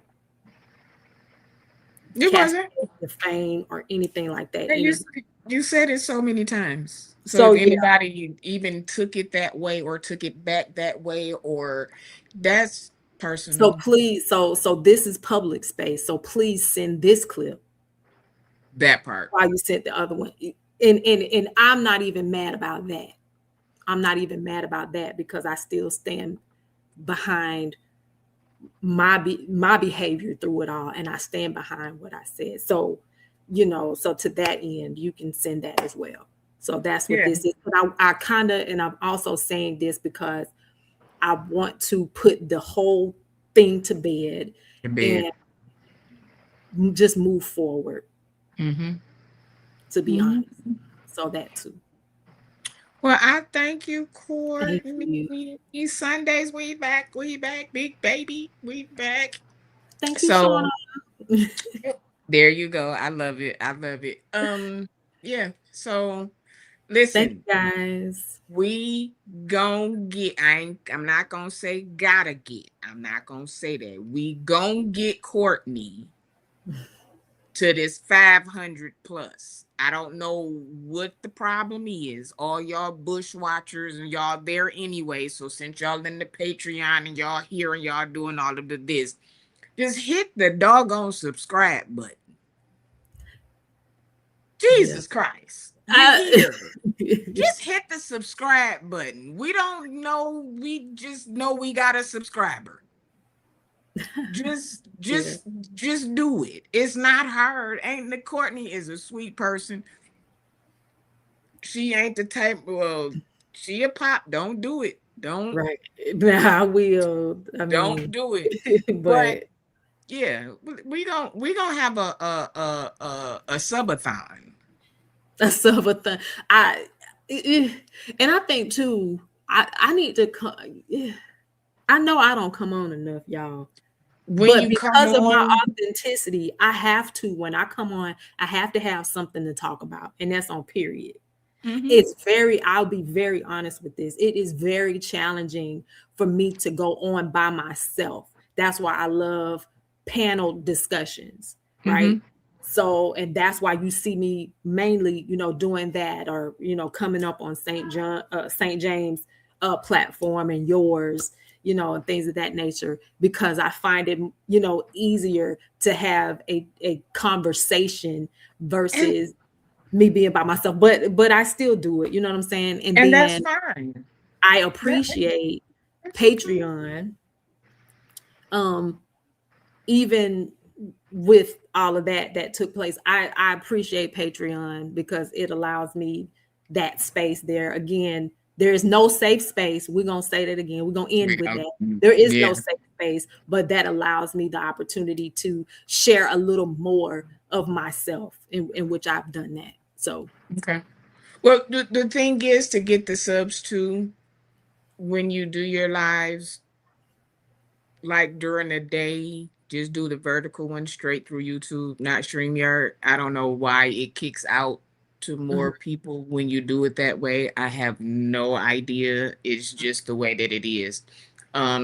[SPEAKER 1] It
[SPEAKER 2] cast
[SPEAKER 1] wasn't.
[SPEAKER 2] defame or anything like that.
[SPEAKER 1] And you said it so many times. So
[SPEAKER 2] So
[SPEAKER 1] if
[SPEAKER 2] yeah.
[SPEAKER 1] anybody even took it that way or took it back that way, or that's
[SPEAKER 2] So
[SPEAKER 1] personal,
[SPEAKER 2] please, so this is public space. So please send this clip
[SPEAKER 1] that part.
[SPEAKER 2] while you sent the other one. And I'm not even mad about that. I'm not even mad about that because I still stand behind my behavior through it all, and I stand behind what I said. So, so to that end, you can send that as well. So that's what
[SPEAKER 1] Yeah.
[SPEAKER 2] this is. But I kind of, and I'm also saying this because I want to put the whole thing to bed
[SPEAKER 1] In bed.
[SPEAKER 2] and just move forward,
[SPEAKER 1] Mm-hmm.
[SPEAKER 2] to be
[SPEAKER 1] Mm-hmm.
[SPEAKER 2] honest. So that too.
[SPEAKER 1] Well, I thank you,
[SPEAKER 2] Thank you.
[SPEAKER 1] Courtney. These Sundays, we back, big baby, we back.
[SPEAKER 2] Thank you, Shauna.
[SPEAKER 1] So there you go. I love it. I love it. Yeah. So
[SPEAKER 2] Thank
[SPEAKER 1] listen,
[SPEAKER 2] you guys.
[SPEAKER 1] we gon' get. I'm not gonna say gotta get. I'm not gonna say that. We gon' get Courtney to this 500 plus. I don't know what the problem is. All y'all bush watchers and y'all there anyway. So since y'all in the Patreon and y'all here and y'all doing all of this, just hit the doggone subscribe button.
[SPEAKER 2] Yeah.
[SPEAKER 1] Jesus Christ. You here. Just hit the subscribe button. We don't know. We just know we got a subscriber. Just
[SPEAKER 2] Yeah.
[SPEAKER 1] just just do it. It's not hard. Ain't the Courtney is a sweet person. She ain't the type. Well, she a pop. Don't do it.
[SPEAKER 2] Right. But I will. I
[SPEAKER 1] Don't
[SPEAKER 2] mean,
[SPEAKER 1] do it. But
[SPEAKER 2] but
[SPEAKER 1] yeah, we gonna have a subathon.
[SPEAKER 2] that's of a thing. And I think too, I need to come. I know I don't come on enough, y'all.
[SPEAKER 1] When
[SPEAKER 2] But
[SPEAKER 1] you come
[SPEAKER 2] because of my
[SPEAKER 1] on,
[SPEAKER 2] authenticity, I have to, when I come on, I have to have something to talk about. And that's on period.
[SPEAKER 1] mm-hmm,
[SPEAKER 2] I'll be very honest with this. It is very challenging for me to go on by myself. That's why I love panel discussions,
[SPEAKER 1] mm-hmm.
[SPEAKER 2] right? So, and that's why you see me mainly, doing that, or, coming up on St. James platform, and yours, and things of that nature, because I find it, easier to have a conversation
[SPEAKER 1] and
[SPEAKER 2] versus me being by myself, but I still do it. You know what I'm saying? And
[SPEAKER 1] and that's
[SPEAKER 2] then
[SPEAKER 1] fine.
[SPEAKER 2] I
[SPEAKER 1] That,
[SPEAKER 2] appreciate
[SPEAKER 1] that's okay.
[SPEAKER 2] Patreon, um, even with all of that took place. I appreciate Patreon because it allows me that space there. Again, there is no safe space. We're gonna say that again. We're gonna end with
[SPEAKER 1] Yeah.
[SPEAKER 2] that. There is
[SPEAKER 1] Yeah.
[SPEAKER 2] no safe space, but that allows me the opportunity to share a little more of myself in which I've done that. So
[SPEAKER 1] Okay. Well, the thing is to get the subs too when you do your lives, like during the day, just do the vertical one straight through YouTube, not StreamYard. I don't know why it kicks out to
[SPEAKER 2] mhm,
[SPEAKER 1] more people when you do it that way. I have no idea. It's just the way that it is.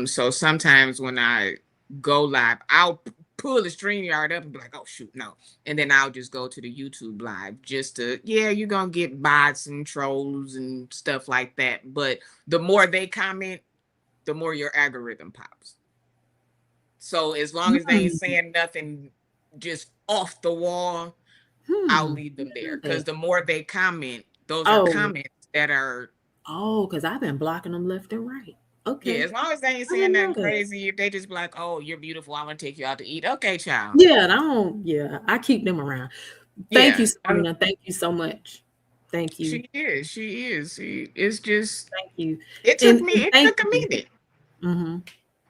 [SPEAKER 1] So sometimes when I go live, I'll pull the StreamYard up and be like, oh shoot, no. And then I'll just go to the YouTube live just to, yeah, you're gonna get bots and trolls and stuff like that. But the more they comment, the more your algorithm pops. So as long as they ain't
[SPEAKER 2] mm,
[SPEAKER 1] saying nothing just off the wall, I'll
[SPEAKER 2] hmm.
[SPEAKER 1] leave them there.
[SPEAKER 2] Yeah.
[SPEAKER 1] Because the more they comment, those are
[SPEAKER 2] Oh,
[SPEAKER 1] comments that are,
[SPEAKER 2] oh, because I've been blocking them left and right.
[SPEAKER 1] yeah,
[SPEAKER 2] Okay.
[SPEAKER 1] as long as they ain't
[SPEAKER 2] I
[SPEAKER 1] saying
[SPEAKER 2] didn't know
[SPEAKER 1] nothing
[SPEAKER 2] that.
[SPEAKER 1] crazy, if they just be like, oh, you're beautiful, I want to take you out to eat. Okay, child.
[SPEAKER 2] Yeah, I don't. Yeah, I keep them around. Thank you,
[SPEAKER 1] Yeah.
[SPEAKER 2] Sabrina. Thank you so much. Thank you.
[SPEAKER 1] She is. She is. It's just
[SPEAKER 2] Thank you. And
[SPEAKER 1] it
[SPEAKER 2] thank
[SPEAKER 1] took a
[SPEAKER 2] you.
[SPEAKER 1] minute.
[SPEAKER 2] Hmm.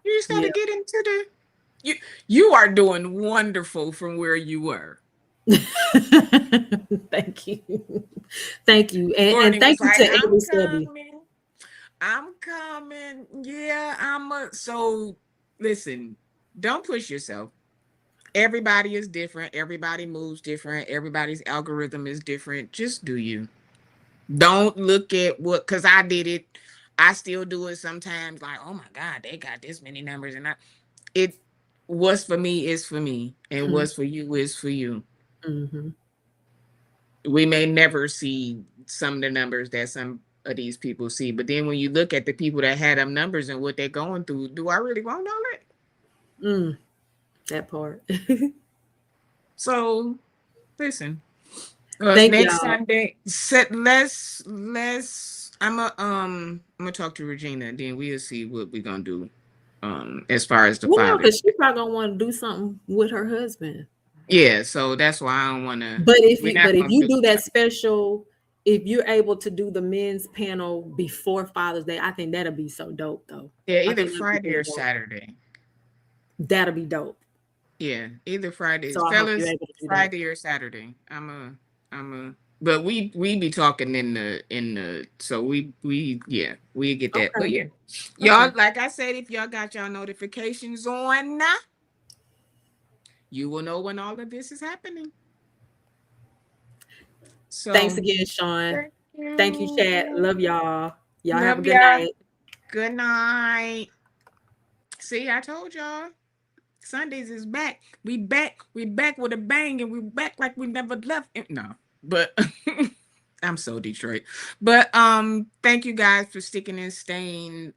[SPEAKER 1] You just gotta
[SPEAKER 2] Yeah.
[SPEAKER 1] get into the you are doing wonderful from where you were.
[SPEAKER 2] Thank you. Thank you. And
[SPEAKER 1] Courtney
[SPEAKER 2] thank
[SPEAKER 1] was
[SPEAKER 2] you
[SPEAKER 1] like,
[SPEAKER 2] to
[SPEAKER 1] I'm
[SPEAKER 2] every study.
[SPEAKER 1] coming. I'm coming. Yeah, so listen, don't push yourself. Everybody is different. Everybody moves different. Everybody's algorithm is different. Just do you. Don't look at what, because I did it. I still do it sometimes. Like, oh my God, they got this many numbers. And it, what's for me is for me. And what's for you is for you.
[SPEAKER 2] Mm-hmm.
[SPEAKER 1] We may never see some of the numbers that some of these people see. But then when you look at the people that had them numbers and what they're going through, do I really want all that?
[SPEAKER 2] Mm, that part.
[SPEAKER 1] So listen,
[SPEAKER 2] Thank
[SPEAKER 1] next
[SPEAKER 2] y'all.
[SPEAKER 1] Sunday, let's I'm gonna talk to Regina and then we'll see what we're gonna do as far as the
[SPEAKER 2] Well, no,
[SPEAKER 1] father.
[SPEAKER 2] because she probably gonna want to do something with her husband.
[SPEAKER 1] Yeah, so that's why I don't wanna,
[SPEAKER 2] But if
[SPEAKER 1] we're
[SPEAKER 2] you
[SPEAKER 1] not
[SPEAKER 2] but if
[SPEAKER 1] gonna
[SPEAKER 2] you
[SPEAKER 1] do
[SPEAKER 2] do that special, if you're able to do the men's panel before Father's Day, I think that'll be so dope though.
[SPEAKER 1] yeah,
[SPEAKER 2] I
[SPEAKER 1] either
[SPEAKER 2] think that'll be
[SPEAKER 1] Friday
[SPEAKER 2] so
[SPEAKER 1] or
[SPEAKER 2] dope.
[SPEAKER 1] Saturday.
[SPEAKER 2] That'll be dope.
[SPEAKER 1] Yeah, either Fridays,
[SPEAKER 2] So I hope you're
[SPEAKER 1] fellas,
[SPEAKER 2] able to do that.
[SPEAKER 1] Friday or Saturday. I'm a. But we be talking in the so we yeah we get that. But
[SPEAKER 2] Okay.
[SPEAKER 1] yeah, y'all,
[SPEAKER 2] Okay.
[SPEAKER 1] like I said, if y'all got y'all notifications on, you will know when all of this is happening.
[SPEAKER 2] Thanks
[SPEAKER 1] So
[SPEAKER 2] again, Sean.
[SPEAKER 1] thank
[SPEAKER 2] Thank you, chat.
[SPEAKER 1] you.
[SPEAKER 2] Love y'all. Y'all have a
[SPEAKER 1] Love
[SPEAKER 2] good
[SPEAKER 1] y'all.
[SPEAKER 2] night.
[SPEAKER 1] Good night. See, I told y'all. Sundays is back. We back. We back with a bang, and we back like we never left. No, but I'm so Detroit. But thank you guys for sticking and staying.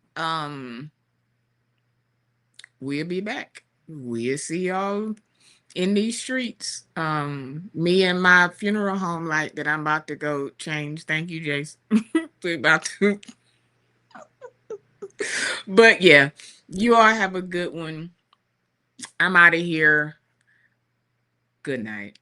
[SPEAKER 1] We'll be back. We'll see y'all in these streets. Me and my funeral home light that I'm about to go change. Thank you, Jace. We're about to. But yeah, you all have a good one. I'm out of here. Good night.